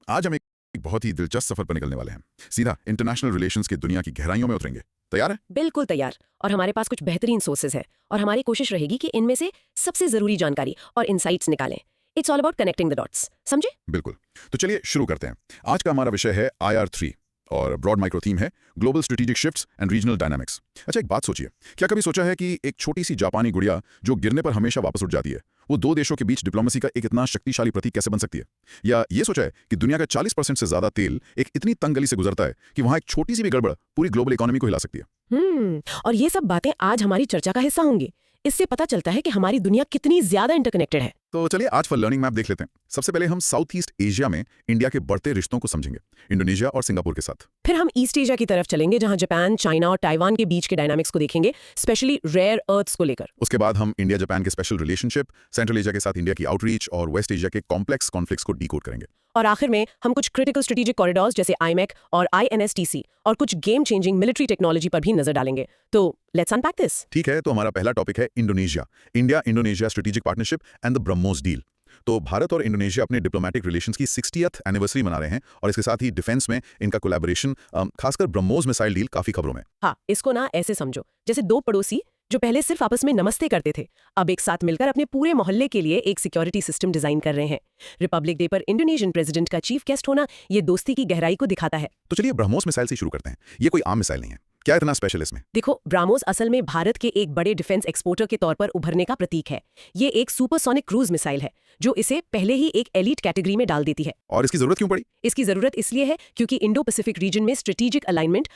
आज हम एक बहुत ही दिलचस्प सफर पर निकलने वाले हैं। सीधा इंटरनेशनल रिलेशंस की दुनिया की गहराइयों में उतरेंगे। तैयार है? बिल्कुल तैयार। और हमारे पास कुछ बेहतरीन सोर्सेज हैं और हमारी कोशिश रहेगी कि इनमें से सबसे जरूरी जानकारी और इनसाइट्स निकालें। It's all about connecting the dots, समझे? बिल्कुल। तो चलिए शुरू करते हैं। आज का हमारा विषय है IR3 और ब्रॉड माइक्रो थीम है global strategic shifts and regional dynamics. अच्छा, एक बात सोचिए, क्या कभी सोचा है कि एक छोटी सी जापानी गुड़िया जो गिरने पर हमेशा वापस उठ जाती है, वो दो देशों के बीच डिप्लोमेसी का एक इतना शक्तिशाली प्रतीक कैसे बन सकती है? या ये सोचा है कि दुनिया का 40% से ज्यादा तेल एक इतनी तंग गली से गुजरता है कि वहां एक छोटी सी भी गड़बड़ पूरी ग्लोबल इकोनॉमी को हिला सकती है? और ये सब बातें आज हमारी चर्चा का हिस्सा होंगी। इससे पता चलता है कि हमारी दुनिया कितनी ज्यादा इंटरकनेक्टेड है। तो चलिए आज फॉर लर्निंग मैप देख लेते हैं। सबसे पहले हम साउथ ईस्ट एशिया में इंडिया के बढ़ते रिश्तों को समझेंगे, इंडोनेशिया और सिंगापुर के साथ। फिर हम ईस्ट एशिया की तरफ चलेंगे, जहां जापान, चाइना और ताइवान के बीच के डायनामिक्स को देखेंगे, स्पेशली रेयर अर्थ्स को लेकर। उसके बाद हम इंडिया जापान के स्पेशल रिलेशनशिप, सेंट्रल एशिया के साथ इंडिया की आउटरीच और वेस्ट एशिया के कॉम्प्लेक्स कॉन्फ्लिक्ट्स को डीकोड करेंगे। और आखिर में हम कुछ क्रिटिकल स्ट्रेटेजिक कॉरिडोर्स जैसे आईमेक और INSTC और कुछ गेम चेंजिंग मिलिट्री टेक्नोलॉजी पर भी नजर डालेंगे। तो लेट्स अनपैक दिस। ठीक है, तो हमारा पहला टॉपिक है Indonesia, India Indonesia strategic partnership and the BrahMos deal. तो भारत और इंडोनेशिया अपने डिप्लोमेटिक रिलेशंस की 60th एनिवर्सरी मना रहे हैं और इसके साथ ही डिफेंस में इनका कोलैबोरेशन, खासकर ब्रह्मोस मिसाइल डील काफी खबरों में। हाँ, इसको ना ऐसे समझो जैसे दो पड़ोसी जो पहले सिर्फ आपस में नमस्ते करते थे, अब एक साथ मिलकर अपने पूरे मोहल्ले के लिए एक सिक्योरिटी सिस्टम डिजाइन कर रहे हैं। रिपब्लिक डे पर इंडोनेशियन प्रेसिडेंट का चीफ गेस्ट होना ये दोस्ती की गहराई को दिखाता है। तो चलिए ब्रह्मोस मिसाइल से शुरू करते हैं। ये कोई आम मिसाइल नहीं है, क्या इतना स्पेशल इसमें? देखो, ब्राह्मोस असल में भारत के एक बड़े डिफेंस एक्सपोर्टर के तौर पर उभरने का प्रतीक है। ये एक सुपरसोनिक क्रूज मिसाइल है जो इसे पहले ही एक एलीट कैटेगरी में डाल देती है। और इसकी जरूरत क्यों पड़ी? इसकी जरूरत इसलिए है क्योंकि इंडो पैसिफिक रीजन में स्ट्रेटेजिक अलाइनमेंट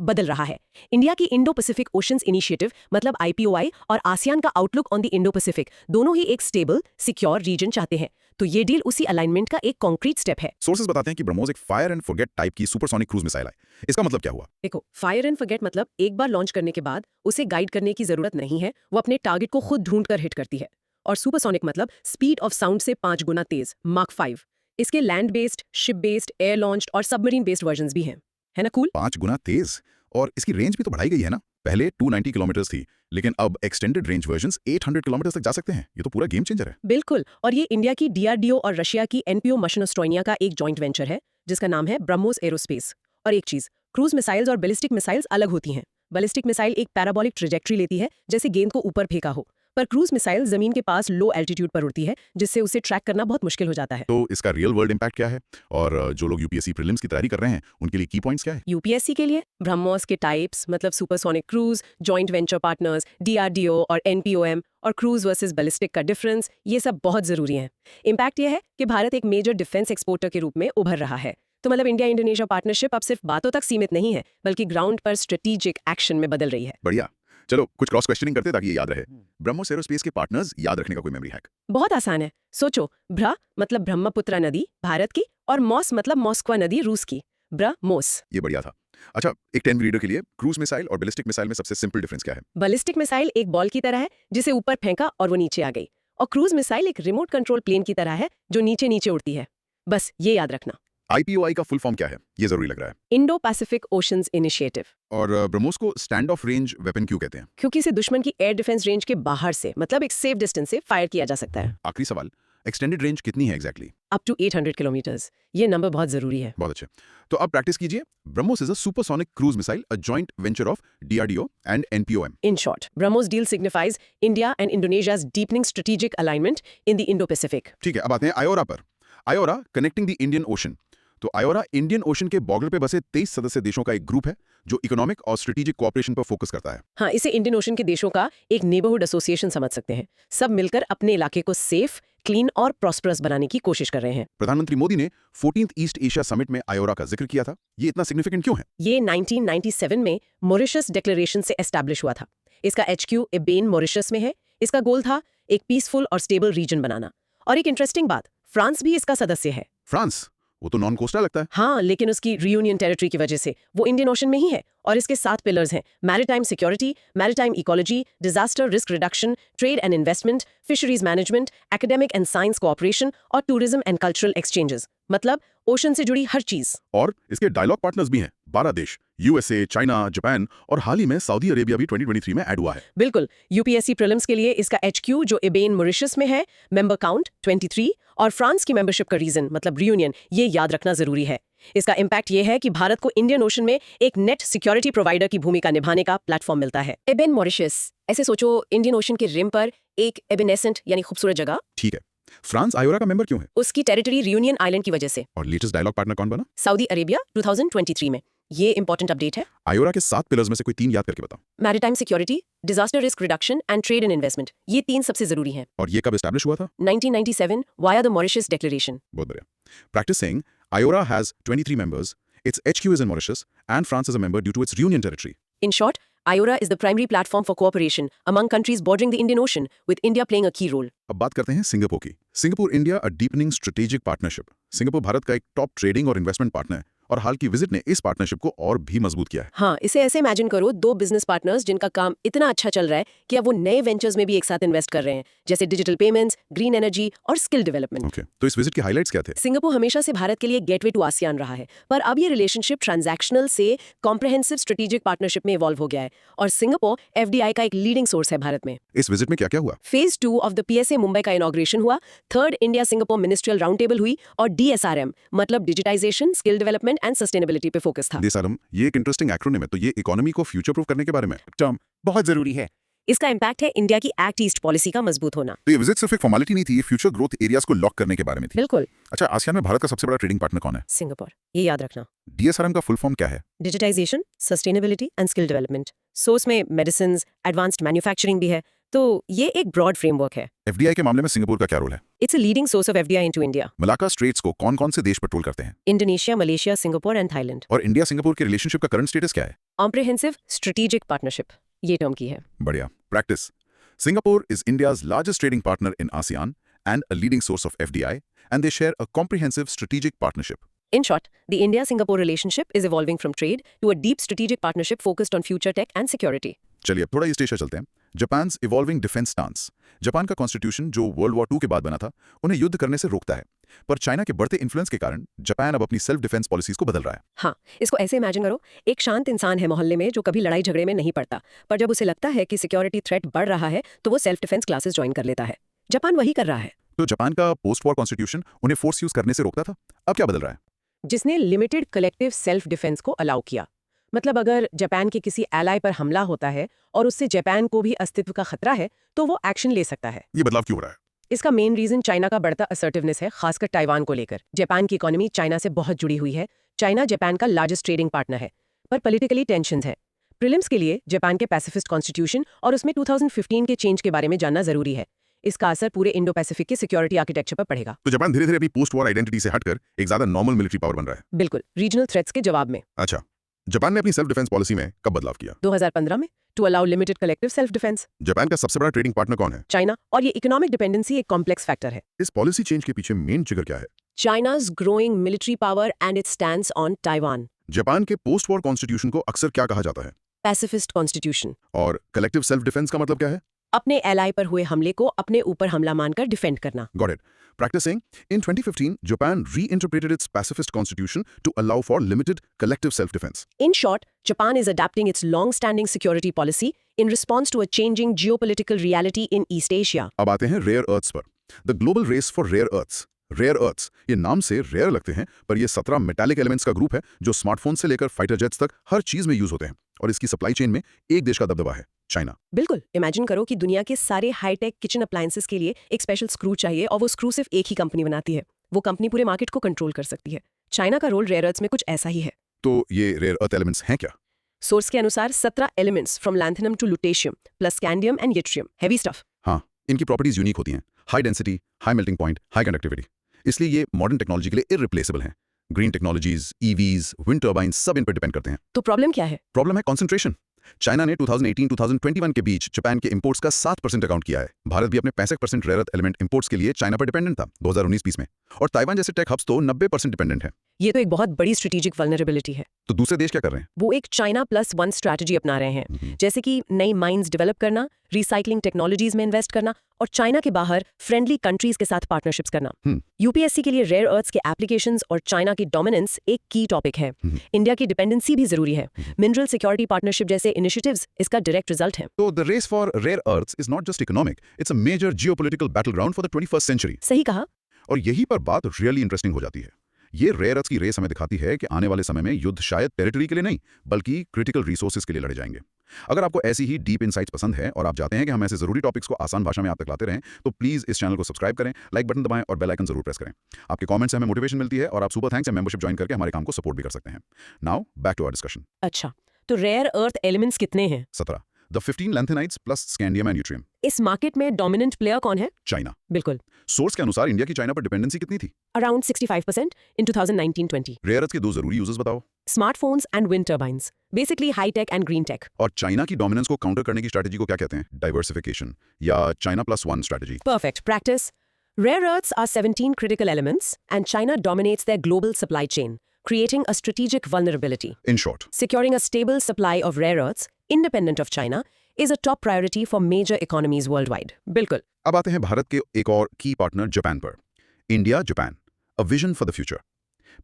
बदल रहा है। इंडिया की इंडो पैसिफिक ओशंस इनिशिएटिव मतलब IPOI और आसियान का outlook on the Indo Pacific दोनों ही एक स्टेबल, सिक्योर रीजन चाहते हैं। तो ये डील उसी अलाइनमेंट का एक कॉन्क्रीट स्टेप है। सोर्सेज बताते हैं कि ब्रह्मोस एक फायर एंड फॉरगेट टाइप की सुपरसोनिक क्रूज मिसाइल है। इसका मतलब क्या हुआ? देखो, फायर एंड फॉरगेट मतलब एक बार लॉन्च करने के बाद उसे गाइड करने की जरूरत नहीं है, वो अपने टारगेट को खुद ढूंढ कर हिट करती है। और सुपरसोनिक मतलब स्पीड ऑफ साउंड से 5 गुना तेज, माक 5। इसके land based, ship based, air launched और सबमरीन बेस्ड वर्जन्स भी हैं। है ना कूल? 5 गुना तेज, और इसकी रेंज भी तो बढ़ाई गई है ना? पहले 290 किलोमीटर थी, लेकिन अब एक्सटेंडेड रेंज वर्जन्स 800 किलोमीटर तक जा सकते हैं। ये तो पूरा गेम चेंजर है। बिल्कुल। और ये इंडिया की DRDO और रशिया की NPO मशीनोस्ट्रोइनिया का एक जॉइंट वेंचर है जिसका नाम है ब्रह्मोस एरोस्पेस। और एक चीज, क्रूज मिसाइल्स और बैलिस्टिक मिसाइल्स अलग होती हैं। बैलिस्टिक मिसाइल एक पैराबोलिक ट्रेजेक्ट्री लेती है, जैसे गेंद को ऊपर फेंका हो, पर क्रूज मिसाइल जमीन के पास लो एल्टीट्यूड पर उड़ती है, जिससे उसे ट्रैक करना बहुत मुश्किल हो जाता है। तो इसका रियल वर्ल्ड इम्पैक्ट क्या है? और जो लोग UPSC प्रीलिम्स की तैयारी कर रहे हैं उनके लिए की पॉइंट्स क्या है? UPSC के लिए ब्रह्मोस के टाइप्स मतलब supersonic cruise, joint venture partners, DRDO और NPOM और क्रूज वर्सेस बैलिस्टिक का डिफरेंस, ये सब बहुत जरूरी है। इम्पैक्ट ये है कि भारत एक मेजर डिफेंस एक्सपोर्टर के रूप में उभर रहा है। तो मतलब इंडिया इंडोनेशिया पार्टनरशिप अब सिर्फ बातों तक सीमित नहीं है, बल्कि ग्राउंड पर स्ट्रेटेजिक एक्शन में बदल रही है। बढ़िया। चलो कुछ क्रॉस क्वेश्चनिंग करते हैं ताकि ये याद रहे। ब्रह्मोस एरोस्पेस के पार्टनर्स याद रखने का कोई मेमोरी हैक? बहुत आसान है। सोचो, ब्र मतलब ब्रह्मपुत्र नदी भारत की, और मॉस मतलब मॉस्कवा नदी रूस की। ब्रह्मोस। ये बढ़िया था। अच्छा, एक 10th रीडर के लिए क्रूज मिसाइल और बैलिस्टिक मिसाइल में सबसे सिंपल डिफरेंस क्या है? बैलिस्टिक मिसाइल एक बॉल की तरह है जिसे ऊपर फेंका और वो नीचे आ गई, और क्रूज मिसाइल एक रिमोट कंट्रोल प्लेन की तरह है जो नीचे नीचे उड़ती है। बस ये याद रखना। IPOI का फुल फॉर्म क्या है? ये जरूरी लग रहा है। Indo Pacific oceans initiative. और ब्रह्मोस को स्टैंड ऑफ रेंज वेपन क्यों कहते हैं? क्योंकि इसे दुश्मन की एयर डिफेंस रेंज के बाहर से मतलब एक सेफ डिस्टेंस से फायर किया जा सकता है। आखिरी सवाल, एक्सटेंडेड रेंज कितनी है एग्जैक्टली? Up to 800 kilometres. ये नंबर बहुत जरूरी है। बहुत अच्छे। तो अब प्रैक्टिस कीजिए। BrahMos is a supersonic cruise missile, a joint venture of DRDO and NPOM। In short, BrahMos deal signifies India and Indonesia's deepening strategic alignment in the Indo-Pacific. ठीक है, अब आते हैं आयोरा पर। आयोरा कनेक्टिंग द इंडियन ओशन। तो आयोरा Indian ocean के border पे बसे 23 सदस्य देशों का एक ग्रुप है जो इकोनॉमिक और स्ट्रेटेजिक कोऑपरेशन पर फोकस करता है। हाँ, इसे इंडियन ओशन के देशों का एक नेबरहुड एसोसिएशन समझ सकते हैं। सब मिलकर अपने इलाके को सेफ, क्लीन और प्रॉस्परस बनाने की कोशिश कर रहे हैं। प्रधानमंत्री मोदी ने 14th ईस्ट एशिया समिट में आयोरा का जिक्र किया था। ये इतना सिग्निफिकेंट क्यों है? ये 1997 में मॉरिशस डिक्लेरेशन से एस्टैब्लिश हुआ था। इसका HQ एबेन मॉरिशस में है। इसका गोल था एक पीसफुल और स्टेबल रीजन बनाना। और एक इंटरेस्टिंग बात, फ्रांस भी इसका सदस्य है। फ्रांस? वो तो नॉन कोस्टल लगता है। हाँ, लेकिन उसकी रियूनियन टेरिटरी की वजह से वो इंडियन ओशन में ही है। और इसके 7 पिलर्स हैं: maritime security, maritime ecology, disaster risk reduction, trade and investment, fisheries management, academic and science cooperation और टूरिज्म एंड कल्चरल एक्सचेंजेस। मतलब ओशन से जुड़ी हर चीज। और इसके डायलॉग पार्टनर्स भी हैं, 12 देश यूएसए, चाइना, जापान और हाल ही में सऊदी अरेबिया भी 2023 में ऐड हुआ है। बिल्कुल, यूपीएससी प्रीलिम्स के लिए इसका HQ जो इबेन मॉरिशस में है, मेंबर काउंट 23 और फ्रांस की मेंबरशिप का रीजन मतलब रियूनियन, ये याद रखना जरूरी है। इसका इम्पैक्ट ये है कि भारत को इंडियन ओशन में एक नेट सिक्योरिटी प्रोवाइडर की भूमिका निभाने का प्लेटफॉर्म मिलता है। इबेन मॉरिशस, ऐसे सोचो इंडियन ओशन के रिम पर एक एबेनेसेंट यानी खूबसूरत जगह। ठीक है। फ्रांस आयोरा का मेंबर क्यों है? उसकी टेरिटरी रियूनियन आइलैंड की वजह से। और लेटेस्ट डायलॉग पार्टनर कौन बना? सऊदी अरेबिया 2023 में। ये इंपॉर्टेंट अपडेट है। आयोरा के 7 पिलर्स में से कोई 3 याद करके बताओ। Maritime security, disaster risk reduction and trade and investment, ये 3 सबसे जरूरी हैं। और ये कब एस्टैब्लिश हुआ था? 1997 वाया द मॉरिशस डिक्लेरेशन। बहुत बढ़िया। Practice saying IORA has 23 members, its HQ is in Mauritius, and France is a member due to its reunion territory. In short, IORA is the primary platform for cooperation among countries bordering the Indian Ocean, with India playing a key role. अब बात करते हैं Singapore की। Singapore India a deepening strategic partnership. Singapore Bharat का एक top trading और investment partner है और हाल की विजिट ने इस पार्टनरशिप को और भी मजबूत किया है। हाँ, इसे ऐसे इमेजिन करो, 2 बिजनेस पार्टनर्स जिनका काम इतना अच्छा चल रहा है कि अब वो नए वेंचर्स में भी एक साथ इन्वेस्ट कर रहे हैं, जैसे डिजिटल पेमेंट्स, ग्रीन एनर्जी और स्किल डेवलपमेंट। ओके, तो इस विजिट के हाइलाइट्स क्या थे? सिंगापुर हमेशा से भारत के लिए गेटवे टू आसियान रहा है, पर अब ये रिलेशनशिप ट्रांजैक्शनल से कॉम्प्रिहेंसिव स्ट्रेटेजिक पार्टनरशिप में इवॉल्व हो गया है और सिंगापुर FDI का एक लीडिंग सोर्स है भारत में। इस विजिट में क्या-क्या हुआ? Phase 2 of the PSA Mumbai का इनॉग्रेशन हुआ, 3rd India Singapore ministerial round table हुई और DSRM मतलब digitisation, skill development and sustainability पे फोकस था। DSRM, ये एक इंटरेस्टिंग एक्रोनिम है, तो ये इकोनॉमी को फ्यूचर प्रूफ करने के बारे में टर्म बहुत जरूरी है। इसका इम्पैक्ट है इंडिया की एक्ट ईस्ट पॉलिसी का मजबूत होना। तो ये विजिट सिर्फ एक फॉर्मेलिटी नहीं थी, ये फ्यूचर ग्रोथ एरियाज को लॉक करने के बारे में थी। बिल्कुल। अच्छा, आसियान में भारत का सबसे बड़ा ट्रेडिंग पार्टनर कौन है? सिंगापुर, ये याद रखना। DSRM का फुल फॉर्म क्या है? Digitisation, sustainability and skill development. Source में मेडिसिन, एडवांस्ड मैन्युफैक्चरिंग भी है, तो ये एक ब्रॉड फ्रेमवर्क है। FDI के मामले में सिंगापुर का क्या रोल है? It's a leading source of FDI into India. Malacca Straits को कौन-कौन से देश पेट्रोल करते हैं? Indonesia, Malaysia, Singapore and Thailand. और इंडिया सिंगापुर के रिलेशनशिप का करंट स्टेटस क्या है? कॉम्प्रिहेंसिव स्ट्रेटेजिक पार्टनरशिप, ये टर्म की है। बढ़िया। Practice. Singapore is India's largest trading partner in ASEAN and a leading source of FDI, and they share a comprehensive strategic partnership. In short, the India-Singapore relationship is evolving from trade to a deep strategic partnership focused on future tech and security. चलिए अब थोड़ा east Asia चलते हैं। Japan's evolving defence stance. Japan का constitution जो world war 2 के बाद बना था, उन्हें युद्ध करने से रोकता है, पर चाइना के बढ़ते इन्फ्लुएंस के कारण जापान अब अपनी सेल्फ डिफेंस पॉलिसीज को बदल रहा है। हाँ, इसको ऐसे इमेजिन करो, एक शांत इंसान है मोहल्ले में जो कभी लड़ाई झगड़े में नहीं पड़ता, पर जब उसे लगता है कि सिक्योरिटी थ्रेट बढ़ रहा है तो वो सेल्फ डिफेंस क्लासेस ज्वाइन कर लेता है। जापान वही कर रहा है। तो जापान का पोस्ट वॉर कॉन्स्टिट्यूशन उन्हें फोर्स यूज करने से रोकता था, अब क्या बदल रहा है? जिसने लिमिटेड कलेक्टिव सेल्फ डिफेंस को अलाउ किया। मतलब अगर जापान के किसी एलाई पर हमला होता है और उससे जापान को भी अस्तित्व का खतरा है, तो वो एक्शन ले सकता है। ये बदलाव क्यों हो रहा है? इसका मेन रीजन चाइना का बढ़ता असर्टिवनेस है, खासकर ताइवान को लेकर। जापान की इकोनॉमी चाइना से बहुत जुड़ी हुई है। चाइना जापान का लार्जेस्ट ट्रेडिंग पार्टनर है, पर पॉलिटिकली टेंशंस है। प्रीलिम्स के लिए जापान के पैसिफिस्ट कॉन्स्टिट्यूशन और उसमें 2015 के चेंज के बारे में जानना जरूरी है। इसका असर पूरे इंडो पैसिफिक के सिक्योरिटी आर्किटेक्चर पर पड़ेगा। तो जापान धीरे-धीरे अपनी पोस्ट वॉर आइडेंटिटी से हटकर एक ज्यादा नॉर्मल मिलिट्री पावर बन रहा है। बिल्कुल, रीजनल थ्रेट्स के जवाब में। अच्छा, जापान ने अपनी सेल्फ डिफेंस पॉलिसी में कब बदलाव किया? 2015 में, to allow limited collective self defence. Japan का सबसे बड़ा ट्रेडिंग पार्टनर कौन है? चाइना, और ये इकोनॉमिक डिपेंडेंसी एक कॉम्प्लेक्स फैक्टर है। इस पॉलिसी चेंज के पीछे मेन ट्रिगर क्या है? China's growing military power and its stance on Taiwan. Japan के पोस्ट वॉर कॉन्स्टिट्यूशन को अक्सर क्या कहा जाता है? Pacifist constitution. और कलेक्टिव सेल्फ डिफेंस का मतलब क्या है? अपने एलाई पर हुए हमले को अपने ऊपर हमला मानकर डिफेंड करना। Got it. Practicing. In 2015, Japan reinterpreted its pacifist constitution to allow for limited collective self-defense. In short, Japan is adapting its long-standing security policy in response to a changing geopolitical reality in East Asia. अब आते हैं rare earths पर। The global race for rare earths. Rare earths, ये नाम से rare लगते हैं, पर ये 17 मेटालिक एलिमेंट्स का ग्रुप है जो स्मार्टफोन से लेकर फाइटर जेट्स तक हर चीज में यूज होते हैं, और इसकी सप्लाई चेन में एक देश का दबदबा है, चाइना। बिल्कुल, इमेजिन करो कि दुनिया के सारे हाईटेक किचन अप्लायंसेस के लिए एक स्पेशल स्क्रू चाहिए और वो स्क्रू सिर्फ एक ही कंपनी बनाती है। वो कंपनी पूरे मार्केट को कंट्रोल कर सकती है। चाइना का रोल रेयर अर्थ्स में कुछ ऐसा ही है। तो ये रेयर अर्थ एलिमेंट्स हैं क्या? सोर्स के अनुसार 17 elements from lanthanum to lutetium plus scandium and yttrium, heavy stuff. हाँ, इनकी प्रॉपर्टीज यूनिक होती हैं, high density, high melting point, high conductivity, इसलिए ये मॉडर्न टेक्नोलॉजी के लिए इररिप्लेसेबल हैं। Green technologies, EVs, wind turbines सब इन पर डिपेंड करते हैं। तो प्रॉब्लम क्या है? प्रॉब्लम है कॉन्सेंट्रेशन। चाइना ने 2018-2021 के बीच जापान के इंपोर्ट्स का 7% अकाउंट किया है। भारत भी अपने 65% रेयर अर्थ एलिमेंट इंपोर्ट्स के लिए चाइना पर डिपेंडेंट था 2019-20 में, और ताइवान जैसे टेक हब्स तो 90% डिपेंडेंट है। ये तो एक बहुत बड़ी स्ट्रेटेजिक वल्नरेबिलिटी है। तो दूसरे देश क्या कर रहे हैं? वो एक चाइना +1 स्ट्रैटेजी अपना रहे हैं, जैसे कि नई माइंस डेवलप करना, रिसाइकलिंग टेक्नोलॉजीज में इन्वेस्ट करना और चाइना के बाहर फ्रेंडली कंट्रीज के साथ पार्टनरशिप्स करना। यूपीएससी के लिए रेयर अर्थ्स के एप्लीकेशंस और चाइना की डोमिनेंस एक की टॉपिक है। इंडिया की डिपेंडेंसी भी जरूरी है। मिनरल सिक्योरिटी पार्टनरशिप जैसे इनिशिएटिव्स इसका डायरेक्ट रिजल्ट है। तो the race for rare earths is not just economic, it's a major geopolitical battleground for the 21st century. सही कहा। और यही पर बात रियली इंटरेस्टिंग हो जाती है। ये रेयर अर्थ्स की रेस हमें दिखाती है कि आने वाले समय में युद्ध शायद टेरिटरी के लिए नहीं, बल्कि क्रिटिकल रिसोर्सेज के लिए लड़े जाएंगे। अगर आपको ऐसी ही डीप इनसाइट्स पसंद है और आप चाहते हैं कि हम ऐसे जरूरी टॉपिक्स को आसान भाषा में आप तक लाते रहें, तो प्लीज इस चैनल को सब्सक्राइब करें, लाइक बटन दबाएं और बेल आइकन जरूर प्रेस करें। आपके कमेंट्स से हमें मोटिवेशन मिलती है और आप सुपर थैंक्स या मेंबरशिप ज्वाइन करके हमारे काम को सपोर्ट भी कर सकते हैं। Now back to our discussion. अच्छा, तो रेयर अर्थ एलिमेंट्स कितने हैं? 17। The 15 lanthanides plus scandium and yttrium. इस मार्केट में डोमिनेंट प्लेयर कौन है? चाइना। बिल्कुल। सोर्स के अनुसार इंडिया की चाइना पर डिपेंडेंसी कितनी थी? अराउंड 65% इन 2019-20। रेयर अर्थ्स के दो जरूरी यूजेस बताओ। Smartphones and wind turbines, basically high tech and green tech. और चाइना की डोमिनेंस को काउंटर करने की स्ट्रैटेजी को क्या कहते हैं? डाइवर्सिफिकेशन या China +1 strategy. Perfect practice. Rare earths are 17 critical elements, and China dominates their global supply chain, creating a strategic vulnerability. In short, Securing a stable supply of rare earths, independent of China, is a top priority for major economies worldwide. बिल्कुल। अब आते हैं भारत के एक और की partner Japan पर। India Japan, a vision for the future.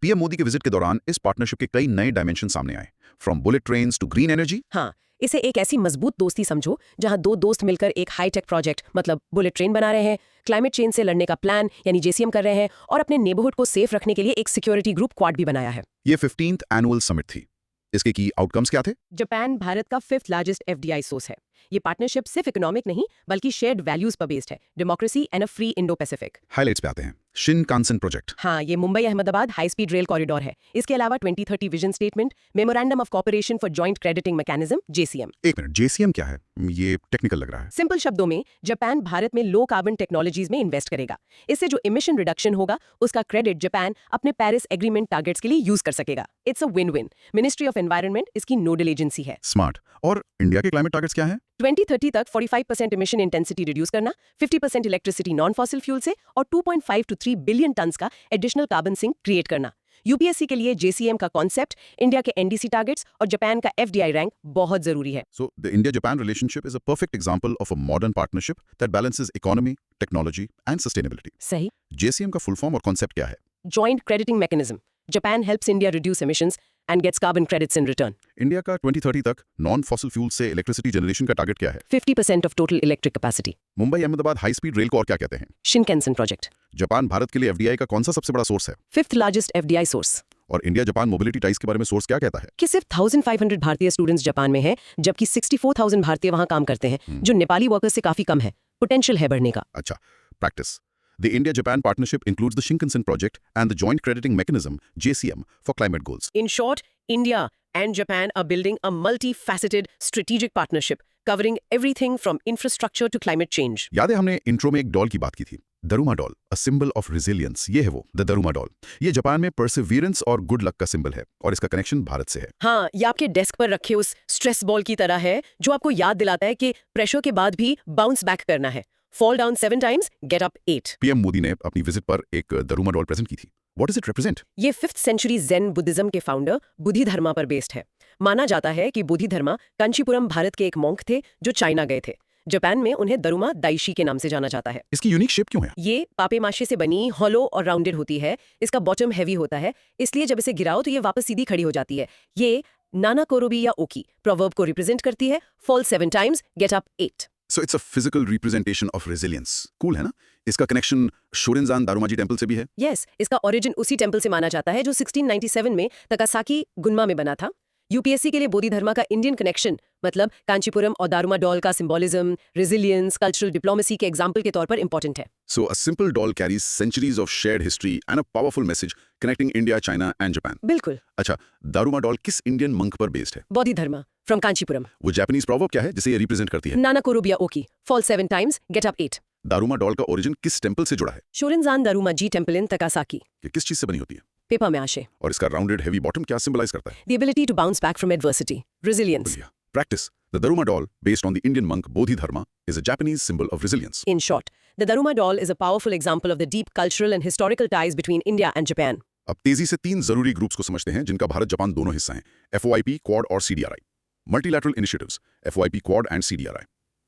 PM Modi के विजिट के दौरान इस पार्टनरशिप के कई नए डायमेंशन सामने आए, from bullet trains to green energy. हाँ, इसे एक ऐसी मजबूत दोस्ती समझो जहां दो दोस्त मिलकर एक हाईटेक प्रोजेक्ट मतलब बुलेट ट्रेन बना रहे हैं, क्लाइमेट चेंज से लड़ने का प्लान यानी जेसीएम कर रहे हैं और अपने नेबरहुड को सेफ रखने के लिए एक सिक्योरिटी ग्रुप क्वाड भी बनाया है। ये 15th एनुअल समिट थी। इसके की आउटकम्स क्या थे? जापान भारत का 5th लार्जेस्ट एफडीआई सोर्स है। ये पार्टनरशिप सिर्फ इकोनॉमिक नहीं बल्कि शेयर्ड वैल्यूज पर बेस्ड है, democracy and a free Indo Pacific. Highlights पे आते हैं। Shinkansen project. हाँ, ये Mumbai Ahmedabad high speed rail corridor है। इसके अलावा 2030 vision statement, memorandum of corporation for joint crediting mechanism JCM. एक मिनट, जेसीएम क्या है? ये टेक्निकल लग रहा है। सिंपल शब्दों में, जापान भारत में लो कार्बन टेक्नोलॉजीज में इन्वेस्ट करेगा। इससे जो इमिशन रिडक्शन होगा उसका क्रेडिट जापान अपने पेरिस एग्रीमेंट टारगेट्स के लिए यूज कर सकेगा। It's a win win. Ministry of environment इसकी नोडल एजेंसी है। स्मार्ट। और इंडिया के क्लाइमेट टारगेट्स क्या हैं? 2030 तक 45% इमिशन इंटेंसिटी रिड्यूस करना, 50% इलेक्ट्रिसिटी नॉन फॉसिल फ्यूल से और 2.5 to 3 बिलियन टन्स का एडिशनल कार्बन सिंक क्रिएट करना। यूपीएससी के लिए जेसीएम का कॉन्सेप्ट, इंडिया के एनडीसी टारगेट्स और जापान का एफडीआई रैंक बहुत जरूरी है। So the India-Japan relationship is a perfect example of a modern partnership that balances economy, technology and sustainability. सही। JCM का फुल फॉर्म और कॉन्सेप्ट क्या है? Joint crediting mechanism. Japan helps India reduce emissions and gets carbon credits in return. India का 2030 तक non fossil fuel से electricity generation का target क्या है? 50% of total electric capacity. Mumbai Ahmedabad high speed rail को और क्या कहते हैं? Shinkansen project. जापान भारत के लिए एफडीआई का कौन सा सबसे बड़ा सोर्स है? 5th largest FDI source. और इंडिया जापान मोबिलिटी टाइज के बारे में सोर्स क्या कहता है? कि सिर्फ 1500 भारतीय स्टूडेंट्स जापान में हैं, जबकि 64,000 भारतीय वहां काम करते हैं, जो नेपाली वर्कर्स से काफी कम है। पोटेंशियल है बढ़ने का। अच्छा, practice. The India-Japan partnership includes the Shinkansen project and the joint crediting mechanism (JCM) for climate goals. In short, India and Japan are building a multifaceted strategic partnership covering everything from infrastructure to climate change. याद है हमने intro में एक doll की बात की थी, Daruma doll, a symbol of resilience. ये है वो, द दरुमा डॉल। ये जापान में परसिवियरेंस और गुड लक का सिंबल है और इसका कनेक्शन भारत से है। हाँ, ये आपके डेस्क पर रखे उस स्ट्रेस बॉल की तरह है जो आपको याद दिलाता है कि प्रेशर के बाद भी बाउंस बैक करना है। Fall down 7 times, get up 8. PM Modi ने अपनी विजिट पर एक दरुमा डॉल प्रेजेंट की थी। What does it represent? ये 5th सेंचुरी ज़ेन बुद्धिज्म के फाउंडर बुद्धिधर्मा पर बेस्ड है। माना जाता है कि बुद्धिधर्मा कांचीपुरम भारत के एक मॉन्क थे जो चाइना गए थे। जापान में उन्हें दरुमा दाइशी के नाम से जाना जाता है। इसकी यूनिक शेप क्यों है? ये पापेमाशे से बनी, हॉलो और राउंडेड होती है। इसका बॉटम हैवी होता है, इसलिए जब इसे गिराओ तो ये वापस सीधी खड़ी हो जाती है। ये नाना कोरोबी या ओकी प्रोवर्ब को रिप्रेजेंट करती है। Fall 7 times, get up 8. So it's a physical representation of resilience. Cool है ना? इसका कनेक्शन शोरिनजान दारुमाजी टेम्पल से भी है। Yes, इसका ओरिजिन उसी टेम्पल से माना जाता है जो 1697 में तकासाकी गुन्मा में बना था। यूपीएससी के लिए बोधिधर्मा का इंडियन कनेक्शन मतलब कांचीपुरम और दारुमा डॉल का सिंबोलिज्म, रेजिलियंस, कल्चरल डिप्लोमेसी के एग्जाम्पल के तौर पर इंपॉर्टेंट है। So a simple doll carries centuries of shared history and a powerful message connecting India, China and Japan. बिल्कुल। अच्छा, दारुमा डॉल किस इंडियन मंक पर बेस्ड है? बोधिधर्मा फ्रॉम कांचीपुरम। वो जापानीज प्रोवर्ब क्या है जिसे ये रिप्रेजेंट करती है? नाना कोरुबिया ओकी, Fall 7 times, get up 8. Daruma doll का ओरिजिन किस टेम्पल से जुड़ा है? शोरिनजान दारुमा जी टेम्पल इन तकासाकी। ये किस चीज से बनी होती है? पेपर में आशे। और इसका राउंडेड हेवी बॉटम क्या सिंबलाइज करता है? The ability to bounce back from adversity, resilience. Practice. The Daruma doll, based on the Indian monk Bodhidharma, is a Japanese symbol of resilience. In short, the Daruma doll is a powerful example of the deep cultural and historical ties between India and Japan. अब तेजी से 3 जरूरी groups को समझते हैं जिनका Bharat Japan दोनों हिस्सा हैं, FOIP, क्वाड और CDRI. Multilateral initiatives, FOIP, quad and CDRI.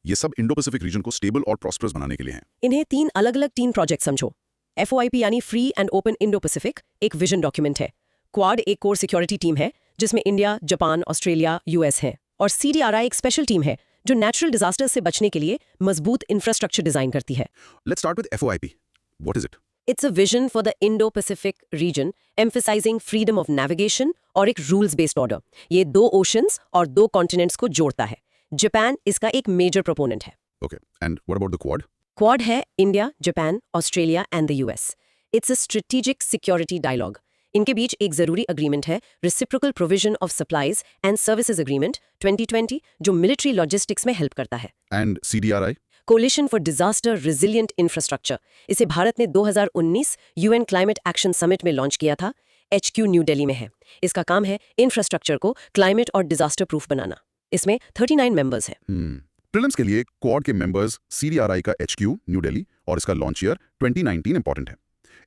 ये सब इंडो पैसिफिक रीजन को स्टेबल और प्रॉस्परस बनाने के लिए हैं. इन्हें 3 अलग-अलग टीम प्रोजेक्ट समझो. FOIP यानी free and open Indo Pacific एक विजन डॉक्यूमेंट है. क्वाड एक कोर सिक्योरिटी टीम है जिसमें इंडिया, जापान, ऑस्ट्रेलिया, US है. और CDRI एक स्पेशल टीम है जो नेचुरल डिजास्टर्स से बचने के लिए मजबूत इंफ्रास्ट्रक्चर डिजाइन करती है. Let's start with FOIP. What is it? It's a vision for the Indo-Pacific region, emphasizing freedom of navigation और एक rules-based order. ये 2 oceans और 2 continents को जोड़ता है. जापान इसका एक major proponent है. Okay. And what about the quad? Quad है India, Japan, Australia and the US. It's a strategic security dialogue. इनके बीच एक जरूरी agreement है, Reciprocal Provision of Supplies and Services Agreement 2020, जो military logistics में help करता है. And CDRI? Coalition for disaster resilient infrastructure. इसे भारत ने 2019 UN क्लाइमेट एक्शन समिट में लॉन्च किया था. HQ न्यू दिल्ली में है. इसका काम है इंफ्रास्ट्रक्चर को क्लाइमेट और डिजास्टर प्रूफ बनाना. इसमें 39 मेंबर्स हैं. प्रीलिम्स के लिए क्वाड के मेंबर्स, CDRI का HQ न्यू दिल्ली और इसका लॉन्च ईयर 2019 इंपॉर्टेंट है.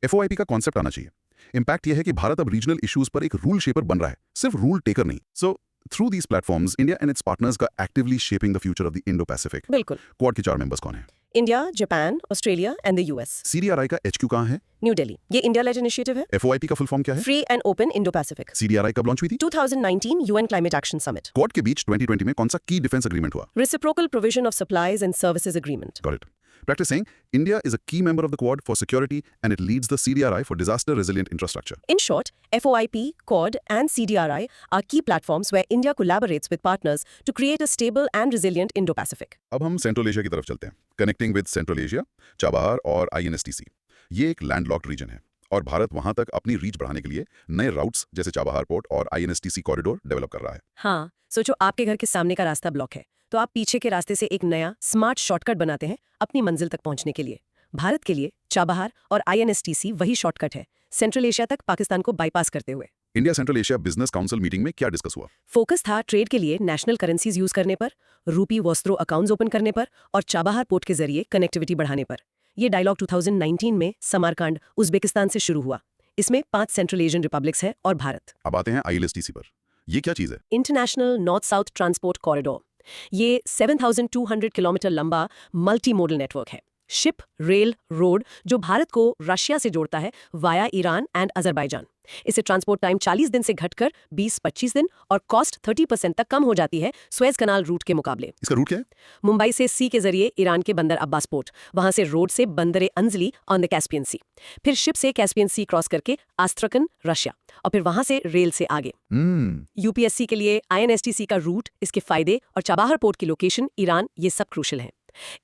FOIP का कॉन्सेप्ट आना चाहिए. इंपैक्ट यह है कि भारत अब रीजनल इश्यूज पर एक रूल शेपर बन रहा है, सिर्फ रूल टेकर नहीं. सो through these platforms, India and its partners are actively shaping the future of the Indo-Pacific. बिल्कुल. क्वाड के 4 मेंबर्स कौन हैं? India, Japan, Australia and the US. CDRI का HQ कहाँ है? न्यू दिल्ली. ये इंडिया लेड इनिशिएटिव है. FOIP का फुल फॉर्म क्या है? Free and open Indo Pacific. CDRI कब लॉन्च हुई थी? 2019 UN climate action summit. Quad के बीच 2020 में कौन सा की डिफेंस एग्रीमेंट हुआ? Reciprocal Provision of Supplies and Services Agreement. Got it. Practice saying India is a key member of the Quad for security and it leads the CDRI for disaster resilient infrastructure. In short, FOIP, Quad, and CDRI are key platforms where India collaborates with partners to create a stable and resilient Indo-Pacific. अब हम central Asia की तरफ चलते हैं. Connecting with central Asia, Chabahar और INSTC. ये एक landlocked reason है और भारत वहां तक अपनी रीच बढ़ाने के लिए नए राउट्स जैसे चाबहार पोर्ट और INSTC कॉरिडोर डेवलप कर रहा है. हाँ, सोचो आपके घर के सामने का रास्ता ब्लॉक है, तो आप पीछे के रास्ते से एक नया स्मार्ट शॉर्टकट बनाते हैं अपनी मंजिल तक पहुंचने के लिए. भारत के लिए चाबहार और INSTC वही शॉर्टकट है, सेंट्रल एशिया तक पाकिस्तान को बाईपास करते हुए. India Central Asia business council meeting में क्या डिस्कस हुआ? फोकस था ट्रेड के लिए नेशनल करेंसीज यूज करने पर, रूपी वस्त्रो अकाउंट्स ओपन करने पर और चाबहार पोर्ट के जरिए कनेक्टिविटी बढ़ाने पर. ये डायलॉग 2019 में समरकंद, उज्बेकिस्तान से शुरू हुआ. इसमें 5 सेंट्रल एशियन रिपब्लिक्स है और भारत. अब आते हैं ILSTC पर. ये क्या चीज है? International north south transport corridor. ये 7,200 किलोमीटर लंबा मल्टी मोडल नेटवर्क है. शिप, रेल, रोड जो भारत को रशिया से जोड़ता है वाया ईरान एंड अजरबैजान. इससे ट्रांसपोर्ट टाइम 40 दिन से घटकर 20-25 दिन और कॉस्ट 30% तक कम हो जाती है स्वेज कनाल रूट के मुकाबले. इसका रूट क्या है? मुंबई से सी के जरिए ईरान के बंदर अब्बास पोर्ट, वहां से रोड से बंदरे अंजली ऑन द कैस्पियन सी, फिर शिप से कैस्पियन सी क्रॉस करके आस्ट्रकन रशिया और फिर वहां से रेल से आगे. UPSC के लिए INSTC का रूट, इसके फायदे और चाबहार पोर्ट की लोकेशन, ईरान, ये सब क्रूशल हैं.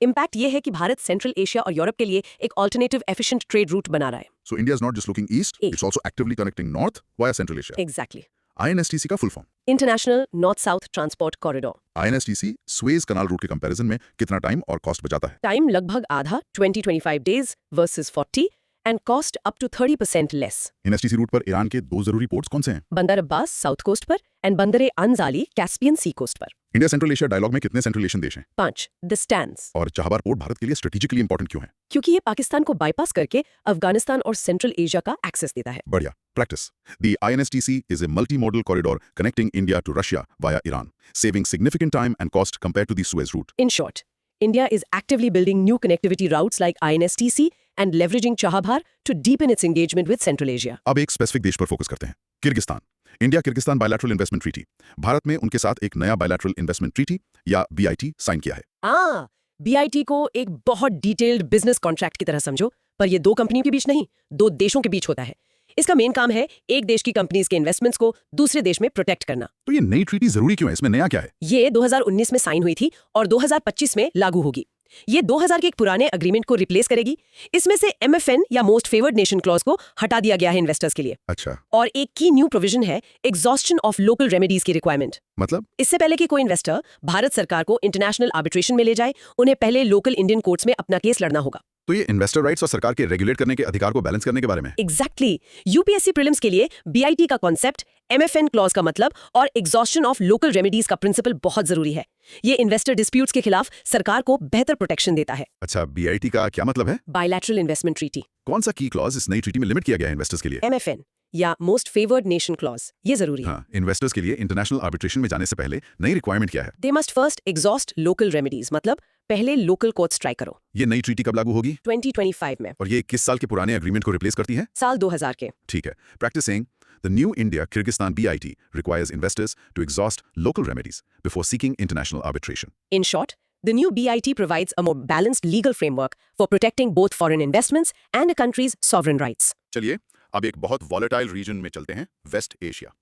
इम्पैक्ट ये है कि भारत सेंट्रल एशिया और यूरोप के लिए एक ऑल्टरनेटिव एफिशिएंट ट्रेड रूट बना रहा है. So India is not just looking east, it's also actively connecting north via Central Asia. Exactly. INSTC का full form? International north south transport corridor. INSTC Suez canal route के comparison में कितना time और cost बचाता है? Time लगभग आधा 20-25 days versus 40 and cost up to 30% less. INSTC route पर ईरान के 2 जरूरी पोर्ट्स कौन से हैं? बंदर अब्बास साउथ कोस्ट पर and Bandar Anzali Caspian Sea coast पर. इंडिया सेंट्रल एशिया डायलॉग में कितने सेंट्रल एशियन देश हैं? 5. The stans. और चाबहार पोर्ट भारत के लिए स्ट्रेटेजिकली इंपॉर्टेंट क्यों है? क्योंकि ये पाकिस्तान को बाईपास करके अफगानिस्तान और सेंट्रल एशिया का एक्सेस देता है. बढ़िया. Practice. The INSTC is a multimodal corridor connecting India to Russia via Iran, saving significant time and cost compared to the Suez route. In short, India is actively building new connectivity routes like INSTC and leveraging Chahabhar to deepen its engagement with Central Asia. अब एक specific देश पर focus करते हैं. Kyrgyzstan. India Kyrgyzstan bilateral investment treaty. Bharat में उनके साथ एक नया बायलैटरल इन्वेस्टमेंट ट्रीटी या BIT साइन किया है. BIT को एक बहुत डिटेल्ड बिजनेस कॉन्ट्रैक्ट की तरह समझो, पर ये 2 कंपनियों के बीच नहीं, 2 देशों के बीच होता है. इसका मेन काम है एक देश की कंपनीज के इन्वेस्टमेंट्स को दूसरे देश में प्रोटेक्ट करना. तो ये नई ट्रीटी जरूरी क्यों है? इसमें नया क्या है? ये 2019 में साइन हुई थी और 2025 में लागू होगी. ये 2000 के एक पुराने एग्रीमेंट को रिप्लेस करेगी. इसमें से MFN या मोस्ट फेवर्ड नेशन क्लॉज को हटा दिया गया है इन्वेस्टर्स के लिए. अच्छा. और एक की न्यू प्रोविजन है एग्जॉस्शन ऑफ लोकल रेमेडीज की रिक्वायरमेंट. मतलब? इससे पहले कि कोई इन्वेस्टर भारत सरकार को इंटरनेशनल आर्बिट्रेशन में ले जाए, उन्हें पहले लोकल इंडियन कोर्ट्स में अपना केस लड़ना होगा. तो ये इन्वेस्टर राइट्स और सरकार के रेगुलेट करने के अधिकार को बैलेंस करने के बारे में. एग्जैक्टली. UPSC प्रीलिम्स के लिए BIT का कॉन्सेप्ट MFN क्लॉज का मतलब और एग्जॉस्शन ऑफ लोकल रेमेडीज का प्रिंसिपल बहुत जरूरी है। ये इन्वेस्टर डिस्प्यूट्स के खिलाफ सरकार को बेहतर प्रोटेक्शन देता है। अच्छा, BIT का क्या मतलब है? Bilateral investment treaty. कौन सा की क्लॉज इस नई ट्रीटी में लिमिट किया गया है इन्वेस्टर्स के लिए? MFN या मोस्ट फेवर्ड नेशन क्लॉज, ये जरूरी है। हाँ, इन्वेस्टर्स के लिए इंटरनेशनल आर्बिट्रेशन में जाने से पहले नई रिक्वायरमेंट क्या है? They must first exhaust local remedies, मतलब पहले लोकल कोर्ट्स ट्राई करो। ये नई ट्रीटी कब लागू होगी? 2025 में। और ये 21 साल के पुराने एग्रीमेंट को रिप्लेस करती है? साल 2000 के। ठीक है। Practice saying, the new India-Kyrgyzstan BIT requires investors to exhaust local remedies before seeking international arbitration. In short, the new BIT provides a more balanced legal framework for protecting both foreign investments and a country's sovereign rights. चलिए, अब एक बहुत volatile reason में चलते हैं, West Asia.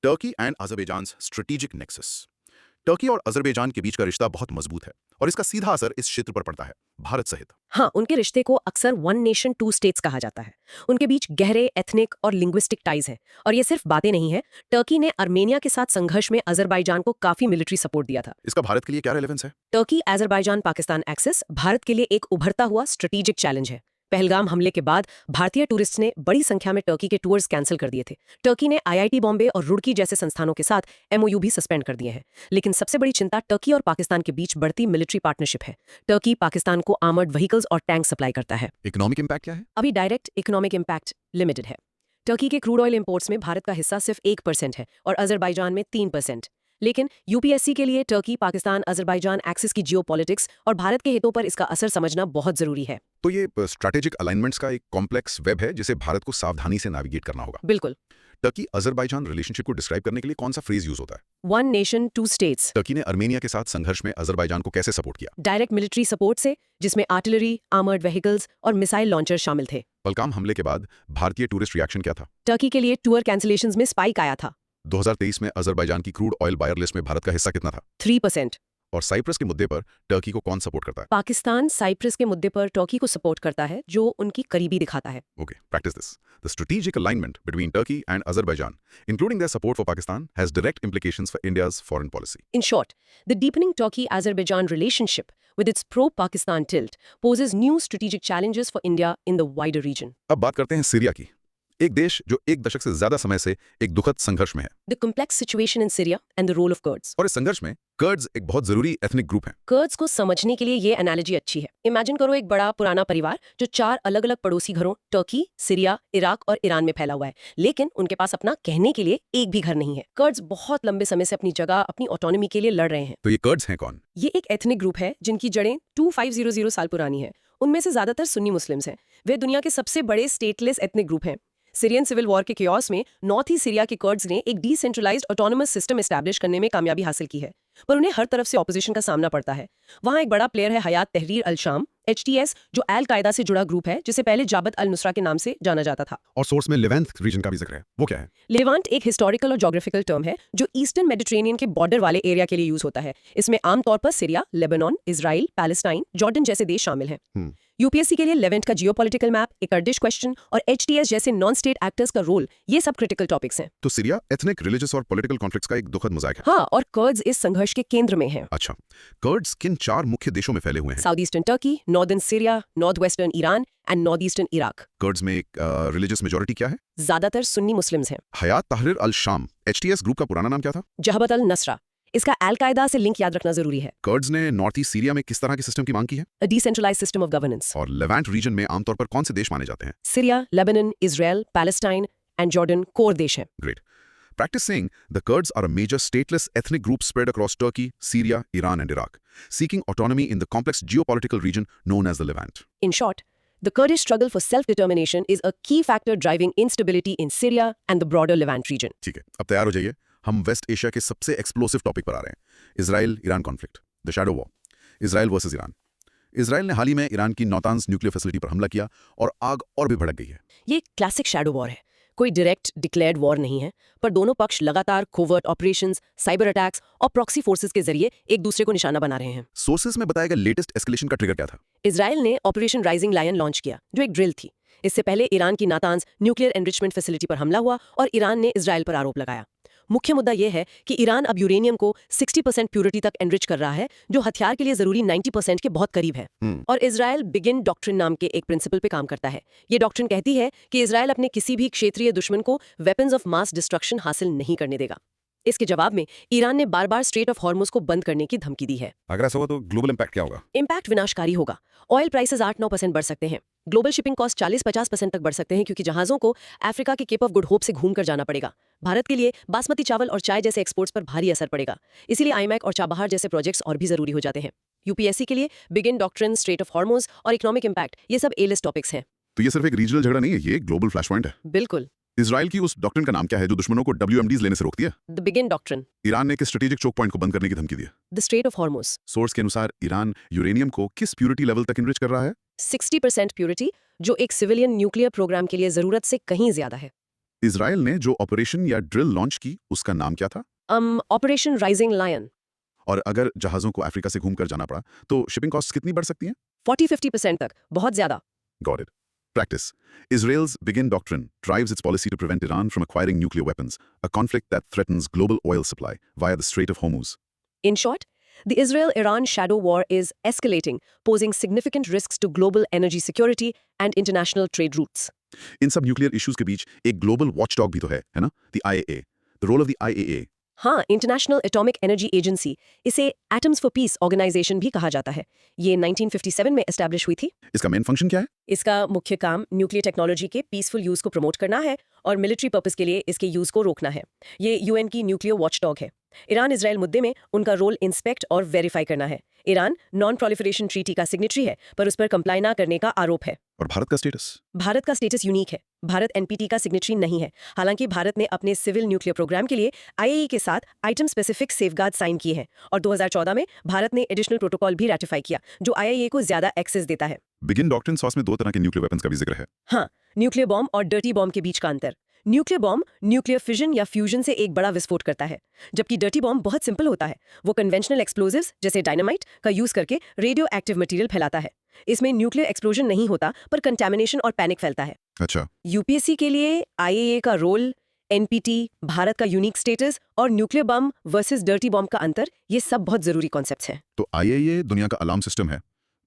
Turkey and Azerbaijan strategic nexus. Turkey और Azerbaijan के बीच का रिश्ता बहुत मजबूत है और इसका सीधा असर इस क्षेत्र पर पड़ता है, भारत सहित। हाँ, उनके रिश्ते को अक्सर वन नेशन टू स्टेट्स कहा जाता है। उनके बीच गहरे एथनिक और लिंग्विस्टिक टाइज हैं। और ये सिर्फ बातें नहीं है, टर्की ने अर्मेनिया के साथ संघर्ष में अजरबैजान को काफी मिलिट्री सपोर्ट दिया था। इसका भारत के लिए क्या रेलेवेंस है? Turkey Azerbaijan Pakistan axis Bharat के लिए एक उभरता हुआ स्ट्रेटेजिक चैलेंज है। पहलगाम हमले के बाद भारतीय टूरिस्ट ने बड़ी संख्या में टर्की के टूर्स कैंसिल कर दिए थे। टर्की ने IIT बॉम्बे और रुड़की जैसे संस्थानों के साथ MOU भी सस्पेंड कर दिए हैं। लेकिन सबसे बड़ी चिंता टर्की और पाकिस्तान के बीच बढ़ती मिलिट्री पार्टनरशिप है। टर्की पाकिस्तान को आर्मर्ड व्हीकल्स और टैंक सप्लाई करता है। इकोनॉमिक इम्पैक्ट क्या है? अभी डायरेक्ट इकोनॉमिक इम्पैक्ट लिमिटेड है। टर्की के क्रूड ऑयल इंपोर्ट्स में भारत का हिस्सा सिर्फ 1% है और अजरबैजान में 3%। लेकिन UPSC के लिए टर्की पाकिस्तान अजरबैजान एक्सिस की जियोपॉलिटिक्स और भारत के हितों पर इसका असर समझना बहुत जरूरी है। तो ये स्ट्रैटेजिक अलाइनमेंट्स का एक कॉम्प्लेक्स वेब है जिसे भारत को सावधानी से नेविगेट करना होगा। बिल्कुल। टर्की अजरबैजान रिलेशनशिप को डिस्क्राइब करने के लिए कौन सा फ्रेज यूज होता है? One nation two states. Turkey ने अर्मेनिया के साथ संघर्ष में अजरबैजान को कैसे सपोर्ट किया? डायरेक्ट मिलिट्री सपोर्ट से, जिसमें आर्टिलरी, आर्मर्ड व्हीकल्स और मिसाइल लॉन्चर शामिल थे। पहलगाम हमले के बाद भारतीय टूरिस्ट रिएक्शन क्या था? टर्की के लिए टूर कैंसिलेशंस में स्पाइक आया था। 2023 में अजरबैजान की क्रूड ऑयल बायर लिस्ट में भारत का हिस्सा कितना था? 3%। और साइप्रस के मुद्दे पर टर्की को कौन सपोर्ट करता है? पाकिस्तान साइप्रस के मुद्दे पर टर्की को सपोर्ट करता है, जो उनकी करीबी दिखाता है। Okay, practice this. The strategic alignment between Turkey and Azerbaijan, including their support for Pakistan, has direct implications for India's foreign policy. In short, the deepening Turkey-Azerbaijan relationship with its pro-Pakistan tilt poses new strategic challenges for India in the wider region. अब बात करते हैं Syria की, एक देश जो एक दशक से ज्यादा समय से एक दुखद संघर्ष में है। The complex situation in Syria and the role of Kurds. और इस संघर्ष में कर्ड्स एक बहुत जरूरी एथनिक ग्रुप है। कर्ड्स को समझने के लिए ये एनालॉजी अच्छी है। इमेजिन करो एक बड़ा पुराना परिवार जो 4 अलग-अलग पड़ोसी घरों टर्की, सीरिया, इराक और ईरान में फैला हुआ है, लेकिन उनके पास अपना कहने के लिए एक भी घर नहीं है। कर्ड्स बहुत लंबे समय से अपनी जगह, अपनी ऑटोनॉमी के लिए लड़ रहे हैं। तो ये कर्ड्स हैं कौन? ये एक एथनिक ग्रुप है जिनकी जड़ें 2500 साल पुरानी है। उनमें से ज्यादातर सुन्नी मुस्लिम्स हैं। वे दुनिया के सबसे बड़े स्टेटलेस एथनिक ग्रुप हैं। सीरियन सिविल वॉर के कियोस में नॉर्थ ईस्ट सीरिया के कर्ड्स ने एक डिसेंट्रलाइज्ड ऑटोनोमस सिस्टम एस्टैब्लिश करने में कामयाबी हासिल की है, पर उन्हें हर तरफ से ऑपोजिशन का सामना पड़ता है। वहाँ एक बड़ा प्लेयर है हयात तहरीर अल शाम, HTS, जो अल कायदा से जुड़ा ग्रुप है, जिसे पहले जाबत अल नुसरा के नाम से जाना जाता था। और सोर्स में लेवेंट रीजन का भी जिक्र है, वो क्या है? लेवांट एक हिस्टोरिकल और ज्योग्राफिकल टर्म है जो ईस्टर्न मेडिटेरेनियन के बॉर्डर वाले एरिया के लिए यूज होता है। इसमें आमतौर पर Syria, Lebanon, Israel, Palestine, Jordan जैसे देश शामिल हैं। UPSC के लिए लेवेंट का जियोपॉलिटिकल मैप, एक कर्डिश क्वेश्चन और HTS जैसे नॉन स्टेट एक्टर्स का रोल, ये सब क्रिटिकल टॉपिक्स हैं। तो सीरिया एथनिक, रिलीजियस और पॉलिटिकल कॉन्फ्लिक्ट्स का एक दुखद मोज़ाइक है। हाँ, और कर्ड्स इस संघर्ष के केंद्र में हैं। अच्छा, कर्ड्स किन 4 मुख्य देशों में फैले हुए हैं? South eastern Turkey, northern Syria, north western Iran and north eastern Iraq. Curds में एक रिलीजियस मेजॉरिटी क्या है? ज्यादातर सुन्नी मुस्लिम्स हैं। हयात तहरीर अल शाम, HTS ग्रुप का पुराना नाम क्या था? जहबत अल नसरा। इसका अल कायदा से लिंक याद रखना जरूरी है। कर्ड्स ने नॉर्थ ईस्ट सीरिया में किस तरह के सिस्टम की मांग की है? A decentralized system of governance. और लेवेंट रीजन में आमतौर पर कौन से देश माने जाते हैं? Syria, Lebanon, Israel, Palestine and Jordan core देश हैं। Great. Practice saying the Kurds are a major stateless ethnic group spread across Turkey, Syria, Iran and Iraq, seeking autonomy in the complex geopolitical region known as the Levant. In short, the Kurdish struggle for self-determination is a key factor driving instability in Syria and the broader Levant region. ठीक है, अब तैयार हो जाइए, हम waste Asia के सबसे explosive topic पर आ रहे हैं, Israel Iran conflict, the shadow war, Israel versus Iran. Israel ने हाल ही में ईरान की नातांज न्यूक्लियर फैसिलिटी पर हमला किया और आग और भी भड़क गई है। ये क्लासिक शैडो वॉर है। कोई डायरेक्ट डिक्लेयर्ड वॉर नहीं है, पर दोनों पक्ष लगातार कोवर्ट ऑपरेशंस, साइबर अटैक्स और प्रॉक्सी फोर्सेस के जरिए एक दूसरे को निशाना बना रहे हैं। सोर्सेज में बताया गया लेटेस्ट एस्केलेशन का ट्रिगर क्या था? इजराइल ने ऑपरेशन राइजिंग लायन लॉन्च किया, जो एक ड्रिल थी। इससे पहले ईरान की नातांज न्यूक्लियर एनरिचमेंट फैसिलिटी पर हमला हुआ और ईरान ने इजराइल पर आरोप लगाया। मुख्य मुद्दा यह है कि ईरान अब यूरेनियम को 60% प्योरिटी तक एनरिच कर रहा है, जो हथियार के लिए जरूरी 90% के बहुत करीब है। और इजराइल बिगिन डॉक्ट्रिन नाम के एक प्रिंसिपल पे काम करता है। ये डॉक्ट्रिन कहती है कि इजराइल अपने किसी भी क्षेत्रीय दुश्मन को वेपन्स ऑफ मास डिस्ट्रक्शन हासिल नहीं करने देगा। इसके जवाब में ईरान ने बार-बार स्ट्रेट ऑफ हॉर्मुज को बंद करने की धमकी दी है। अगर ऐसा हुआ तो ग्लोबल इम्पैक्ट क्या होगा? इम्पैक्ट विनाशकारी होगा। ऑयल प्राइसेस 8-9% बढ़ सकते हैं। ग्लोबल शिपिंग कॉस्ट 40-50% तक बढ़ सकते हैं, क्योंकि जहाजों को अफ्रीका के केप ऑफ गुड होप से घूमकर जाना पड़ेगा। भारत के लिए बासमती चावल और चाय जैसे एक्सपोर्ट्स पर भारी असर पड़ेगा। इसीलिए आईमैक और चाबहार जैसे प्रोजेक्ट्स और भी जरूरी हो जाते हैं। यूपीएससी के लिए begin doctrine, straight of Hormuz और इकोनॉमिक इम्पैक्ट, ये सब ए लिस्ट टॉपिक्स हैं। तो ये सिर्फ एक रीजनल झगड़ा नहीं है, ये एक ग्लोबल फ्लैश पॉइंट है। बिल्कुल। इजराइल की उस डॉक्ट्रिन का नाम क्या है जो दुश्मनों को WMDs लेने से रोकती है? The begin doctrine. ईरान ने किस स्ट्रेटेजिक चोक पॉइंट को बंद करने की धमकी दी है? The straight of Hormuz. Source के अनुसार ईरान यूरेनियम को किस प्योरिटी लेवल तक इनरिच कर रहा है? 60% प्योरिटी, जो एक सिविलियन न्यूक्लियर प्रोग्राम के लिए जरूरत से कहीं ज्यादा है। इजराइल ने जो ऑपरेशन या ड्रिल लॉन्च की उसका नाम क्या था? Operation rising lion. और अगर जहाजों को अफ्रीका से घूमकर जाना पड़ा तो शिपिंग कॉस्ट कितनी बढ़ सकती हैं? 40-50% तक, बहुत ज्यादा। Got it. Practice. Israel's Begin Doctrine drives its policy to prevent Iran from acquiring nuclear weapons, a conflict that threatens global oil supply via the Strait of Hormuz. In short, the Israel-Iran shadow war is escalating, posing significant risks to global energy security and international trade routes. इन सब nuclear issues के बीच एक global watchdog भी तो है ना? The IAEA. The role of the IAEA. हाँ, international atomic energy agency, इसे atoms for piece organisation भी कहा जाता है। ये 1957 में एस्टैब्लिश हुई थी। इसका मेन फंक्शन क्या है? इसका मुख्य काम न्यूक्लियर टेक्नोलॉजी के पीसफुल यूज को प्रमोट करना है और मिलिट्री पर्पस के लिए इसके यूज को रोकना है। ये यूएन की न्यूक्लियर वॉचडॉग है। ईरान इजराइल मुद्दे में उनका रोल इंस्पेक्ट और वेरीफाई करना है। ईरान नॉन प्रोलिफरेशन ट्रीटी का सिग्नेटरी है, पर उस पर कंप्लाई ना करने का आरोप है। और भारत का स्टेटस? भारत का स्टेटस यूनिक है। भारत एनपीटी का सिग्नेटरी नहीं है। हालांकि भारत ने अपने सिविल न्यूक्लियर प्रोग्राम के लिए आईएई के साथ आइटम स्पेसिफिक सेफगार्ड साइन किए हैं और 2014 में भारत ने एडिशनल प्रोटोकॉल भी रेटिफाई किया, जो आईएई को ज्यादा एक्सेस देता है। बिगिन डॉक्ट्रिन सॉस में दो तरह के न्यूक्लियर वेपन्स का भी जिक्र है। हाँ, न्यूक्लियर बॉम्ब और डर्टी बॉम्ब के बीच का अंतर। न्यूक्लियर बॉम्ब न्यूक्लियर फिजन या फ्यूजन से एक बड़ा विस्फोट करता है, जबकि डर्टी बॉम्ब बहुत सिंपल होता है। वो कन्वेंशनल एक्सप्लोजिव्स जैसे डायनामाइट का यूज करके रेडियो एक्टिव मटेरियल फैलाता है। इसमें न्यूक्लियर एक्सप्लोजन नहीं होता, पर कंटैमिनेशन और पैनिक फैलता है। अच्छा। यूपीएससी के लिए आईएए का रोल, एनपीटी, भारत का यूनिक स्टेटस और nuclear bomb versus dirty bomb का अंतर, ये सब बहुत जरूरी कॉन्सेप्ट्स हैं। तो IAEA दुनिया का अलार्म सिस्टम है,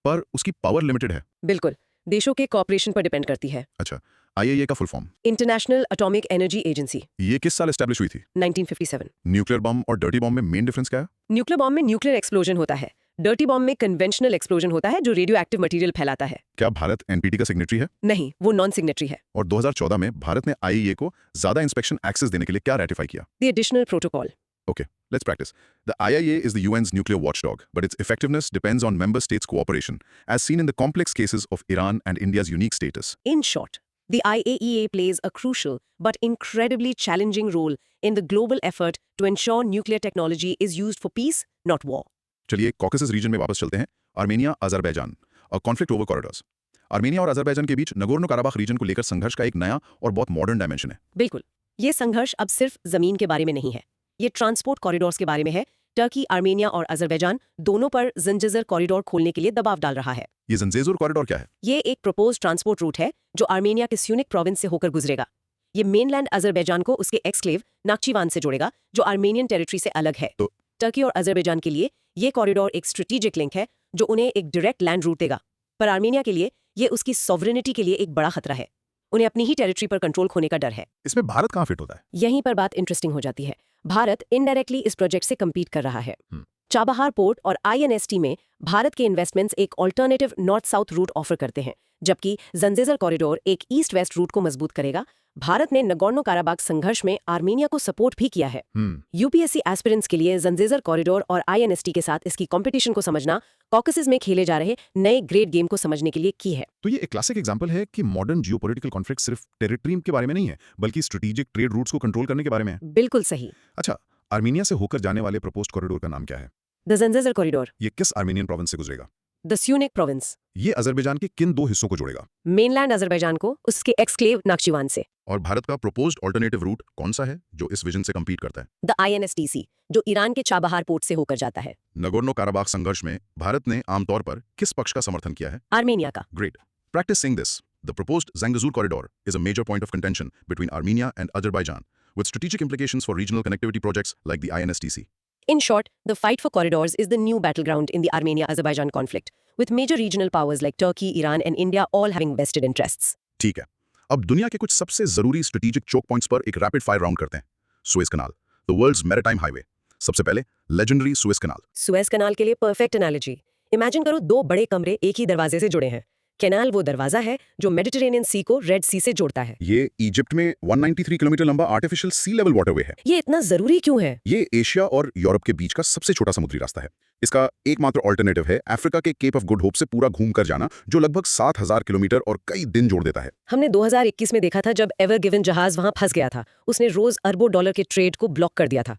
पर उसकी पावर लिमिटेड है। बिल्कुल, देशों के कॉपरेशन पर डिपेंड करती है। अच्छा, IAEA का full form? International atomic energy agency. ये किस साल एस्टैब्लिश हुई थी? 1957। न्यूक्लियर बम और डर्टी बम में मेन डिफरेंस क्या है? न्यूक्लियर बॉम्ब में न्यूक्लियर एक्सप्लोजन होता है, डर्टी बॉम्ब में कन्वेंशनल एक्सप्लोजन होता है जो रेडियो एक्टिव मटेरियल फैलाता है। क्या भारत एनपीटी का सिग्नेटरी है? नहीं, वो नॉन सिग्नेटरी है। और 2014 में भारत ने IAEA को ज्यादा इंस्पेक्शन एक्सेस देने के लिए क्या रेटिफाई किया? The additional protocol. Okay, let's practice. The IAEA is the UN's nuclear watchdog, but its effectiveness depends on member states' cooperation, as seen in the complex cases of Iran and India's unique status. In short, the IAEA plays a crucial but incredibly challenging role in the global effort to ensure nuclear technology is used for peace, not war. चलिए Caucasus reason में वापस चलते हैं। Armenia, Azerbaijan और conflict over corridors. Armenia और Azerbaijan के बीच Nagorno Karabakh reason को लेकर संघर्ष का एक नया और बहुत मॉडर्न डायमेंशन है। बिल्कुल, ये संघर्ष अब सिर्फ जमीन के बारे में नहीं है, ये ट्रांसपोर्ट कॉरिडोर्स के बारे में है। टर्की, आर्मेनिया और अजरबैजान दोनों पर जंजेजर कॉरिडोर खोलने के लिए दबाव डाल रहा है। ये जंजेजुर कॉरिडोर क्या है? ये एक प्रपोज ट्रांसपोर्ट रूट है जो आर्मेनिया के स्यूनिक प्रोविंस से होकर गुजरेगा। ये मेनलैंड अजरबैजान को उसके एक्सक्लेव नाक्चिवान से जोड़ेगा, जो आर्मेनियन टेरिटरी से अलग है। तो टर्की और अजरबैजान के लिए ये कॉरिडोर एक स्ट्रेटेजिक लिंक है जो उन्हें एक डायरेक्ट लैंड रूट देगा, पर आर्मेनिया के लिए ये उसकी सॉवरेनिटी के लिए एक बड़ा खतरा है। उन्हें अपनी ही टेरिटरी पर कंट्रोल खोने का डर है। इसमें भारत कहाँ फिट होता है? यहीं पर बात इंटरेस्टिंग हो जाती है। भारत इनडायरेक्टली इस प्रोजेक्ट से कम्पीट कर रहा है। चाबहार पोर्ट और INST में भारत के इन्वेस्टमेंट्स एक alternative north south route offer करते हैं, जबकि जंजेजर कॉरिडोर एक ईस्ट वेस्ट रूट को मजबूत करेगा। भारत ने नगोर्नो काराबाख संघर्ष में आर्मेनिया को सपोर्ट भी किया है। यूपीएससी एस्पिरेंट्स के लिए जंजेजर कॉरिडोर और INST के साथ इसकी कंपटीशन को समझना कॉकेसस में खेले जा रहे नए ग्रेट गेम को समझने के लिए की है। तो ये एक क्लासिक एग्जांपल है कि मॉडर्न जियोपॉलिटिकल कॉन्फ्लिक्ट सिर्फ टेरिटरी के बारे में नहीं है, बल्कि स्ट्रेटेजिक ट्रेड रूट्स को कंट्रोल करने के बारे में है। बिल्कुल सही। अच्छा, आर्मेनिया से होकर जाने वाले प्रपोज्ड कॉरिडोर का नाम क्या है? The Zangezur corridor. ये किस आर्मेनियन प्रोविंस से गुजरेगा? The Syunik province. ये अजरबैजान के किन दो हिस्सों को जोड़ेगा? मेनलैंड अजरबैजान को उसके एक्सक्लेव नाक्चिवान से। और भारत का प्रपोज्ड ऑल्टरनेटिव रूट कौन सा है जो इस विजन से कम्पीट करता है? द INSTC, जो ईरान के चाबहार पोर्ट से होकर जाता है। नगोर्नो काराबाख संघर्ष में भारत ने आमतौर पर किस पक्ष का समर्थन किया है? आर्मेनिया का। Great. Practice saying this. The proposed Zangezur corridor is a major point of contention between Armenia and Azerbaijan, with strategic implications for regional connectivity projects like the INSTC. In short, the fight for corridors is the new battleground in the Armenia-Azerbaijan conflict, with major regional powers like Turkey, Iran, and India all having vested interests. ठीक है, अब दुनिया के कुछ सबसे जरूरी strategic choke points पर एक रैपिड फायर राउंड करते हैं। Suez Canal, the world's maritime highway. सबसे पहले legendary Suez Canal. Suez Canal के लिए परफेक्ट एनालॉजी। इमेजिन करो दो बड़े कमरे एक ही दरवाजे से जुड़े हैं। कैनाल वो दरवाजा है जो मेडिटेरेनियन सी को रेड सी से जोड़ता है। ये इजिप्ट में 193 किलोमीटर लंबा आर्टिफिशियल सी लेवल वाटरवे है। ये इतना जरूरी क्यों है? ये एशिया और यूरोप के बीच का सबसे छोटा समुद्री रास्ता है। इसका एकमात्र ऑल्टरनेटिव है अफ्रीका के केप ऑफ गुड होप से पूरा घूम कर जाना, जो लगभग 7000 किलोमीटर और कई दिन जोड़ देता है। हमने 2021 में देखा था जब एवर गिवन जहाज वहां फंस गया था। उसने रोज अरबों डॉलर के ट्रेड को ब्लॉक कर दिया था।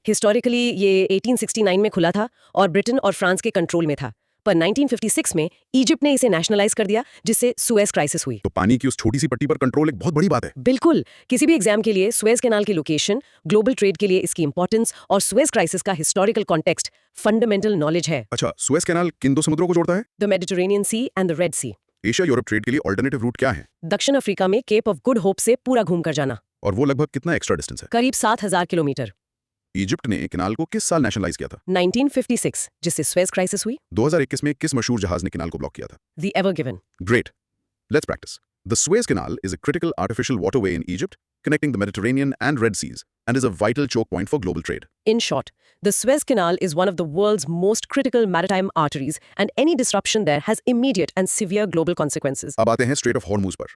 हिस्टोरिकली ये 1869 में खुला था और ब्रिटेन और फ्रांस के कंट्रोल में था, पर 1956 में इजिप्ट ने इसे नेशनलाइज कर दिया, जिससे सुएज क्राइसिस हुई। तो पानी की उस छोटी सी पट्टी पर कंट्रोल एक बहुत बड़ी बात है। बिल्कुल, किसी भी एग्जाम के लिए सुएज कैनाल की लोकेशन, ग्लोबल ट्रेड के लिए इसकी इंपॉर्टेंस और सुएज क्राइसिस का हिस्टोरिकल कॉन्टेक्स्ट फंडामेंटल नॉलेज है। अच्छा, सुएज कैनाल किन दो समुद्रों को जोड़ता है? The Mediterranean Sea and the Red Sea. Asia Europe trade के लिए ऑल्टरनेटिव रूट क्या है? दक्षिण अफ्रीका में केप ऑफ गुड होप से पूरा घूम कर जाना। और वो लगभग कितना एक्स्ट्रा डिस्टेंस है? करीब 7000 किलोमीटर। इजिप्ट ने कैनाल को किस साल नेशनलाइज किया था? 1956, जिससे सुएज क्राइसिस हुई। 2021 में किस मशहूर जहाज ने कैनाल को ब्लॉक किया था? The ever given. Great. Let's practice. The Suez Canal is a critical artificial waterway in Egypt, connecting the Mediterranean and Red Seas, and is a vital choke point for global trade. In short, the Suez Canal is one of the world's most critical maritime arteries, and any disruption there has immediate and severe global consequences. अब आते हैं strait of Hormuz पर।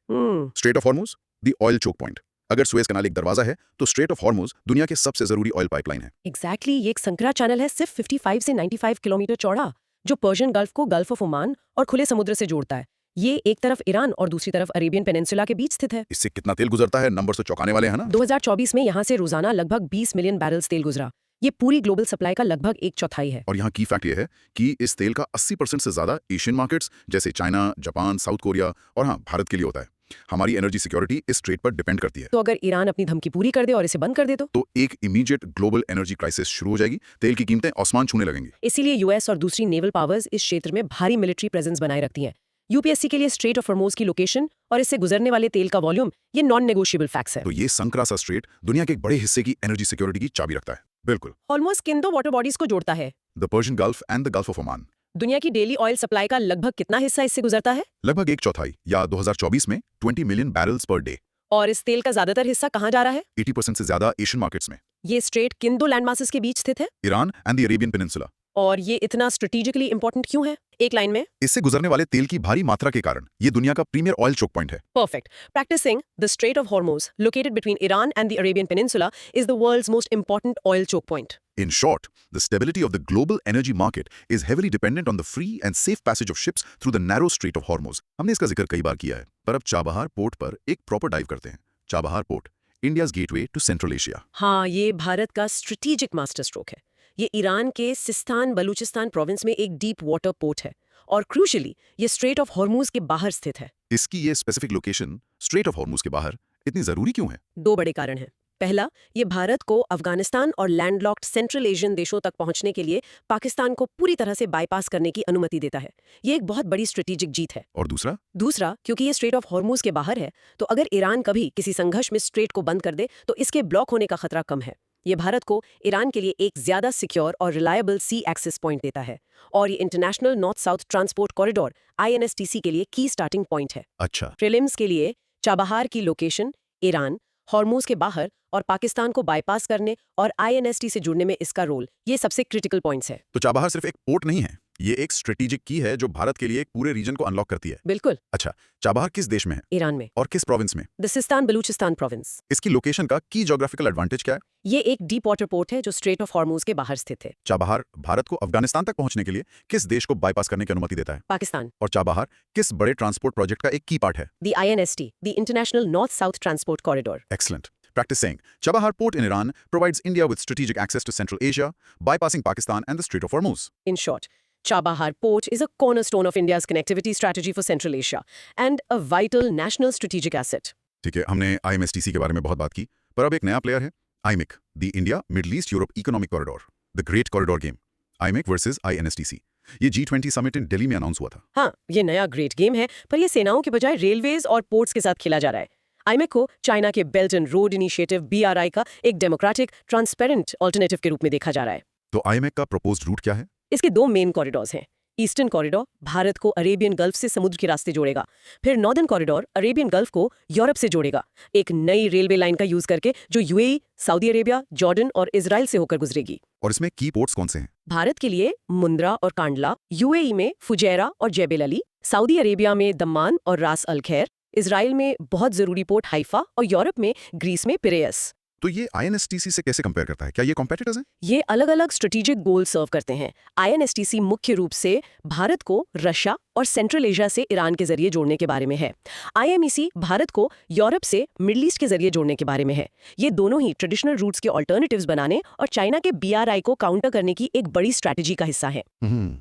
Strait of Hormuz, the oil choke point. अगर Suez Canal एक दरवाजा है, तो straight of Hormuz दुनिया के सबसे जरूरी ऑयल पाइपलाइन है। Exactly, ये एक संकरा चैनल है, सिर्फ 55 से 95 किलोमीटर चौड़ा, जो पर्शियन गल्फ को गल्फ ऑफ ओमान और खुले समुद्र से जोड़ता है। ये एक तरफ ईरान और दूसरी तरफ अरेबियन पेनिनसुला के बीच स्थित है। इससे कितना तेल गुजरता है? नंबर तो चौंकाने वाले हैं ना। 2024 में यहाँ से रोजाना लगभग 20 मिलियन बैरल्स तेल गुजरा। ये पूरी ग्लोबल सप्लाई का लगभग 1/4 है। और यहाँ की फैक्ट ये है कि इस तेल का 80% से ज्यादा एशियन मार्केट्स जैसे चाइना, जापान, साउथ कोरिया और हाँ भारत के लिए होता है। हमारी एनर्जी सिक्योरिटी इस ट्रेड पर डिपेंड करती है। तो अगर ईरान अपनी धमकी पूरी कर दे और इसे बंद कर दे तो एक इमीडिएट ग्लोबल एनर्जी क्राइसिस शुरू हो जाएगी। तेल की कीमतें आसमान छूने लगेंगी। इसीलिए यूएस और दूसरी नेवल पावर्स इस क्षेत्र में भारी मिलिट्री प्रेजेंस बनाए रखती हैं। यूपीएससी के लिए स्ट्रेट ऑफ हॉर्मूज की लोकेशन और इससे गुजरने वाले तेल का वॉल्यूम, ये नॉन नेगोशिएबल फैक्ट्स है। तो ये संक्रासा स्ट्रेट दुनिया के एक बड़े हिस्से की एनर्जी सिक्योरिटी की चाबी रखता है। बिल्कुल। ऑलमोस्ट किन दो वाटर बॉडीज को जोड़ता है? The Persian gulf and the gulf of Oman. दुनिया की डेली ऑयल सप्लाई का लगभग कितना हिस्सा इससे गुजरता है? लगभग 1/4 या 2024 में 20 मिलियन बैरल्स पर डे। और इस तेल का ज्यादातर हिस्सा कहाँ जा रहा है? 80% से ज्यादा एशियन मार्केट्स में। ये स्ट्रेट किन दो लैंड मासेस के बीच स्थित है? Iran and the Arabian peninsula. और ये इतना स्ट्रेटेजिकली इंपॉर्टेंट क्यों है? एक लाइन में, इससे गुजरने वाले तेल की भारी मात्रा के कारण ये दुनिया का प्रीमियर ऑयल चोक पॉइंट है। Perfect. Practicing the Strait of Hormuz, located between Iran and the Arabian Peninsula, is the world's most important oil choke point. In short, the stability of the global energy market is heavily dependent on the free and safe passage of ships through the narrow Strait of Hormuz. हमने इसका जिक्र कई बार किया है, पर अब Chabahar port पर एक प्रॉपर डाइव करते हैं। Chabahar port, India's gateway to Central Asia. हाँ, ये भारत का स्ट्रेटेजिक मास्टर स्ट्रोक है। ये ईरान के सिस्तान बलूचिस्तान प्रोविंस में एक डीप वाटर पोर्ट है और क्रूशली ये स्ट्रेट ऑफ हॉर्मूज के बाहर स्थित है। इसकी ये specific location straight of Hormuz के बाहर इतनी जरूरी क्यों है? दो बड़े कारण हैं। पहला, ये भारत को अफगानिस्तान और लैंडलॉक्ड सेंट्रल एशियन देशों तक पहुंचने के लिए पाकिस्तान को पूरी तरह से बाईपास करने की अनुमति देता है। ये एक बहुत बड़ी स्ट्रेटेजिक जीत है। और दूसरा, क्योंकि ये स्ट्रेट ऑफ हॉर्मूज के बाहर है, तो अगर ईरान कभी किसी संघर्ष में स्ट्रेट को बंद कर दे तो इसके ब्लॉक होने का खतरा कम है। ये भारत को ईरान के लिए एक ज्यादा सिक्योर और रिलायबल सी एक्सेस पॉइंट देता है और ये international north south transport corridor INSTC के लिए की स्टार्टिंग पॉइंट है। अच्छा। प्रीलिम्स के लिए चाबहार की लोकेशन ईरान, हॉर्मूज के बाहर और पाकिस्तान को बाईपास करने और INST से जुड़ने में इसका रोल, ये सबसे क्रिटिकल पॉइंट्स है। तो चाबहार सिर्फ एक पोर्ट नहीं है, ये एक स्ट्रेटेजिक की है जो भारत के लिए एक पूरे रीजन को अनलॉक करती है। बिल्कुल। अच्छा, चाबहार किस देश में है? ईरान में। और किस प्रोविंस में? The Sistan Balochistan province. इसकी लोकेशन का की ज्योग्राफिकल एडवांटेज क्या है? ये एक डीप वाटर पोर्ट है जो स्ट्रेट ऑफ हॉर्मूज के बाहर स्थित है। चाबहार भारत को अफगानिस्तान तक पहुंचने के लिए किस देश को बाईपास करने की अनुमति देता है? पाकिस्तान। और चाबहार किस बड़े ट्रांसपोर्ट प्रोजेक्ट का एक की पार्ट है? The INST, the international north south transport corridor. Excellent. Practice saying, Chabahar port in Iran provides India with strategic access to Central Asia, bypassing Pakistan and the Strait of Hormuz. In short, Chabahar Port is a cornerstone of India's connectivity strategy for Central Asia and a vital national strategic asset. ठीक है, हमने IMSTC के बारे में बहुत बात की, पर अब एक नया प्लेयर है, IMEC, the India Middle East Europe Economic Corridor, the Great Corridor Game. IMEC versus INSTC. ये G20 समिट इन दिल्ली में अनाउंस हुआ था। हाँ, ये नया ग्रेट गेम है, पर ये सेनाओं के बजाय रेलवेज और पोर्ट्स के साथ खेला जा रहा है। आईएमएफ को चाइना के belt and road initiative BRI का एक डेमोक्रेटिक ट्रांसपेरेंट ऑल्टरनेटिव के रूप में देखा जा रहा है। तो आईएमएफ का प्रपोज्ड रूट क्या है? इसके दो मेन कॉरिडोर्स हैं। ईस्टर्न कॉरिडोर भारत को अरेबियन गल्फ से समुद्र के रास्ते जोड़ेगा। फिर नॉर्दर्न कॉरिडोर अरेबियन गल्फ को यूरोप से जोड़ेगा, एक नई रेलवे लाइन का यूज करके जो यूएई, सऊदी अरेबिया, जॉर्डन और इजराइल से होकर गुजरेगी। और इसमें की पोर्ट्स कौन से हैं? भारत के लिए मुंद्रा और कांडला, यूएई में फुजैरा और जेबेल अली, सऊदी अरेबिया में दम्मान और रास अल खैर, इजराइल में बहुत जरूरी पोर्ट हाइफा और यूरोप में ग्रीस में पिरेयस। तो ये आईएनएसटीसी से कैसे कंपेयर करता है? क्या ये कॉम्पिटिटर्स हैं? ये अलग अलग स्ट्रेटेजिक गोल सर्व करते हैं। आईएनएसटीसी मुख्य रूप से भारत को रशिया और सेंट्रल एशिया से ईरान के जरिए जोड़ने के बारे में है। आईएमईसी भारत को यूरोप से मिडिल ईस्ट के जरिए जोड़ने के बारे में है। ये दोनों ही ट्रेडिशनल रूट्स के ऑल्टरनेटिव्स बनाने और चाइना के बीआरआई को काउंटर करने की एक बड़ी स्ट्रैटेजी का हिस्सा है।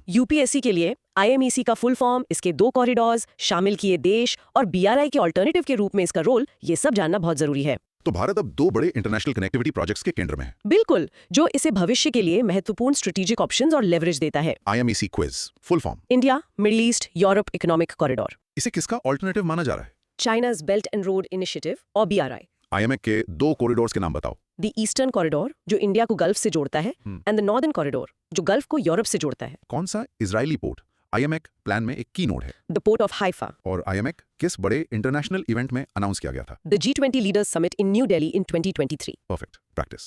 यूपीएससी के लिए आईएमईसी का फुल फॉर्म, इसके दो कॉरिडोर्स, शामिल किए देश और बीआरआई के ऑल्टरनेटिव के रूप में इसका रोल, ये सब जानना बहुत जरूरी है। तो भारत अब दो बड़े इंटरनेशनल कनेक्टिविटी प्रोजेक्ट्स के केंद्र में है। बिल्कुल, जो इसे भविष्य के लिए महत्वपूर्ण स्ट्रेटेजिक ऑप्शंस और लेवरेज देता है। IMEC quiz full form India, middle east, Europe economic corridor. इसे किसका ऑल्टरनेटिव माना जा रहा है? China's belt and road initiative और बीआरआई। आईएमएफ के दो कॉरिडोर्स के नाम बताओ। द ईस्टर्न कॉरिडोर जो इंडिया को गल्फ से जोड़ता है, एंड द नॉर्दर्न कॉरिडोर जो गल्फ को यूरोप से जोड़ता है। कौन सा इजरायली पोर्ट आईएमएफ प्लान में एक की नोड है? The port of Haifa. और आईएमएफ किस बड़े इंटरनेशनल इवेंट में अनाउंस किया गया था? The G20 leaders summit in new Delhi in 2023। Perfect. Practice.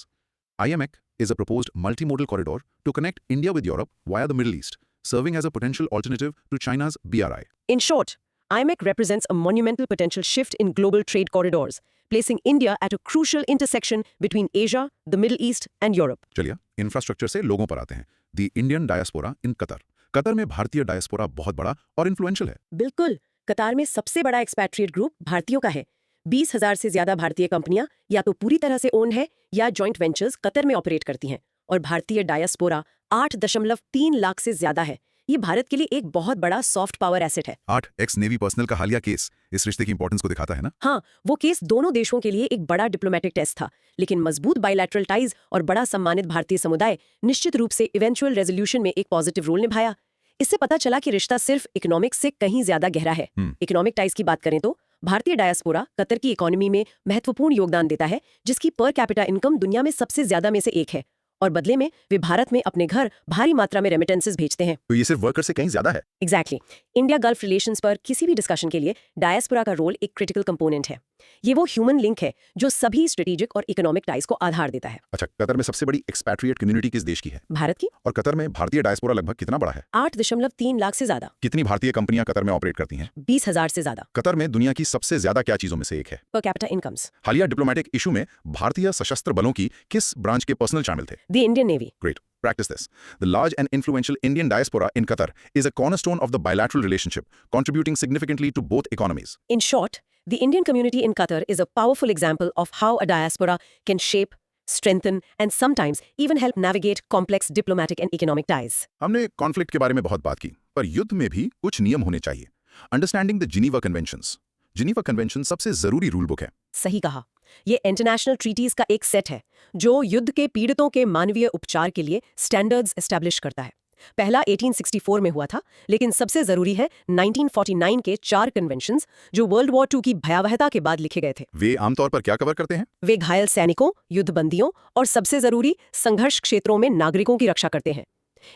IMEC is a proposed multimodal corridor to connect India with Europe via the Middle East, serving as a potential alternative to China's BRI. In short, IMEC represents a monumental potential shift in global trade corridors, placing India at a crucial intersection between Asia, the Middle East, and Europe. चलिए infrastructure से लोगों पर आते हैं। The Indian diaspora in Qatar. Qatar में भारतीय diaspora बहुत बड़ा और इन्फ्लुएंशियल है। बिल्कुल, कतार में सबसे बड़ा एक्सपैट्रिएट ग्रुप भारतीयों का है। 20,000 से ज्यादा भारतीय कंपनियां या तो पूरी तरह से ओन है या जॉइंट वेंचर्स कतर में ऑपरेट करती हैं, और भारतीय डायस्पोरा 8.3 लाख से ज्यादा है। ये भारत के लिए एक बहुत बड़ा सॉफ्ट पावर एसेट है। 8 एक्स नेवी पर्सनल का हालिया केस इस रिश्ते की इंपॉर्टेंस को दिखाता है ना? हाँ, वो केस दोनों देशों के लिए एक बड़ा डिप्लोमेटिक टेस्ट था, लेकिन मजबूत बायलैटरल टाइज और बड़ा सम्मानित भारतीय समुदाय निश्चित रूप से इवेंचुअल रेजोल्यूशन में एक पॉजिटिव रोल निभाया। इससे पता चला कि रिश्ता सिर्फ इकोनॉमिक्स से कहीं ज्यादा गहरा है। इकोनॉमिक टाइज की बात करें तो भारतीय डायस्पोरा कतर की इकोनॉमी में महत्वपूर्ण योगदान देता है, जिसकी पर कैपिटा इनकम दुनिया में सबसे ज्यादा में से एक है, और बदले में वे भारत में अपने घर भारी मात्रा में रेमिटेंसेस भेजते हैं। तो ये सिर्फ वर्कर से कहीं ज्यादा है। एग्जैक्टली। इंडिया गल्फ रिलेशंस पर किसी भी डिस्कशन के लिए डायस्पोरा का रोल एक क्रिटिकल कंपोनेंट है। ये वो ह्यूमन लिंक है जो सभी स्ट्रेटेजिक और इकोनॉमिक टाइज को आधार देता है। अच्छा, कतर में सबसे बड़ी एक्सपैट्रिएट कम्युनिटी किस देश की है? भारत की। और कतर में भारतीय डायस्पोरा लगभग कितना बड़ा है? 8.3 लाख से ज्यादा। कितनी भारतीय कंपनियां कतर में ऑपरेट करती हैं? 20,000 से ज्यादा। कतर में दुनिया की सबसे ज्यादा क्या चीजों में से एक है? Per capita incomes. हालिया डिप्लोमेटिक इशू में भारतीय सशस्त्र बलों की किस ब्रांच के पर्सनल शामिल थे? The Indian navy. Great. Practice this. The large and influential Indian diaspora in Qatar is a cornerstone of the bilateral relationship, contributing significantly to both economies. In short, the Indian community in Qatar is a powerful example of how a diaspora can shape, strengthen, and sometimes even help navigate complex diplomatic and economic ties. हमने conflict के बारे में बहुत बात की, पर युद्ध में भी कुछ नियम होने चाहिए। Understanding the Geneva conventions. Geneva convention सबसे जरूरी रूल बुक है। सही कहा। ये इंटरनेशनल ट्रीटीज का एक सेट है जो युद्ध के पीड़ितों के मानवीय उपचार के लिए स्टैंडर्ड्स एस्टैब्लिश करता है। पहला 1864 में हुआ था, लेकिन सबसे जरूरी है 1949 के 4 कन्वेंशंस जो वर्ल्ड वॉर 2 की भयावहता के बाद लिखे गए थे। वे आमतौर पर क्या कवर करते हैं? वे घायल सैनिकों, युद्धबंदियों और सबसे जरूरी संघर्ष क्षेत्रों में नागरिकों की रक्षा करते हैं।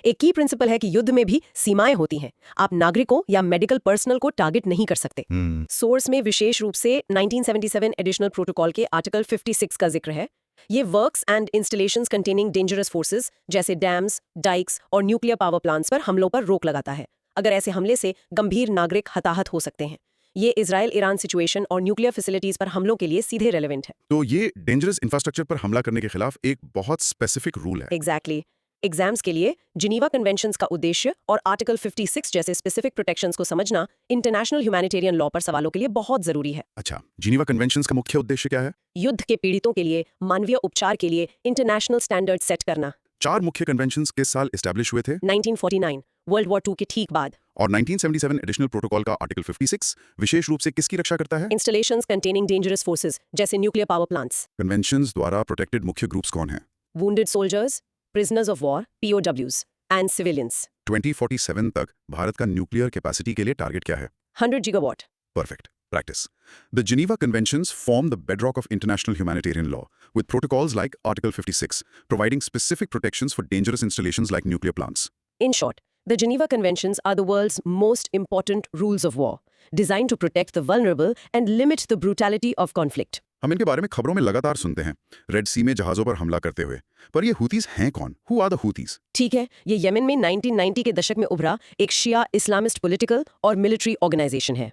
एक की प्रिंसिपल है कि युद्ध में भी सीमाएं होती हैं। आप नागरिकों या मेडिकल पर्सनल को टारगेट नहीं कर सकते। सोर्स में विशेष रूप से 1977 एडिशनल प्रोटोकॉल के आर्टिकल 56 का जिक्र है। ये works and installations containing dangerous forces जैसे डैम्स, डाइक्स और न्यूक्लियर पावर प्लांट्स पर हमलों पर रोक लगाता है, अगर ऐसे हमले से गंभीर नागरिक हताहत हो सकते हैं। ये इजराइल ईरान सिचुएशन और न्यूक्लियर फैसिलिटीज पर हमलों के लिए सीधे रेलेवेंट है। तो ये डेंजरस इंफ्रास्ट्रक्चर पर हमला करने के खिलाफ एक बहुत स्पेसिफिक रूल है। एग्जैक्टली। एग्जाम्स के लिए जिनीवा कन्वेंशंस का उद्देश्य और आर्टिकल 56 जैसे स्पेसिफिक प्रोटेक्शंस को समझना इंटरनेशनल ह्यूमैनिटेरियन लॉ पर सवालों के लिए बहुत जरूरी है। अच्छा, जिनीवा कन्वेंशंस का मुख्य उद्देश्य क्या है? युद्ध के पीड़ितों के लिए मानवीय उपचार के लिए इंटरनेशनल स्टैंडर्ड सेट करना। 4 मुख्य कन्वेंशंस किस साल एस्टैब्लिश हुए थे? 1949, वर्ल्ड वॉर 2 के ठीक बाद। और 1977 एडिशनल प्रोटोकॉल का आर्टिकल 56 विशेष रूप से किसकी रक्षा करता है? इंस्टॉलेशंस कंटेनिंग डेंजरस फोर्सेस जैसे न्यूक्लियर पावर प्लांट्स। कन्वेंशंस द्वारा प्रोटेक्टेड मुख्य ग्रुप्स कौन हैं? Wounded soldiers, prisoners of war, POWs, and civilians. 2047 तक भारत का न्यूक्लियर कैपेसिटी के लिए टारगेट क्या है? 100 gigawatt. Perfect. Practice. The Geneva Conventions form the bedrock of international humanitarian law, with protocols like Article 56, providing specific protections for dangerous installations like nuclear plants. In short, the Geneva Conventions are the world's most important rules of war, designed to protect the vulnerable and limit the brutality of conflict. हम इनके बारे में खबरों में लगातार सुनते हैं, red सी में जहाजों पर हमला करते हुए। पर ये हूतीज हैं कौन? Who are the Houthis? ठीक है, ये यमन में 1990 के दशक में उभरा एक शिया इस्लामिस्ट पॉलिटिकल और मिलिट्री ऑर्गेनाइजेशन है।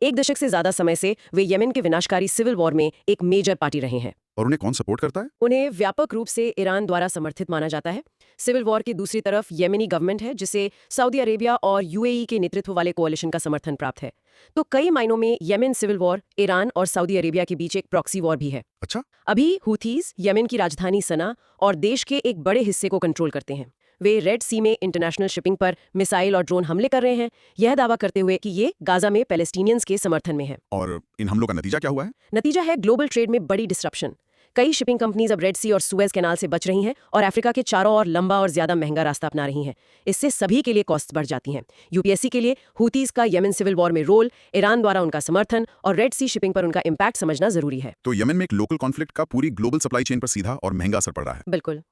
एक दशक से ज्यादा समय से वे यमन के विनाशकारी सिविल वॉर में एक मेजर पार्टी रहे हैं। और उन्हें कौन सपोर्ट करता है? उन्हें व्यापक रूप से ईरान द्वारा समर्थित माना जाता है। सिविल वॉर की दूसरी तरफ येमेनी गवर्नमेंट है, जिसे सऊदी अरेबिया और यूएई के नेतृत्व वाले कोalition का समर्थन प्राप्त है। तो कई मायनों में येमेन सिविल वॉर ईरान और सऊदी अरेबिया के बीच एक प्रॉक्सी वॉर भी है। अच्छा, अभी हूथीज येमेन की राजधानी सना और देश के एक बड़े हिस्से को कंट्रोल करते हैं। वे रेड सी में इंटरनेशनल शिपिंग पर मिसाइल और ड्रोन हमले कर रहे हैं, यह दावा करते हुए कि ये गाजा में पैलेस्टीनियंस के समर्थन में है। और इन हमलों का नतीजा क्या हुआ है? नतीजा है ग्लोबल ट्रेड में बड़ी डिस्ट्रप्शन। कई शिपिंग कंपनीज अब रेड सी और सुएज कैनाल से बच रही हैं और अफ्रीका के चारों ओर लंबा और ज्यादा महंगा रास्ता अपना रही हैं। इससे सभी के लिए कॉस्ट बढ़ जाती हैं। यूपीएससी के लिए हूतीज का येमेन सिविल वॉर में रोल, ईरान द्वारा उनका समर्थन और रेड सी शिपिंग पर उनका इम्पैक्ट समझना जरूरी है। तो यमन में एक लोकल कॉन्फ्लिक्ट का पूरी ग्लोबल सप्लाई चेन पर सीधा और महंगा असर पड़ रहा है। बिल्कुल।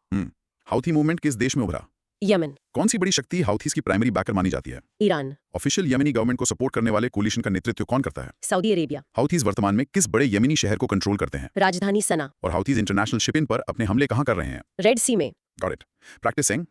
हाउथी मूवमेंट किस देश में उभरा? यमन। कौन सी बड़ी शक्ति हाउथीज की प्राइमरी बैकर मानी जाती है? ईरान। ऑफिशियल यमनी गवर्नमेंट को सपोर्ट करने वाले कोलिशन का नेतृत्व कौन करता है? Saudi Arabia. हाउथीज वर्तमान में किस बड़े यमनी शहर को कंट्रोल करते हैं? राजधानी सना। और हाउथीज इंटरनेशनल शिपिंग पर अपने हमले कहां कर रहे हैं? रेड सी में। Got it. Practicing.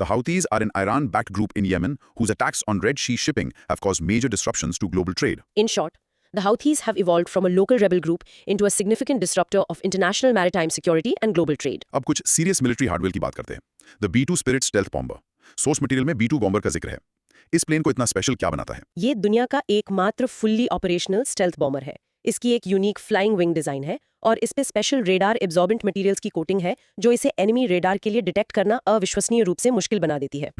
The Houthis are an Iran-backed group in Yemen whose attacks on Red Sea shipping have caused major disruptions to global trade. In short, the Houthis have evolved from a local rebel group into a significant disruptor of international maritime security and global trade. अब कुछ serious military hardware की बात करते हैं। The B-2 Spirit stealth bomber. Source material में B-2 bomber का जिक्र है। इस प्लेन को इतना स्पेशल क्या बनाता है? ये दुनिया का एकमात्र फुल्ली ऑपरेशनल स्टेल्थ बॉम्बर है। इसकी एक यूनिक फ्लाइंग विंग डिजाइन है और इस पे स्पेशल रेडार एब्जॉर्बेंट मटेरियल्स की कोटिंग है, जो इसे एनिमी रेडार के लिए डिटेक्ट करना अविश्वसनीय रूप से मुश्किल बना देती है।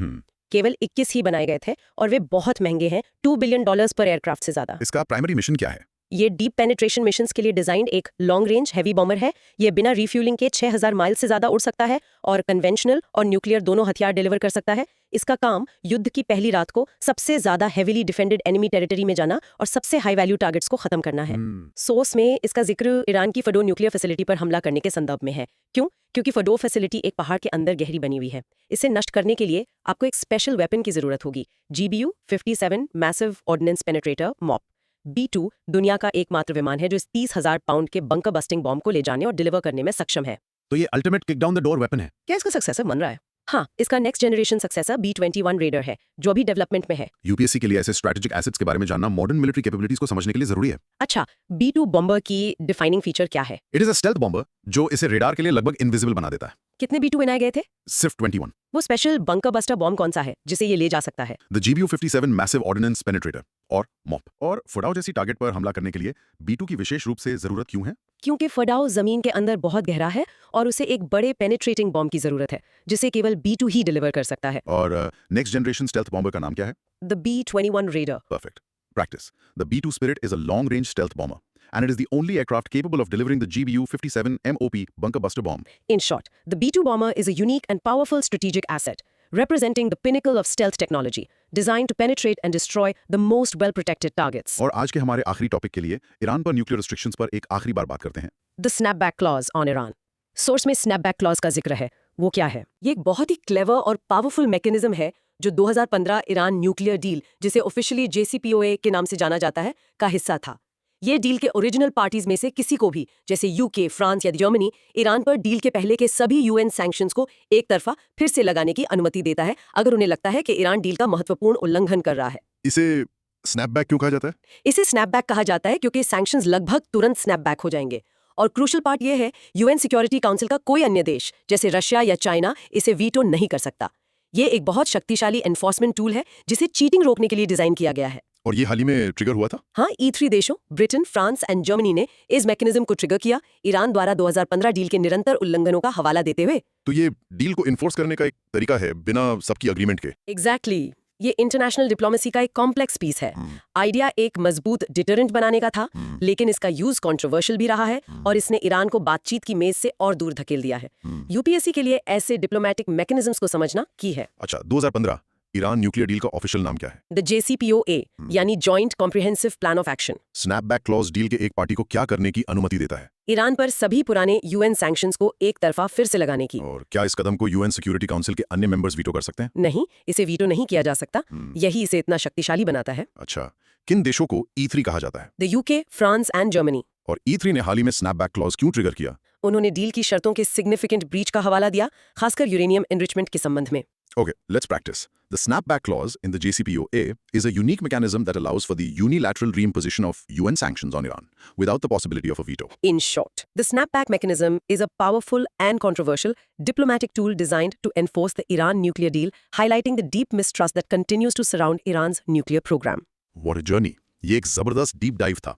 केवल 21 ही बनाए गए थे और वे बहुत महंगे हैं, $2 बिलियन पर एयरक्राफ्ट से ज्यादा। इसका प्राइमरी मिशन क्या है? ये डीप पेनिट्रेशन मिशंस के लिए डिजाइंड एक लॉन्ग रेंज हैवी बॉम्बर है। ये बिना रिफ्यूलिंग के 6000 माइल से ज्यादा उड़ सकता है और कन्वेंशनल और न्यूक्लियर दोनों हथियार डिलीवर कर सकता है। इसका काम युद्ध की पहली रात को सबसे ज्यादा हेवीली डिफेंडेड एनिमी टेरिटरी में जाना और सबसे हाई वैल्यू टारगेट्स को खत्म करना है। सोर्स में इसका जिक्र ईरान की फडो न्यूक्लियर फैसिलिटी पर हमला करने के संदर्भ में है। क्यों? क्योंकि फडो फैसिलिटी एक पहाड़ के अंदर गहरी बनी हुई है। इसे नष्ट करने के लिए आपको एक स्पेशल वेपन की जरूरत होगी, GBU 57 massive ordnance penetrator mop. B-2 दुनिया का एकमात्र विमान है जो इस 30,000 पाउंड के बंकर बस्टिंग बॉम्ब को ले जाने और डिलीवर करने में सक्षम है। तो ये ultimate kick down the door weapon है। क्या इसका सक्सेसर बन रहा है? हाँ, इसका next generation successor B-21 raider है, जो अभी डेवलपमेंट में है। यूपीएससी के लिए ऐसे स्ट्रेटेजिक एसेट्स के बारे में जानना मॉडर्न मिलिट्री कैपेबिलिटीज को समझने के लिए जरूरी है। अच्छा, B-2 बॉम्बर की डिफाइनिंग फीचर क्या है? It is a stealth bomber जो इसे रेडार के लिए लगभग इनविजिबल बना देता है। कितने B-2 बनाए गए थे? सिर्फ 21। वो स्पेशल बंकर बस्टर बॉम्ब कौन सा है जिसे ये ले जा सकता है? The GBU 57 massive ordnance penetrator और मॉप। और फडाओ जैसी टारगेट पर हमला करने के लिए B-2 की विशेष रूप से जरूरत क्यों है? क्योंकि फडाओ जमीन के अंदर बहुत गहरा है और उसे एक बड़े पेनिट्रेटिंग बॉम्ब की जरूरत है, जिसे केवल B-2 ही डिलीवर कर सकता है। और नेक्स्ट जनरेशन स्टेल्थ बॉम्बर का नाम क्या है? The B-21 raider. Perfect. Practice. The B-2 Spirit is a long-range stealth bomber, and it is the only aircraft capable of delivering the GBU 57 MOP bunker buster bomb. In short, the B-2 bomber is a unique and powerful strategic asset, representing the pinnacle of stealth technology, designed to penetrate and destroy the most well-protected targets. और आज के हमारे आखिरी topic के लिए Iran पर nuclear restrictions पर एक आखिरी बार बात करते हैं। The snapback clause on Iran. Source में snapback clause का जिक्र है। वो क्या है? ये एक बहुत ही क्लेवर और पावरफुल मैकेनिज्म है जो 2015 ईरान न्यूक्लियर डील, जिसे ऑफिशियली JCPOA के नाम से जाना जाता है, का हिस्सा था। ये डील के ओरिजिनल पार्टीज में से किसी को भी, जैसे UK, फ्रांस या जर्मनी, ईरान पर डील के पहले के सभी UN सैंक्शंस को एक तरफा फिर से लगाने की अनुमति देता है, अगर उन्हें लगता है कि ईरान डील का महत्वपूर्ण उल्लंघन कर रहा है। इसे स्नैपबैक क्यों कहा जाता है? इसे स्नैपबैक कहा जाता है क्योंकि सैंक्शंस लगभग तुरंत स्नैपबैक हो जाएंगे। और क्रूशल पार्ट ये है, UN सिक्योरिटी काउंसिल का कोई अन्य देश, जैसे रशिया या चाइना, इसे वीटो नहीं कर सकता। ये एक बहुत शक्तिशाली एनफोर्समेंट टूल है जिसे चीटिंग रोकने के लिए डिजाइन किया गया है। और ये हाल ही में ट्रिगर हुआ था? हाँ, E3 देशों ब्रिटेन, फ्रांस एंड जर्मनी ने इस मैकेनिज्म को ट्रिगर किया, ईरान द्वारा 2015 डील के निरंतर उल्लंघनों का हवाला देते हुए। तो ये डील को इन्फोर्स करने का एक तरीका है बिना सबकी अग्रीमेंट के। एग्जैक्टली। ये इंटरनेशनल डिप्लोमेसी का एक कॉम्प्लेक्स पीस है। आइडिया एक मजबूत डिटरेंट बनाने का था, लेकिन इसका यूज कंट्रोवर्शियल भी रहा है और इसने ईरान को बातचीत की मेज से और दूर धकेल दिया है। यूपीएससी के लिए ऐसे डिप्लोमेटिक मैकेनिज्म्स को समझना की है। अच्छा, 2015 ईरान न्यूक्लियर डील का ऑफिशियल नाम क्या है? द JCPOA यानी joint comprehensive plan of action. Snapback clause deal के एक पार्टी को क्या करने की अनुमति देता है? ईरान पर सभी पुराने UN सैंक्शंस को एक तरफा फिर से लगाने की। और क्या इस कदम को यूएन सिक्योरिटी काउंसिल के अन्य मेंबर्स वीटो कर सकते हैं? नहीं, इसे वीटो नहीं किया जा सकता। यही इसे इतना शक्तिशाली बनाता है। अच्छा, किन देशों को E3 कहा जाता है? The UK, France and Germany. और E3 ने हाल ही में स्नैपबैक क्लॉज क्यों ट्रिगर किया? उन्होंने डील की शर्तों के सिग्निफिकेंट ब्रीच का हवाला दिया, खासकर यूरेनियम एनरिचमेंट के संबंध में। Okay, let's practice. The snapback clause in the JCPOA is a unique mechanism that allows for the unilateral reimposition of UN sanctions on Iran without the possibility of a veto. In short, the snapback mechanism is a powerful and controversial diplomatic tool designed to enforce the Iran nuclear deal, highlighting the deep mistrust that continues to surround Iran's nuclear program. What a journey! ये एक जबरदस्त deep dive था।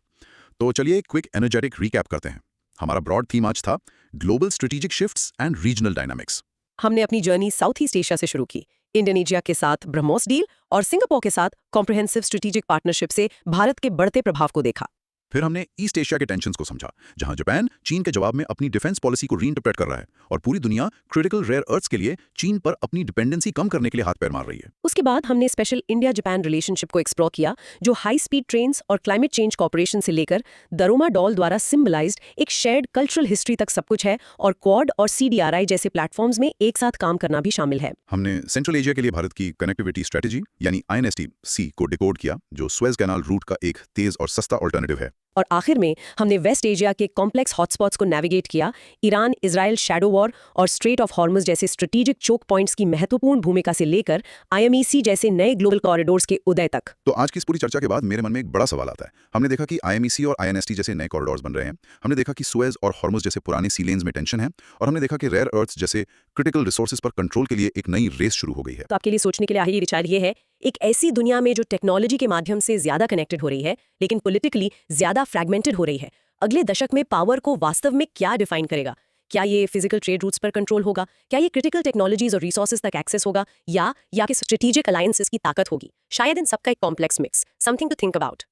तो चलिए एक quick energetic recap करते हैं। हमारा ब्रॉड थीम आज था global strategic shifts and regional dynamics. हमने अपनी जर्नी साउथ ईस्ट एशिया से शुरू की, इंडोनेशिया के साथ ब्रह्मोस डील और सिंगापुर के साथ कॉम्प्रिहेंसिव स्ट्रेटेजिक पार्टनरशिप से भारत के बढ़ते प्रभाव को देखा। फिर हमने ईस्ट एशिया के टेंशंस को समझा, जहां जापान चीन के जवाब में अपनी डिफेंस पॉलिसी को रीइंटरप्रेट कर रहा है और पूरी दुनिया क्रिटिकल रेयर अर्थ्स के लिए चीन पर अपनी डिपेंडेंसी कम करने के लिए हाथ पैर मार रही है। उसके बाद हमने स्पेशल इंडिया जापान रिलेशनशिप को एक्सप्लोर किया, जो हाई स्पीड ट्रेन्स और क्लाइमेट चेंज कॉपरेशन से लेकर दरोमा डॉल द्वारा सिम्बलाइज्ड एक शेयर्ड कल्चरल हिस्ट्री तक सब कुछ है, और क्वाड और CDRI जैसे प्लेटफॉर्म्स में एक साथ काम करना भी शामिल है। हमने सेंट्रल एशिया के लिए भारत की कनेक्टिविटी स्ट्रेटेजी यानी INSTC को डिकोड किया, जो स्वेज कैनाल रूट का एक तेज और सस्ता ऑल्टरनेटिव है। और आखिर में हमने वेस्ट एशिया के कॉम्प्लेक्स हॉटस्पॉट्स को नेविगेट किया, ईरान इजराइल शैडो वॉर और स्ट्रेट ऑफ हॉर्मुज जैसे स्ट्रेटेजिक चोक पॉइंट्स की महत्वपूर्ण भूमिका से लेकर IMEC जैसे नए ग्लोबल कॉरिडोर्स के उदय तक। तो आज की इस पूरी चर्चा के बाद मेरे मन में एक बड़ा सवाल आता है। हमने देखा कि IMEC और INST जैसे नए कॉरिडोर्स बन रहे हैं, हमने देखा कि सुएज और हॉर्मुज जैसे पुराने सी लेन्स में टेंशन है, और हमने देखा कि रेयर अर्थ्स जैसे क्रिटिकल रिसोर्सेज पर कंट्रोल के लिए एक नई रेस शुरू हो गई है। तो आपके लिए सोचने के लिए आगे विचार ये है, एक ऐसी दुनिया में जो टेक्नोलॉजी के माध्यम से ज्यादा कनेक्टेड हो रही है लेकिन पॉलिटिकली ज्यादा फ्रैगमेंटेड हो रही है, अगले दशक में पावर को वास्तव में क्या डिफाइन करेगा? क्या ये फिजिकल ट्रेड रूट्स पर कंट्रोल होगा? क्या ये क्रिटिकल टेक्नोलॉजीज और रिसोर्सेज तक एक्सेस होगा, या कि स्ट्रेटेजिक अलायंसेस की ताकत होगी? शायद इन सबका एक complex mix, something to think about.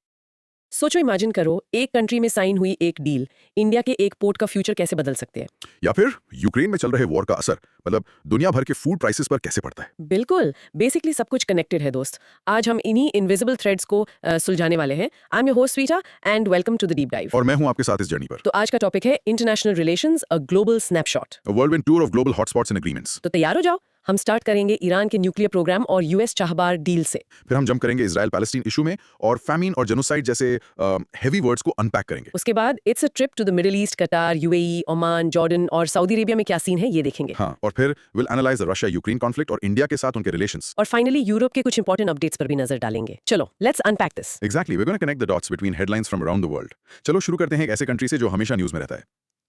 सोचो, इमेजिन करो, एक कंट्री में साइन हुई एक डील इंडिया के एक पोर्ट का फ्यूचर कैसे बदल सकते हैं? या फिर यूक्रेन में चल रहे वॉर का असर मतलब दुनिया भर के फूड प्राइसेस पर कैसे पड़ता है? बिल्कुल, बेसिकली सब कुछ कनेक्टेड है दोस्त। आज हम इन्हीं इनविजिबल थ्रेड्स को सुलझाने वाले हैं। I am your host Sweta and welcome to the deep dive. और मैं हूं आपके साथ इस जर्नी पर। तो आज का टॉपिक है international relations, a global snapshot. A whirlwind tour of global hotspots and agreements। तो तैयार हो जाओ, हम स्टार्ट करेंगे ईरान के न्यूक्लियर प्रोग्राम और US चाहबार डील से। फिर हम जंप करेंगे इजराइल पैलेस्टीन इशू में और फैमिन और जेनोसाइड जैसे हेवी वर्ड्स को अनपैक करेंगे। उसके बाद it's a trip to the Middle East, Qatar, UAE, Oman, Jordan और सऊदी अरेबिया में क्या सीन है ये देखेंगे। हाँ, और फिर will analyse the Russia Ukraine conflict और इंडिया के साथ उनके रिलेशंस। और फाइनली यूरोप के कुछ इंपॉर्टेंट अपडेट्स पर भी नजर डालेंगे। चलो let's unpack this. Exactly, we are gonna connect the dots between headlines from around the world. चलो शुरू करते हैं एक ऐसे कंट्री से जो हमेशा न्यूज में रहता है,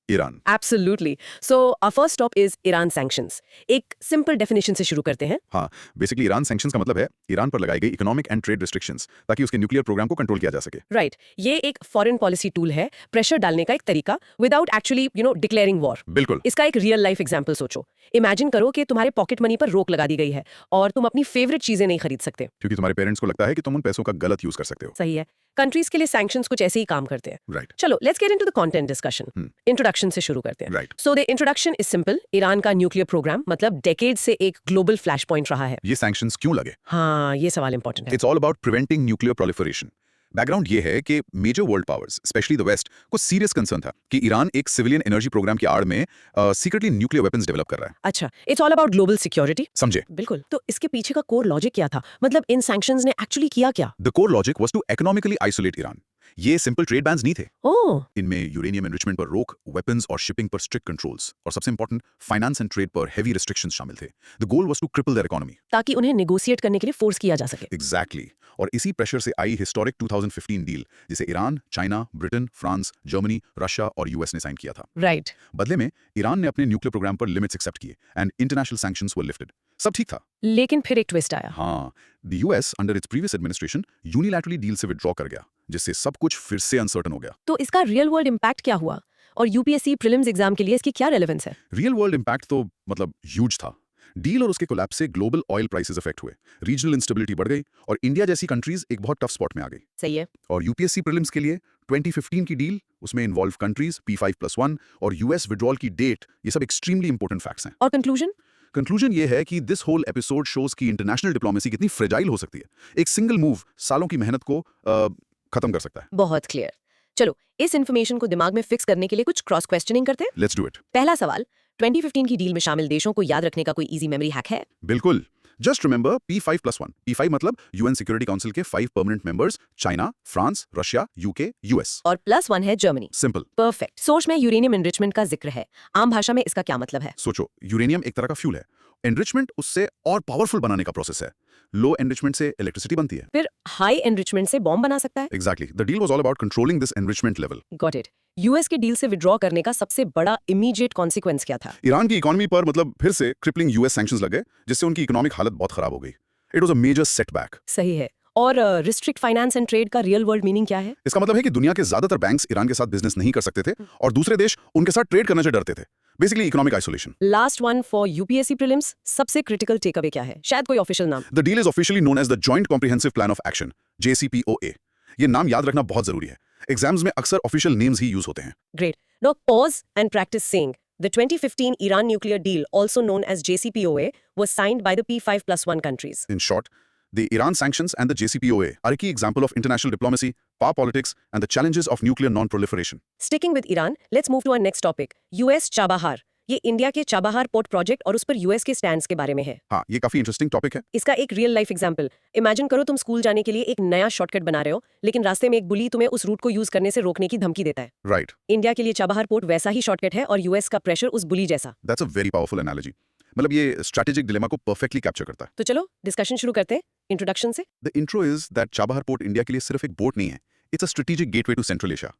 Iran. Absolutely. So our first stop is Iran sanctions. एक सिंपल डेफिनेशन से शुरू करते हैं। हाँ, बेसिकली ईरान सैंक्शंस का मतलब है ईरान पर लगाई गई इकोनॉमिक एंड ट्रेड रिस्ट्रिक्शंस ताकि उसके न्यूक्लियर प्रोग्राम को कंट्रोल किया जा सके। राइट, ये एक फॉरेन पॉलिसी टूल है, प्रेशर डालने का एक तरीका विदाउट एक्चुअली डिक्लेयरिंग वॉर। बिल्कुल। इसका एक रियल लाइफ एग्जांपल सोचो। इमेजिन करो कि तुम्हारे पॉकेट मनी पर रोक लगा दी गई है और तुम अपनी फेवरेट चीजें नहीं खरीद सकते क्योंकि तुम्हारे पेरेंट्स को लगता है कि तुम उन पैसों का गलत यूज कर सकते हो। सही है, कंट्रीज के लिए सैंक्शंस कुछ ऐसे ही काम करते हैं। राइट। चलो let's get into the content discussion. Introduction से शुरू करते हैं। Right. So the introduction is simple. Iran का न्यूक्लियर प्रोग्राम मतलब डेकेड से एक ग्लोबल फ्लैश पॉइंट रहा है। ये सैंक्शंस क्यों लगे? हाँ, ये सवाल इंपॉर्टेंट है। It's all about preventing nuclear proliferation. Background ये है कि major world powers specially the west को सीरियस कंसर्न था कि ईरान एक सिविलियन एनर्जी प्रोग्राम की आड़ में सीक्रेटली न्यूक्लियर वेपन्स डेवलप कर रहा है। अच्छा, it's all about global security. समझे? बिल्कुल। तो इसके पीछे का कोर लॉजिक क्या था? मतलब इन सैंक्शंस ने एक्चुअली किया क्या? The core logic was to economically isolate Iran. ये सिंपल ट्रेड बैन्स नहीं थे। ओह, इनमें यूरेनियम एनरिचमेंट पर रोक, वेपन्स और शिपिंग पर स्ट्रिक्ट कंट्रोल्स, और सबसे इंपॉर्टेंट फाइनेंस एंड ट्रेड पर हेवी रिस्ट्रिक्शंस शामिल थे। The goal was to cripple their economy, ताकि उन्हें नेगोशिएट करने के लिए फोर्स किया जा सके। एग्जैक्टली। और इसी प्रेशर से आई हिस्टोरिक 2015 डील जिसे Iran, China, Britain, France, Germany, Russia और US ने साइन किया था। राइट। बदले में ईरान ने अपने न्यूक्लियर प्रोग्राम पर लिमिट्स एक्सेप्ट किए and international sanctions were lifted. सब ठीक था। लेकिन फिर एक ट्विस्ट आया। हाँ, the US under its previous administration unilaterally deal से विड्रॉ कर गया, जिससे सब कुछ फिर से अनसर्टन हो गया। तो इसका रियल वर्ल्ड इम्पैक्ट क्या हुआ? और UPSC प्रीलिम्स एग्जाम के लिए इसकी क्या रेलेवेंस है? रियल वर्ल्ड इम्पैक्ट तो मतलब ह्यूज था। डील और उसके कोलैप्स से ग्लोबल ऑयल प्राइसेस अफेक्ट हुए, रीजनल इंस्टेबिलिटी बढ़ गई और इंडिया जैसी कंट्रीज एक बहुत टफ स्पॉट में आ गई। सही है। और UPSC प्रीलिम्स के लिए 2015 की डील, उसमें इन्वॉल्व कंट्रीज P5+1 और US विड्रॉल की डेट, ये सब एक्सट्रीमली इंपॉर्टेंट फैक्ट्स हैं। और कंक्लूजन? कंक्लूजन ये है कि दिस होल एपिसोड शोज की इंटरनेशनल डिप्लोमेसी कितनी फ्रेजाइल हो सकती है। एक सिंगल मूव सालों की मेहनत को खत्म कर सकता है। बहुत क्लियर। चलो इस इन्फॉर्मेशन को दिमाग में फिक्स करने के लिए कुछ क्रॉस क्वेश्चनिंग करते हैं। Let's do it. पहला सवाल, 2015 की डील में शामिल देशों को याद रखने का कोई इजी मेमोरी हैक है? बिल्कुल। Just remember P5+1। P5 मतलब यूएन सिक्योरिटी काउंसिल के 5 permanent members, China, France, Russia, UK, US. और +1 है जर्मनी। सिंपल। परफेक्ट। सोर्स में यूरेनियम एनरिचमेंट का जिक्र है, आम भाषा में इसका क्या मतलब है? सोचो, यूरेनियम एक तरह का फ्यूल है। एनरिचमेंट उससे और पावरफुल बनाने का प्रोसेस है। लो एनरिचमेंट से इलेक्ट्रिसिटी बनती है। फिर हाई एनरिचमेंट से बॉम्ब बना सकता है? Exactly. The deal was all about controlling this enrichment level. Got it. US के डील से विड्रॉ करने का सबसे बड़ा इमीडिएट कॉन्सिक्वेंस क्या था? ईरान की इकोनॉमी पर मतलब फिर से क्रिपलिंग यूएस सैंक्शंस लगे, जिससे उनकी इकोनॉमिक हालत बहुत खराब हो गई। It was a major setback. सही है। और रिस्ट्रिक्ट फाइनेंस एंड ट्रेड का रियल वर्ल्ड मीनिंग क्या है? इसका मतलब है कि दुनिया के ज्यादातर बैंक्स ईरान के साथ बिजनेस नहीं कर सकते थे और दूसरे देश उनके साथ ट्रेड करने से डरते थे। Basically economic isolation. Last one for UPSC prelims, सबसे क्रिटिकल टेकअवे क्या है? शायद कोई ऑफिशियल नाम। The deal is officially known as the joint comprehensive plan of action, JCPOA। ये नाम याद रखना बहुत जरूरी है। एग्जाम्स में अक्सर ऑफिशियल नेम्स ही यूज होते हैं। Great. Now pause and practice saying. The 2015 Iran nuclear deal, also known as JCPOA, was signed by the P5+1 countries. In short, the Iran sanctions and the JCPOA are a key example of international diplomacy, power politics, and the challenges of nuclear non-proliferation. Sticking with Iran, let's move to our next topic. US Chabahar. ये India के Chabahar port project और उस पर US के stands के बारे में है। हाँ, ये काफी इंटरेस्टिंग टॉपिक है। इसका एक रियल लाइफ एग्जांपल इमेजिन करो, तुम स्कूल जाने के लिए एक नया शॉर्टकट बना रहे हो, लेकिन रास्ते में एक बुली तुम्हें उस रूट को यूज करने से रोकने की धमकी देता है। राइट। इंडिया के लिए चाबहार पोर्ट वैसा ही शॉर्टकट है और यूएस का प्रेशर उस बुली जैसा। That's a very powerful analogy. मतलब ये स्ट्रेटेजिक डिलेमा को परफेक्टली कैप्चर करता है। तो चलो डिस्कशन शुरू करते हैं इंट्रोडक्शन से। The intro is that Chabahar port India के लिए सिर्फ एक पोर्ट नहीं है, it's a strategic gateway to Central Asia.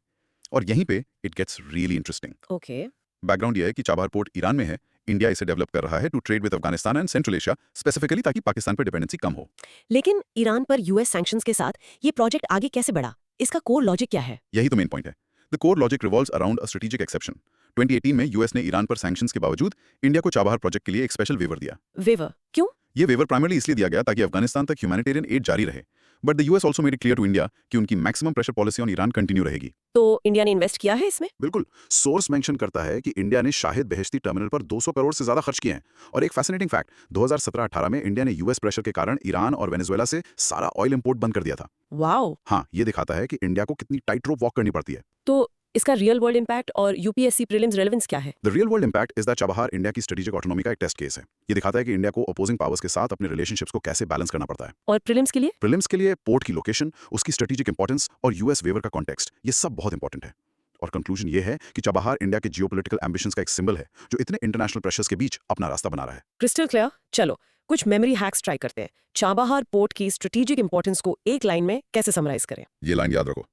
और यहीं पे it gets really interesting. Okay. Background ये है कि चाबहार पोर्ट ईरान में है। इंडिया इसे डेवलप कर रहा है to trade with Afghanistan and Central Asia, specifically ताकि पाकिस्तान पर डिपेंडेंसी कम हो। लेकिन ईरान पर यूएस सैंक्शंस के साथ ये प्रोजेक्ट आगे कैसे बढ़ा? इसका कोर लॉजिक क्या है? यही तो मेन पॉइंट है। The core logic revolves around a strategic exception. 2018 में यूएस ने ईरान पर सैंक्शंस के बावजूद इंडिया को चाबहार प्रोजेक्ट के लिए एक स्पेशल वेवर दिया। वेवर क्यों? ये वेवर प्राइमरली इसलिए दिया गया ताकि अफगानिस्तान तक ह्यूमैनिटेरियन एड जारी रहे, but the US also made it clear to India कि उनकी maximum pressure policy on Iran continue रहेगी। तो इंडिया ने इन्वेस्ट किया है इसमें? बिल्कुल। सोर्स मेंशन करता है कि इंडिया ने शाहिद बहश्ती टर्मिनल पर 200 करोड़ से ज्यादा खर्च किए हैं। और एक फैसिनेटिंग फैक्ट, 2017-18 में इंडिया ने यूएस प्रेशर के कारण ईरान और वेनेजुएला से सारा ऑयल इंपोर्ट बंद कर दिया था। वाओ। हाँ, ये दिखाता है कि इंडिया को कितनी टाइट रोप वॉक करनी पड़ती है। तो इसका रियल वर्ल्ड इंपैक्ट और यूपीएससी प्रीलिम्स रेलेवेंस क्या है? The real world impact is that Chabahar India की स्ट्रेटेजिक ऑटोनॉमी का एक टेस्ट केस है। ये दिखाता है कि इंडिया को अपोजिंग पावर्स के साथ अपने रिलेशनशिप्स को कैसे बैलेंस करना पड़ता है। और प्रीलिम्स के लिए? प्रीलिम्स के लिए पोर्ट की लोकेशन, उसकी स्ट्रेटेजिक इंपॉर्टेंस और यूएस वेवर का कॉन्टेक्स्ट, ये सब बहुत इंपॉर्टेंट है। और कंक्लूजन ये है कि चाबहार इंडिया के जियोपॉलिटिकल एम्बिशंस का एक सिंबल है, जो इतने इंटरनेशनल प्रेशर्स के बीच अपना रास्ता बना रहा है। Crystal clear. चलो कुछ मेमोरी हैक्स ट्राई करते हैं। चाबहार पोर्ट की स्ट्रेटेजिक इंपॉर्टेंस को एक लाइन में कैसे समराइज करें? ये लाइन याद रखो,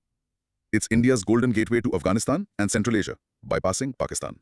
it's India's golden gateway to Afghanistan and Central Asia, bypassing Pakistan.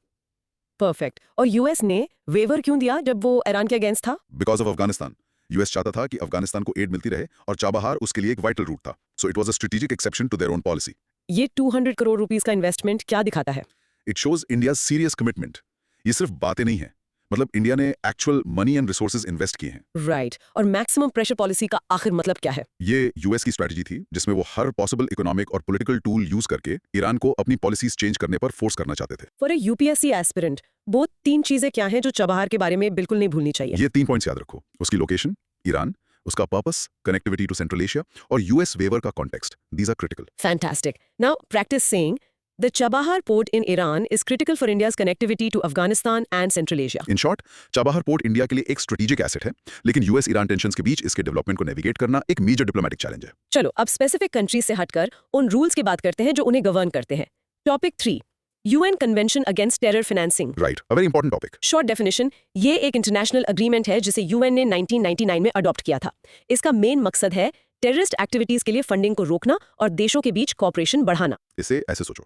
Perfect. और यूएस ने वेवर क्यों दिया जब वो ईरान के अगेंस्ट था? Because of Afghanistan. यूएस चाहता था कि अफगानिस्तान को एड मिलती रहे और चाबहार उसके लिए एक वाइटल रूट था। So it was a strategic exception to their own policy. ये 200 करोड़ रुपीस का इन्वेस्टमेंट क्या दिखाता है? It shows India's serious commitment. ये सिर्फ बातें नहीं है, मतलब इंडिया ने actual money and resources invest किए हैं। राइट। और मैक्सिमम प्रेशर पॉलिसी का आखिर मतलब क्या है? ये यूएस की स्ट्रेटजी थी, जिसमें वो हर पॉसिबल इकोनॉमिक और पॉलिटिकल टूल यूज करके ईरान को अपनी पॉलिसीज चेंज करने पर फोर्स करना चाहते थे। फॉर ए यूपीएससी एस्पिरेंट, वो 3 चीजें क्या हैं जो चाबहार के बारे में बिल्कुल नहीं भूलनी चाहिए? ये 3 पॉइंट्स याद रखो, उसकी लोकेशन ईरान, उसका purpose connectivity to Central Asia और यूएस वेवर का context. These are critical. Fantastic. Now practice saying the Chabahar port in Iran is critical for India's connectivity to Afghanistan and Central Asia. In short, Chabahar port India के लिए एक strategic asset है, लेकिन US Iran tensions के बीच इसके development को navigate करना एक मेजर डिप्लोमेटिक चैलेंज है। चलो अब स्पेसिफिक कंट्रीज से हटकर उन रूल्स की बात करते हैं जो उन्हें गवर्न करते हैं। Topic 3, UN convention against terror financing. Right, a very important topic. Short definition, ये एक इंटरनेशनल अग्रीमेंट है जिसे यूएन ने 1999 में अडॉप्ट किया था। इसका मेन मकसद है टेररिस्ट एक्टिविटीज के लिए फंडिंग को रोकना और देशों के बीच कॉपरेशन बढ़ाना। इसे ऐसे सोचो,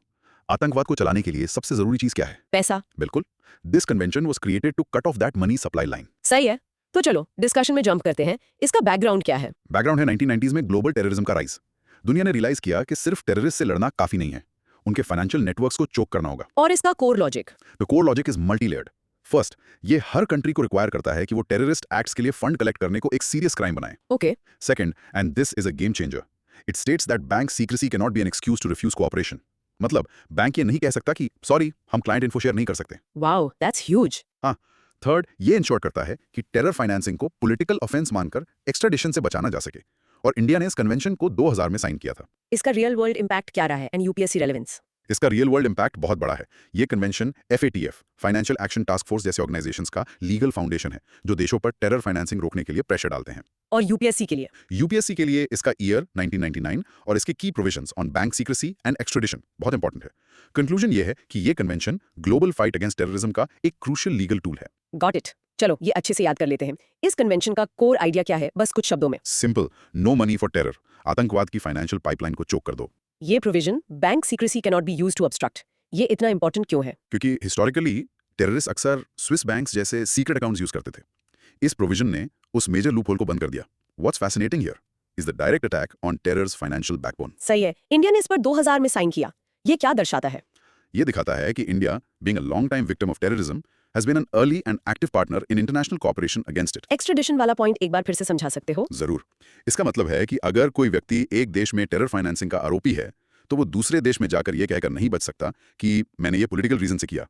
आतंकवाद को चलाने के लिए सबसे जरूरी चीज क्या है? पैसा। बिल्कुल। This convention was created to cut off that money supply line. सही है। तो चलो डिस्कशन में जंप करते हैं। इसका बैकग्राउंड क्या है? बैकग्राउंड है 1990s में ग्लोबल टेररिज्म का राइज। दुनिया ने रियलाइज किया कि सिर्फ टेररिस्ट से लड़ना काफी नहीं है, उनके फाइनेंशियल नेटवर्क्स को चोक करना होगा। और इसका core logic? The core logic is multi layered. First, ये हर कंट्री को रिक्वायर करता है कि वो टेररिस्ट एक्ट्स के लिए फंड कलेक्ट करने को एक सीरियस क्राइम बनाए। Okay. Second, and this is a game changer, it states that bank secrecy can not be an excuse to refuse cooperation. मतलब बैंक ये नहीं कह सकता कि सॉरी, हम क्लाइंट इन्फो शेयर नहीं कर सकते। Wow, that's huge. हाँ, थर्ड, ये इंश्योर करता है कि टेरर फाइनेंसिंग को पॉलिटिकल ऑफेंस मानकर एक्स्ट्राडिशन से बचाना जा सके। और इंडिया ने इस कन्वेंशन को 2000 में साइन किया था। इसका रियल वर्ल्ड इम्पैक्ट क्या रहा है एंड यूपीएससी रेलेवेंस? इसका रियल वर्ल्ड इम्पैक्ट बहुत बड़ा है। ये convention FATF, financial action task force जैसे ऑर्गेनाइजेशंस का लीगल फाउंडेशन है, जो देशों पर टेरर फाइनेंसिंग रोकने के लिए प्रेशर डालते हैं। और यूपीएससी के लिए? यूपीएससी के लिए इसका ईयर 1999 और इसके की provisions on bank secrecy and extradition बहुत इंपॉर्टेंट है। कंक्लूजन ये है कि ये convention global fight against terrorism का एक क्रूशियल लीगल टूल है। Got it. चलो ये अच्छे से याद कर लेते हैं। इस कन्वेंशन का कोर आइडिया क्या है, बस कुछ शब्दों में? Simple, no money for terror. आतंकवाद की फाइनेंशियल पाइपलाइन को चोक कर दो। ये provision bank secrecy can not be used to obstruct, ये इतना इंपॉर्टेंट क्यों है? क्योंकि हिस्टोरिकली टेररिस्ट अक्सर स्विस बैंक्स जैसे सीक्रेट अकाउंट्स यूज करते थे। इस प्रोविजन ने उस मेजर लूपहोल को बंद कर दिया। What's fascinating here is the direct attack on terrors financial backbone. सही है। इंडिया ने इस पर 2000 में साइन किया। ये क्या दर्शाता है? ये दिखाता है कि India, being a long time victim of terrorism, has been an early and active partner in international cooperation against it. Extradition वाला पॉइंट एक बार फिर से समझा सकते हो? जरूर। इसका मतलब है कि अगर कोई व्यक्ति एक देश में टेरर फाइनेंसिंग का आरोपी है, तो वो दूसरे देश में जाकर ये कहकर नहीं बच सकता कि मैंने ये पॉलिटिकल रीजन से किया।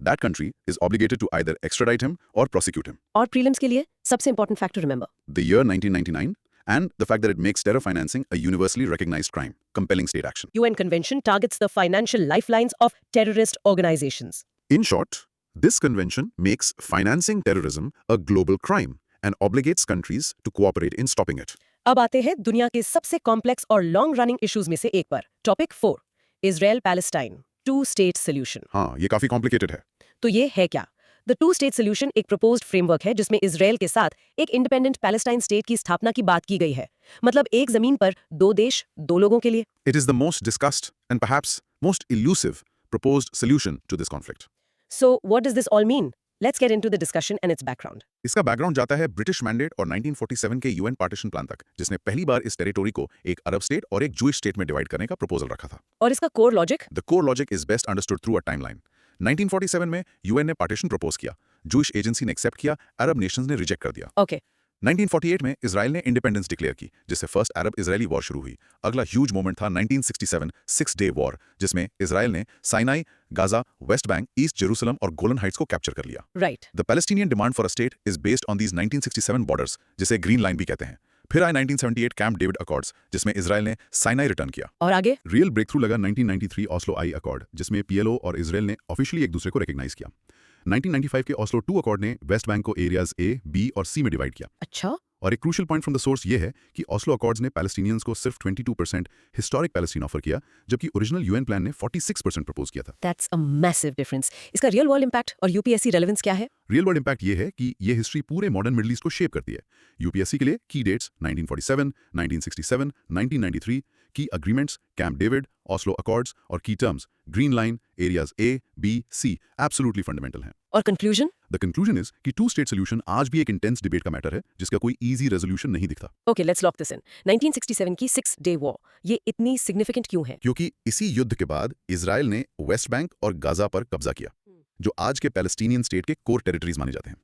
That country is obligated to either extradite him or prosecute him. और प्रीलिम्स के लिए सबसे important factor remember? The year 1999 and the fact that it makes terror financing a universally recognized crime, compelling state action. UN Convention targets the financial lifelines of terrorist organizations. In short, this convention makes financing terrorism a global crime and obligates countries to cooperate in stopping it. अब आते हैं दुनिया के सबसे complex और long running issues में से एक पर। Topic 4, Israel Palestine two state solution. हाँ, ये काफी कॉम्प्लिकेटेड है। तो ये है क्या? द टू स्टेट सोल्यूशन एक प्रपोज्ड फ्रेमवर्क है जिसमें इजराइल के साथ एक इंडिपेंडेंट पैलेस्टाइन स्टेट की स्थापना की बात की गई है। मतलब एक जमीन पर दो देश, दो लोगों के लिए। It is the most discussed and perhaps most elusive proposed solution to this conflict. So what does this all mean? Let's get into the discussion and its background. इसका बैकग्राउंड जाता है ब्रिटिश मैंडेट और 1947 के UN partition plan तक, जिसने पहली बार इस territory को एक अरब स्टेट और एक जूइश स्टेट में डिवाइड करने का प्रपोजल रखा था। और इसका core logic? The core logic is best understood through a timeline. 1947 में UN ने पार्टीशन प्रपोज किया, जूइश एजेंसी ने एक्सेप्ट किया, अरब नेशंस ने रिजेक्ट कर दिया। ओके। 1948 में इजराइल ने इंडिपेंडेंस डिक्लेयर की, जिससे फर्स्ट अरब इजरायली वॉर शुरू हुई। अगला ह्यूज मोमेंट था 1967 सिक्स डे वॉर, जिसमें इजराइल ने Sinai, Gaza, West Bank, east Jerusalem और गोलन हाइट्स को कैप्चर कर लिया। Right. The Palestinian demand for a state is based on these 1967 borders, जिसे ग्रीन लाइन भी कहते हैं। फिर आए 1978 कैंप डेविड अकॉर्ड्स, जिसमें इजराइल ने साइनाई रिटर्न किया। और आगे? रियल ब्रेक थ्रू लगा 1993 ऑस्लो आई अकॉर्ड, जिसमें PLO और इजराइल ने ऑफिशियली एक दूसरे को रिकॉग्नाइज किया। 1995 के ऑस्लो 2 अकॉर्ड ने वेस्ट बैंक को एरियाज A, B और C में डिवाइड किया। अच्छा। और एक crucial point from the source ये है कि ऑस्लो अकॉर्ड्स ने पैलेस्टीनियंस को सिर्फ 22% हिस्टोरिक पैलेस्टीन ऑफर किया, जबकि ओरिजिनल UN प्लान ने 46% प्रपोज किया था। That's a massive difference. इसका रियल वर्ल्ड इम्पैक्ट और यूपीएससी रेलेवेंस क्या है? रियल वर्ल्ड इम्पैक्ट ये है कि ये हिस्ट्री पूरे मॉडर्न मिडिल ईस्ट को शेप करती है। यूपीएससी के लिए की डेट्स 1947, 1967, 1993, की agreements camp David, Oslo accords और की terms green line, areas A, B, C absolutely fundamental हैं। और कंक्लूजन? द कंक्लूजन इज कि टू स्टेट सोल्यूशन आज भी एक इंटेंस डिबेट का मैटर है, जिसका कोई इजी रेजोल्यूशन नहीं दिखता। Okay, let's lock this in. 1967 की 6 डे वॉर, ये इतनी सिग्निफिकेंट क्यों है? क्योंकि इसी युद्ध के बाद इजराइल ने वेस्ट बैंक और गाजा पर कब्जा किया, जो आज के पैलेस्टीनियन स्टेट के कोर टेरिटरीज माने जाते हैं।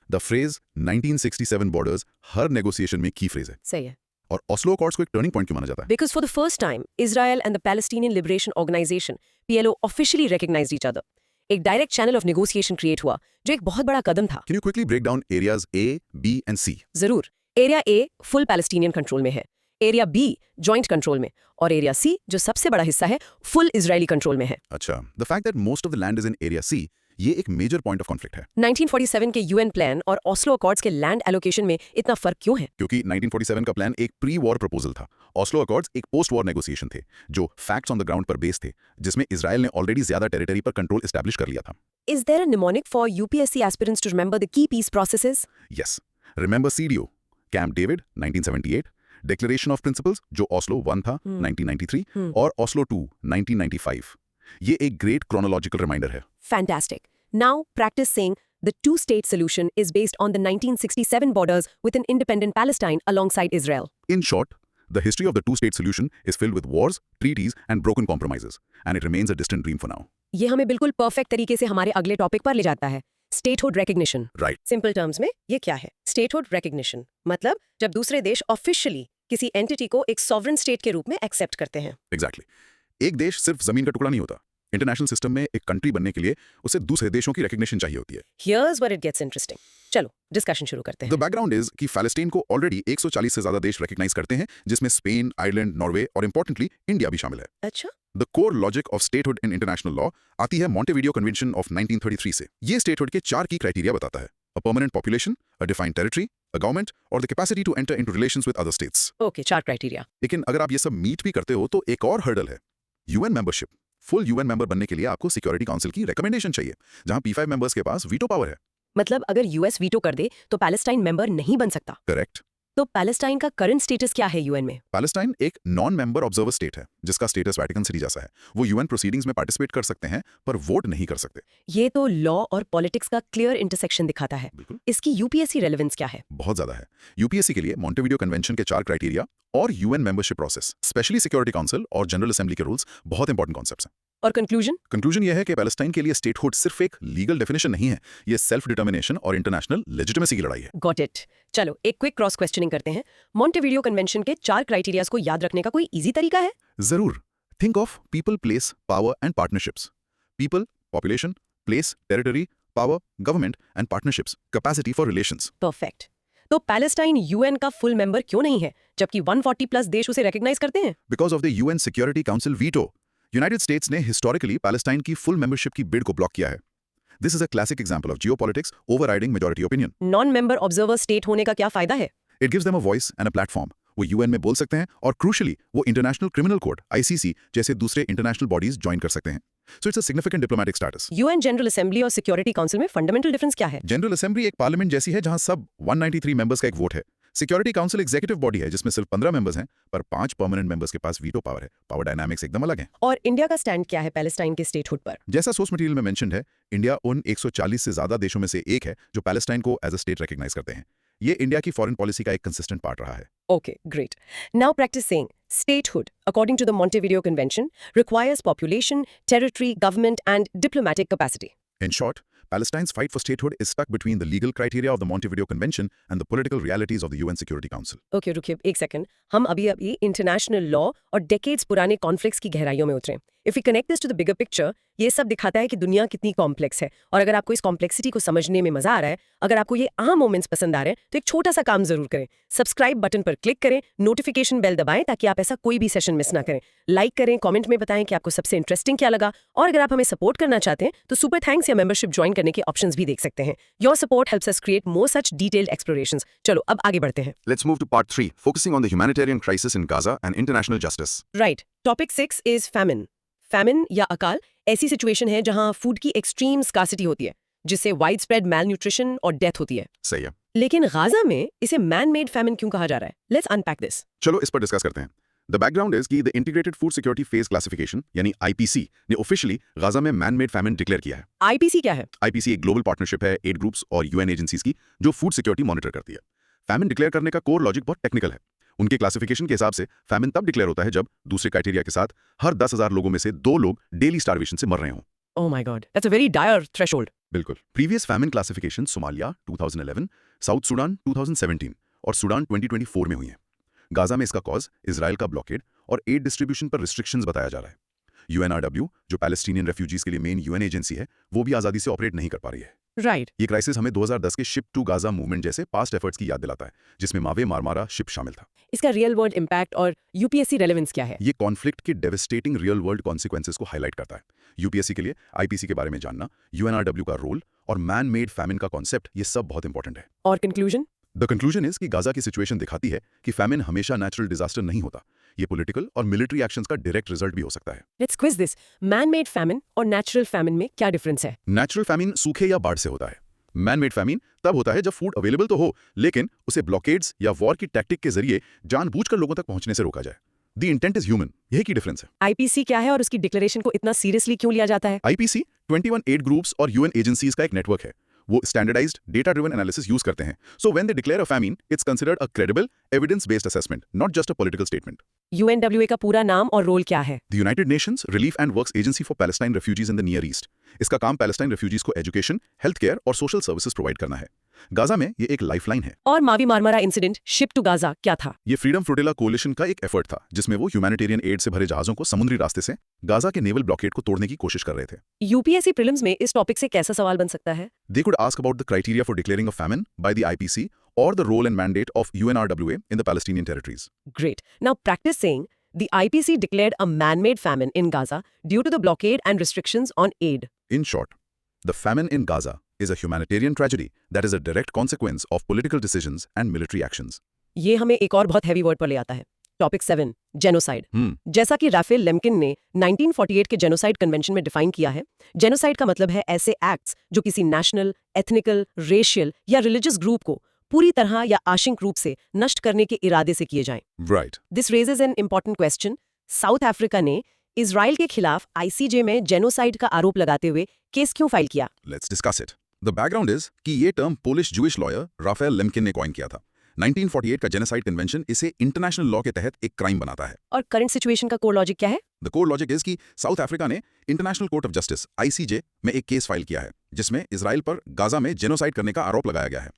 The phrase 1967 borders her negotiation में की फ्रेज है। सही है। और ऑस्लो अकॉर्ड्स को एक टर्निंग पॉइंट क्यों माना जाता है? Because for the first time, Israel and the Palestinian Liberation Organization (PLO) officially recognized each other. एक direct channel of negotiation create हुआ, जो एक बहुत बड़ा कदम था। Can you quickly break down areas A, B and C? जरूर। Area A full Palestinian control में है, एरिया B जॉइंट कंट्रोल में, और एरिया C जो सबसे बड़ा हिस्सा है फुल इजरायली कंट्रोल में है। अच्छा, the fact that most of the land is in area C, ये एक मेजर पॉइंट ऑफ कॉन्फ्लिक्ट है। 1947 के UN प्लान और ऑस्लो अकॉर्ड्स के लैंड एलोकेशन में इतना फर्क क्यों है? क्योंकि 1947 का प्लान एक प्री वॉर प्रपोजल था, ऑस्लो अकॉर्ड्स एक पोस्ट वॉर नेगोशिएशन थे, जो फैक्ट्स ऑन द ग्राउंड पर बेस थे, जिसमें इजराइल ने ऑलरेडी ज्यादा टेरिटरी पर कंट्रोल एस्टैब्लिश कर लिया था। Is there a mnemonic for UPSC aspirants to remember the key peace processes? Yes, remember CDO, Camp David 1978, Declaration of Principles जो ऑस्लो 1 था 1993 और ऑस्लो 2 1995। ये एक ग्रेट क्रोनोलॉजिकल रिमाइंडर है। Fantastic. Now practice saying the two-state solution is based on the 1967 borders with an independent Palestine alongside Israel. In short, the history of the two-state solution is filled with wars, treaties and broken compromises, and it remains a distant dream for now. ये हमें बिल्कुल perfect तरीके से हमारे अगले topic पर ले जाता है, statehood recognition. Right. Simple terms में ये क्या है? स्टेटहुड रिकॉग्निशन मतलब जब दूसरे देश ऑफिशियली किसी एंटिटी को एक सॉवरेन स्टेट के रूप में एक्सेप्ट करते हैं। Exactly. एक देश सिर्फ जमीन का टुकड़ा नहीं होता, इंटरनेशनल सिस्टम में एक कंट्री बनने के लिए उसे दूसरे देशों की रिकग्निशन चाहिए होती है। Here's where it gets interesting. चलो डिस्कशन शुरू करते द हैं। बैकग्राउंड इज कि पैलेस्टाइन को ऑलरेडी 140 से ज्यादा देश रिकग्नाइज करते हैं, जिसमें स्पेन, आयरलैंड, नॉर्वे और इंपॉर्टेंटली इंडिया भी शामिल है। अच्छा, the core logic of statehood in international law आती है मॉन्टेविडियो कन्वेंशन ऑफ 1933 से। ये स्टेटहुड के 4 की क्राइटेरिया बताता है: a permanent population, a defined territory, a government और the capacity to enter into relations with other states. Okay, 4 criteria. लेकिन अगर आप ये सब मीट भी करते हो तो एक और हर्डल है, UN membership. Full UN member बनने के लिए आपको सिक्योरिटी काउंसिल की रिकमेंडेशन चाहिए, जहां P5 मेंबर्स के पास वीटो पावर है। मतलब अगर यूएस वीटो कर दे तो पैलेस्टाइन मेंबर नहीं बन सकता। करेक्ट। तो पैलेस्टाइन का करंट स्टेटस क्या है यूएन में? पैलेस्टाइन एक नॉन मेंबर ऑब्जर्वर स्टेट है, जिसका स्टेटस वेटिकन सिटी जैसा है। वो यूएन प्रोसीडिंग्स में पार्टिसिपेट कर सकते हैं पर वोट नहीं कर सकते। ये तो लॉ और पॉलिटिक्स का क्लियर इंटरसेक्शन दिखाता है। बिल्कुल, इसकी यूपीएससी रेलेवेंस क्या है? बहुत ज्यादा है। यूपीएससी के लिए मॉन्टेविडियो कन्वेंशन के 4 क्राइटेरिया और UN membership process, specially security council और जनरल असेंबली के रूल्स बहुत इंपॉर्टेंट कॉन्सेप्ट्स हैं। और कंक्लूजन? कंक्लूजन यह है कि पैलेस्टाइन के लिए स्टेटहुड सिर्फ एक लीगल डेफिनेशन नहीं है, ये सेल्फ डिटर्मिनेशन और इंटरनेशनल लेजिटिमेसी की लड़ाई है। Got it. चलो एक क्विक क्रॉस क्वेश्चनिंग करते हैं। मॉन्टेविडियो कन्वेंशन के 4 क्राइटेरियाज को याद रखने का कोई इजी तरीका है? जरूर। Think of people, place, power and partnerships. People, population, place, territory, power, government and partnerships, capacity for relations. Perfect. तो पैलेस्टाइन यूएन का फुल मेंबर क्यों नहीं है, जबकि 140 प्लस देश उसे रिकॉग्नाइज करते हैं? Because of the UN security council veto, United states ने हिस्टोरिकली पैलेस्टाइन की फुल मेंबरशिप की बिड को ब्लॉक किया है। This is a classic example of geopolitics overriding majority opinion. Non member observer state होने का क्या फायदा है? It gives them a voice and a platform. वो यूएन में बोल सकते हैं और क्रूशियली वो इंटरनेशनल क्रिमिनल कोर्ट (आईसीसी) जैसे दूसरे इंटरनेशनल बॉडीज ज्वाइन कर सकते हैं। So it's a significant diplomatic status. UN general assembly और सिक्योरिटी काउंसिल में फंडामेंटल डिफरेंस क्या है? जनरल असेंबली एक पार्लियामेंट जैसी है, जहां सब 193 मेंबर्स का एक वोट है। सिक्योरिटी काउंसिल एग्जीक्यूटिव बॉडी है, जिसमें सिर्फ 15 मेंबर्स हैं, पर 5 परमानेंट मेंबर्स के पास वीटो पावर है। पावर डायनामिक्स एकदम अलग है। और इंडिया का स्टैंड क्या है पैलेस्टाइन के स्टेटहुड पर? जैसा सोर्स मटेरियल में मेंशन्ड है, इंडिया उन 140 से ज्यादा देशों में से एक है जो पैलेस्टाइन को एज अ स्टेट रिकॉग्नाइज करते हैं। ये इंडिया की फॉरेन पॉलिसी का एक कंसिस्टेंट पार्ट रहा है। Okay, great. Now practice saying statehood, according to the Montevideo Convention, requires population, territory, government, and diplomatic capacity. In short, Palestine's fight for statehood is stuck between the legal criteria of the Montevideo Convention and the political realities of the UN Security Council. Okay, रुकिए एक second. हम अभी international law और decades पुराने conflicts की गहराइयों में उतरे। If we connect this to the bigger picture, ये सब दिखाता है कि दुनिया कितनी कॉम्प्लेक्स है। और अगर आपको इस कॉम्प्लेक्सिटी को समझने में मजा आ रहा है, अगर आपको ये अहम मोमेंट्स पसंद आ रहे हैं, तो एक छोटा सा काम जरूर करें। सब्सक्राइब बटन पर क्लिक करें, नोटिफिकेशन बेल दबाएं ताकि आप ऐसा कोई भी सेशन मिस ना करें। लाइक करें, कमेंट में बताएं कि आपको सबसे इंटरेस्टिंग क्या लगा। और अगर आप हमें सपोर्ट करना चाहते हैं तो सुपर थैंक्स या मेंबरशिप ज्वाइन करने के ऑप्शंस भी देख सकते हैं। Your support helps us create more such detailed explorations. चलो अब आगे बढ़ते हैं। Let's move to part 3, focusing on the humanitarian crisis in Gaza and international justice. Right. Topic 6 is famine. Famine या अकाल ऐसी सिचुएशन है जहां फूड की एक्सट्रीम स्कार्सिटी होती है, जिससे वाइड स्प्रेड मैल न्यूट्रिशन और डेथ होती है। सही है। लेकिन गाजा में इसे मैन मेड फैमिन क्यों कहा जा रहा है? Let's unpack this. चलो इस पर डिस्कस करते हैं। द बैकग्राउंड इज कि the integrated food security phase classification यानी आईपीसी ने ऑफिशियली गाजा में मैन मेड फैमिन डिक्लेयर किया है। आईपीसी क्या है? आईपीसी एक ग्लोबल पार्टनरशिप है 8 ग्रुप्स और यूएन एजेंसीज की, जो फूड सिक्योरिटी मॉनिटर करती है। फैमिन डिक्लेयर करने का कोर लॉजिक बहुत टेक्निकल है। उनके क्लासिफिकेशन के हिसाब से फैमिन तब डिक्लेयर होता है जब दूसरे क्राइटेरिया के साथ हर 10,000 लोगों में से 2 लोग डेली स्टारवेशन से मर रहे हों। Oh my God, that's a very dire threshold. बिल्कुल। Previous famine classification Somalia 2011, South Sudan 2017 और सूडान 2024 में हुई हैं। गाजा में इसका कॉज इजराइल का ब्लॉकेड और एड डिस्ट्रीब्यूशन पर रिस्ट्रिक्शंस बताया जा रहा है। यूएनआरडब्ल्यू, जो पैलेस्टीनियन रेफ्यूजीज के लिए मेन यूएन एजेंसी है, वो भी आजादी से ऑपरेट नहीं कर पा रही है। राइट। ये क्राइसिस हमें 2010 के शिप टू गाजा मूवमेंट जैसे पास्ट एफर्ट्स की याद दिलाता है, जिसमें मावे मारमारा शिप शामिल था। इसका रियल वर्ल्ड इम्पैक्ट और यूपीएससी रेलेवेंस क्या है? ये कॉन्फ्लिक्ट के डेविस्टेटिंग रियल वर्ल्ड कॉन्सिक्वेंसेस को हाईलाइट करता है। यूपीएससी के लिए आईपीसी के बारे में जानना, यूएनआरडब्ल्यू का रोल और मैन मेड फैमिन का कॉन्सेप्ट, ये सब बहुत इंपॉर्टेंट है। और कंक्लूजन? द कंक्लूजन इज कि गाजा की सिचुएशन दिखाती है कि फैमिन हमेशा नेचुरल डिजास्टर नहीं होता। ये पॉलिटिकल और मिलिट्री एक्शंस का डायरेक्ट रिजल्ट भी हो सकता है। Let's quiz this. Man made famine और नेचुरल फैमिन में क्या डिफरेंस है? नेचुरल फैमिन सूखे या बाढ़ से होता है। मैन मेड फैमिन तब होता है जब फूड अवेलेबल तो हो, लेकिन उसे ब्लॉकेड्स या वॉर की टैक्टिक के जरिए जानबूझकर लोगों तक पहुंचने से रोका जाए। द इंटेंट इज ह्यूमन, यही की डिफरेंस है। आईपीसी क्या है और उसकी डिक्लेरेशन को इतना सीरियसली क्यों लिया जाता है? आईपीसी 21 8 ग्रुप्स और यूएन एजेंसीज का एक नेटवर्क है। वो standardised data driven analysis use करते हैं। So when they declare a famine, it's considered a credible evidence based assessment, not just a political statement. UNWA का पूरा नाम और रोल क्या है? The United Nations Relief and Works Agency for Palestine refugees in the Near East. इसका काम Palestine refugees को education, health care और सोशल सर्विसेज प्रोवाइड करना है। गाजा में ये एक लाइफलाइन है। और Mavi Marmara incident ship to Gaza क्या था? ये फ्रीडम फ्लोटिला कोलिशन का एक एफर्ट था जिसमें वो ह्यूमैनिटेरियन एड से भरे जहाजों को समुद्री रास्ते से गाजा के नेवल ब्लॉकेड को तोड़ने की कोशिश कर रहे थे। यूपीएससी प्रीलिम्स में इस टॉपिक से कैसा सवाल बन सकता है? They could ask about the criteria for declaring a famine by the IPC or the role and mandate of UNRWA in the Palestinian territories. Great. Now practice saying the IPC declared a man-made famine in Gaza due to the blockade and restrictions on aid. In short, the famine in Gaza is a humanitarian tragedy that is a direct consequence of political decisions and military actions. ये हमें एक और बहुत heavy word पर ले आता है। Topic 7 genocide. जैसा कि राफेल लेम्किन ने 1948 के जेनोसाइड कन्वेंशन में डिफाइन किया है, जेनोसाइड का मतलब है ऐसे एक्ट्स जो किसी नेशनल, एथनिकल, रेशियल या रिलीजियस ग्रुप को पूरी तरह या आंशिक रूप से नष्ट करने के इरादे से किए जाएं। Right. This raises an important question. South Africa ने इजराइल के खिलाफ आईसीजे में जेनोसाइड का आरोप लगाते हुए केस क्यों फाइल किया? Let's discuss it. The background is कि ये term Polish Jewish lawyer Raphael Lemkin ने कॉइन किया था। 1948 का जेनोसाइड कन्वेंशन इसे इंटरनेशनल लॉ के तहत एक क्राइम बनाता है। और करंट सिचुएशन का कोर लॉजिक क्या है? द कोर लॉजिक इज कि साउथ अफ्रीका ने International Court of Justice ICJ में एक केस फाइल किया है जिसमें इजराइल पर गाजा में जेनोसाइड करने का आरोप लगाया गया है।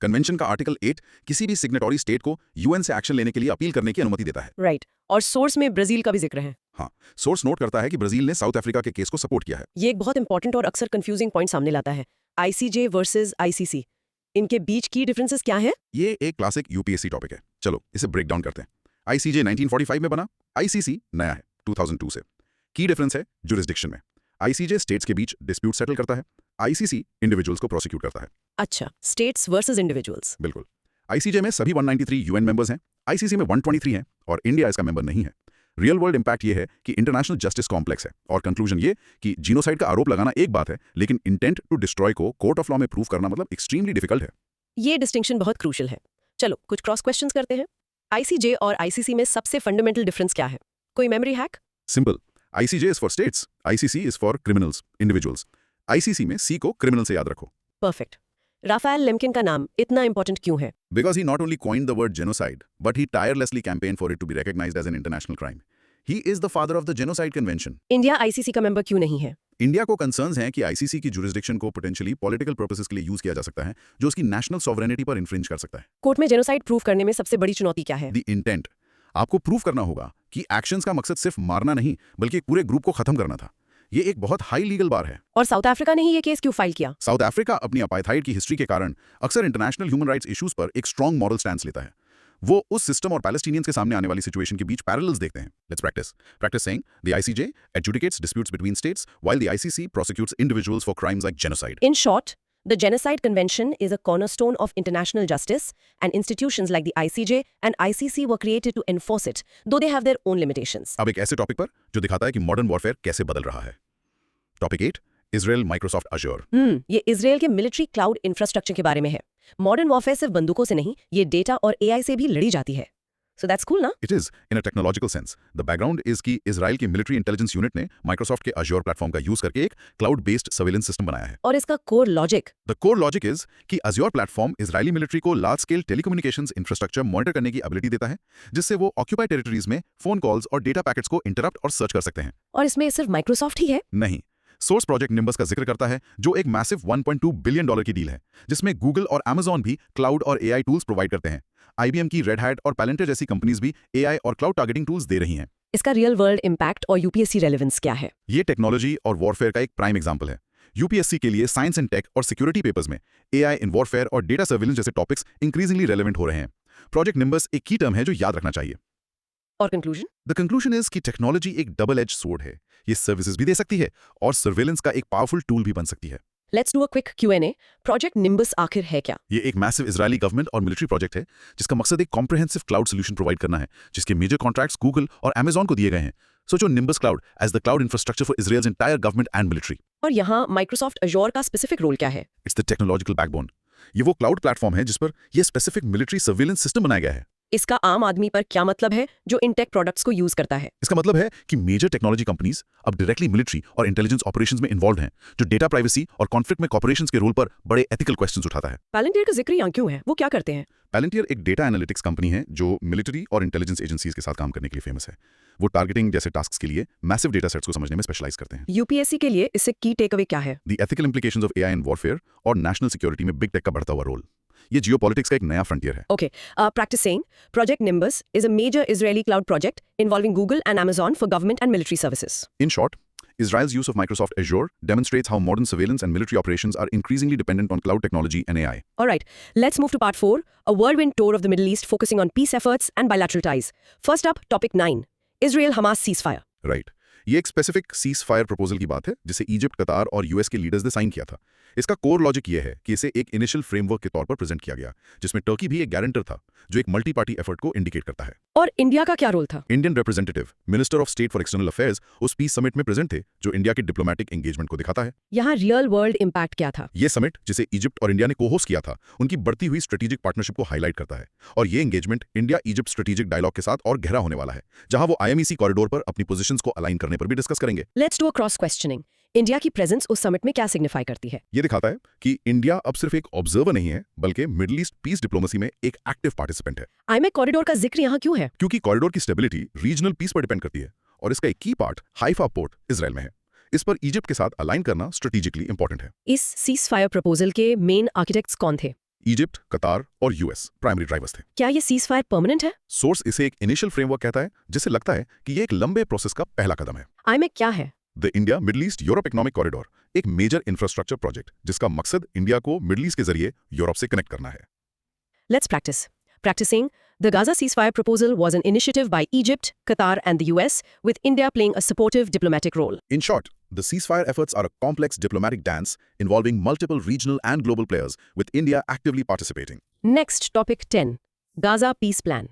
कन्वेंशन का आर्टिकल 8 किसी भी सिग्नेटरी स्टेट को यूएन से एक्शन लेने के लिए अपील करने की अनुमति देता है। राइट। और सोर्स में ब्राजील का भी जिक्र है। हाँ, सोर्स नोट करता है कि ब्राजील ने साउथ अफ्रीका के केस को सपोर्ट किया है। ये एक बहुत इंपॉर्टेंट और अक्सर कंफ्यूजिंग पॉइंट सामने लाता है। आईसीजे वर्सेस आईसीसी, इनके बीच की डिफरेंसेस क्या है? ये एक क्लासिक यूपीएससी टॉपिक है। चलो इसे ब्रेक डाउन करते हैं। आईसीजे 1945 में बना, आईसीसी नया है 2002 से। की डिफरेंस है जुरिस्डिक्शन में। आईसीजे स्टेट्स के बीच डिस्प्यूट सेटल करता है, आईसीसी इंडिविजुअल्स को प्रोसिक्यूट करता है। अच्छा, स्टेट्स वर्सेस इंडिविजुअल्स। बिल्कुल। आईसीजे में सभी 193 यूएन मेंबर्स हैं, आईसीसी में 123 हैं और इंडिया इसका मेंबर नहीं है। रियल वर्ल्ड इंपैक्ट ये है कि इंटरनेशनल जस्टिस कॉम्प्लेक्स है और कंक्लूजन ये कि जीनोसाइड का आरोप लगाना एक बात है, लेकिन इंटेंट टू डिस्ट्रॉय को कोर्ट ऑफ लॉ में प्रूव करना मतलब एक्सट्रीमली डिफिकल्ट है। ये डिस्टिंक्शन बहुत क्रूशियल है। चलो कुछ क्रॉस क्वेश्चंस करते हैं। आईसीजे और आईसीसी में सबसे फंडामेंटल डिफरेंस क्या है? कोई memory hack? Simple. ICJ is for states, ICC is for criminals, individuals. ICC में सी को क्रिमिनल से याद रखो। परफेक्ट। राफेल लेम्किन का नाम इतना इंपॉर्टेंट क्यों है? Because he not only coined the word genocide, but he tirelessly campaigned for it to be recognized as an international crime. He is the father of the Genocide Convention. India ICC का member क्यों नहीं है? India को concerns हैं कि ICC की jurisdiction को potentially political purposes के लिए यूज किया जा सकता है, जो उसकी नेशनल सॉवरेनिटी पर इन्फ्रिंज कर सकता है। कोर्ट में जेनोसाइड प्रूव करने में सबसे बड़ी चुनौती क्या है? The intent. आपको प्रूव करना होगा कि एक्शंस का मकसद सिर्फ मारना नहीं, बल्कि एक पूरे ग्रुप को खत्म करना था। ये एक बहुत हाई लीगल बार है। और साउथ अफ्रीका ने ही ये केस क्यों फाइल किया? साउथ अफ्रीका अपनी अपार्थाइड की हिस्ट्री के कारण अक्सर इंटरनेशनल ह्यूमन राइट्स इश्यूज पर एक स्ट्रॉन्ग मॉरल स्टैंस लेता है। वो उस सिस्टम और पैलेस्टीनियंस के सामने आने वाली सिचुएशन के बीच पैरेलल्स देखते हैं। Let's practice saying the ICJ adjudicates disputes between states while the ICC prosecutes individuals for crimes like genocide. In short, the Genocide Convention is a cornerstone of international justice, and institutions like the ICJ and ICC were created to enforce it, though they have their own limitations. अब एक ऐसे topic पर जो दिखाता है कि modern warfare कैसे बदल रहा है। Topic 8 Israel Microsoft Azure. ये इजराइल के मिलिट्री क्लाउड इंफ्रास्ट्रक्चर के बारे में है। मॉडर्न वॉरफेयर सिर्फ बंदूकों से नहीं, ये डेटा और एआई से भी लड़ी जाती है। So that's cool ना? It is in a technological sense. The background is कि इजराइल की मिलिट्री इंटेलिजेंस यूनिट ने माइक्रोसॉफ्ट के अज्योर प्लेटफॉर्म का यूज करके एक क्लाउड बेस्ड सर्वेलेंस सिस्टम बनाया है। और इसका core logic? The core logic is कि अज्योर प्लेटफॉर्म इजरायली मिलिट्री को large scale telecommunications infrastructure monitor करने की एबिलिटी देता है, जिससे वो ऑक्यूपाइड टेरिटरीज में फोन कॉल्स और डेटा पैकेट्स को इंटरप्ट और सर्च कर सकते हैं। और इसमें सिर्फ माइक्रोसॉफ्ट ही है? नहीं, सोर्स प्रोजेक्ट निम्बस का जिक्र करता है, जो एक मैसिव $1.2 बिलियन की डील है, जिसमें गूगल और Amazon भी क्लाउड और एआई टूल्स प्रोवाइड करते हैं। IBM की रेड हैट और पैलेंटर जैसी कंपनीज भी एआई और क्लाउड टारगेटिंग टूल्स दे रही हैं। इसका रियल वर्ल्ड इंपैक्ट और यूपीएससी रेलेवेंस क्या है? ये टेक्नोलॉजी और वॉरफेयर का एक प्राइम एग्जांपल है। यूपीएससी के लिए साइंस एंड टेक और सिक्योरिटी पेपर्स में एआई इन वॉरफेयर और डेटा सर्विलेंस जैसे टॉपिक्स इंक्रीजिंगली रेलेवेंट हो रहे हैं। प्रोजेक्ट निम्बस एक की टर्म है जो याद रखना चाहिए। और कंक्लूजन? द कंक्लूजन इज कि टेक्नोलॉजी एक डबल एज सोर्ड है। ये सर्विसेज भी दे सकती है और सर्वेलेंस का एक पावरफुल टूल भी बन सकती है। Let's do a quick Q&A। Project nimbus आखिर है क्या? ये एक मैसिव इजरायली गवर्नमेंट और मिलिट्री प्रोजेक्ट है जिसका मकसद एक कॉम्प्रिहेंसिव क्लाउड सोल्यूशन प्रोवाइड करना है, जिसके मेजर कॉन्ट्रैक्ट्स गूगल और Amazon को दिए गए हैं। सोचो Nimbus cloud as the cloud infrastructure for Israel's entire government and military. और यहाँ माइक्रोसॉफ्ट अज्योर का स्पेसिफिक रोल क्या है? It's the technological backbone. ये वो क्लाउड प्लेटफॉर्म है जिस पर यह स्पेसिफिक मिलिट्री सर्वेलेंस सिस्टम बनाया गया है। इसका आम आदमी पर क्या मतलब है जो इन टेक प्रोडक्ट्स को यूज करता है? इसका मतलब है कि मेजर टेक्नोलॉजी कंपनीज अब डायरेक्टली मिलिट्री और इंटेलिजेंस ऑपरेशंस में इन्वॉल्व हैं, जो डेटा प्राइवेसी और कॉन्फ्लिक्ट में कॉर्पोरेशंस के रोल पर बड़े एथिकल क्वेश्चंस उठाता है। पैलेंटियर का जिक्र यहाँ क्यों है? वो क्या करते हैं? पैलेंटियर एक डेटा एनालिटिक्स कंपनी है जो मिलिट्री और इंटेलिजेंस एजेंसीज के साथ काम करने के लिए फेमस है। वो टारगेटिंग जैसे टास्क्स के लिए मैसिव डेटा सेट्स को समझने में स्पेशलाइज करते हैं। यूपीएससी के लिए इससे की टेकअवे क्या है? The ethical implications of AI in warfare और नेशनल सिक्योरिटी में बिग टेक का बढ़ता हुआ रोल। ये जियोपॉलिटिक्स का एक नया फ्रंटियर है। Okay, practice saying Project Nimbus is a major Israeli cloud project involving Google and Amazon for government and military services. In short, Israel's use of Microsoft Azure demonstrates how modern surveillance and military operations are increasingly dependent on cloud technology and AI. All right, let's move to part 4, a whirlwind tour of the Middle East focusing on peace efforts and bilateral ties. First up, topic 9, Israel-Hamas ceasefire. Right. ये एक specific cease fire proposal की बात है जिसे Egypt, कतार और US के leaders ने साइन किया था। इसका कोर लॉजिक ये है कि इसे एक इनिशियल फ्रेमवर्क के तौर पर प्रेजेंट किया गया जिसमें टर्की भी एक गारंटर था, जो एक मल्टी पार्टी एफर्ट को इंडिकेट करता है। और इंडिया का क्या रोल था? Indian representative, minister of state for external affairs, उस पीस समिट में प्रेजेंट थे, जो इंडिया के डिप्लोमेटिक एंगेजमेंट को दिखाता है। यहाँ रियल वर्ल्ड इम्पैक्ट क्या था? ये समिट, जिसे इजिप्ट और इंडिया ने को-होस्ट किया था, उनकी बढ़ती हुई स्ट्रेटेजिक पार्टनरशिप को हाईलाइट करता है। और ये engagement India Egypt strategic dialogue के साथ और गहरा होने वाला है, जहां वो आईएमईसी कॉरिडोर पर अपनी पोजीशंस को अलाइन करने पर भी डिस्कस करेंगे। Let's do a cross questioning. India की प्रेजेंस उस समिट में क्या सिग्निफाई करती है? ये दिखाता है कि इंडिया अब सिर्फ एक ऑब्जर्वर नहीं है, बल्कि मिडिल ईस्ट पीस डिप्लोमेसी में एक एक्टिव पार्टिसिपेंट है। आईएमए कॉरिडोर का जिक्र यहाँ क्यों है? क्योंकि कॉरिडोर की स्टेबिलिटी रीजनल पीस पर डिपेंड करती है और इसका एक की पार्ट हाइफा पोर्ट इजराइल में है। इस पर इजिप्ट के साथ अलाइन करना स्ट्रेटेजिकली इंपॉर्टेंट है। इस सीजफायर प्रपोजल के मेन आर्किटेक्ट्स कौन थे? इजिप्ट, कतार और यूएस प्राइमरी ड्राइवर्स थे। क्या ये सीजफायर परमानेंट है? सोर्स इसे एक इनिशियल फ्रेमवर्क कहता है, जिससे लगता है कि ये एक लंबे प्रोसेस का पहला कदम है। आईएमए क्या है? The India middle east Europe economic corridor, एक मेजर इंफ्रास्ट्रक्चर प्रोजेक्ट जिसका मकसद इंडिया को मिडिल ईस्ट के जरिए यूरोप से कनेक्ट करना है। Let's practice. Practicing, the Gaza ceasefire proposal was an initiative by Egypt, Qatar and the US, with India playing a supportive diplomatic role. In short, the ceasefire efforts are a complex diplomatic dance involving multiple regional and global players, with India actively participating. Next, topic 10, Gaza peace plan.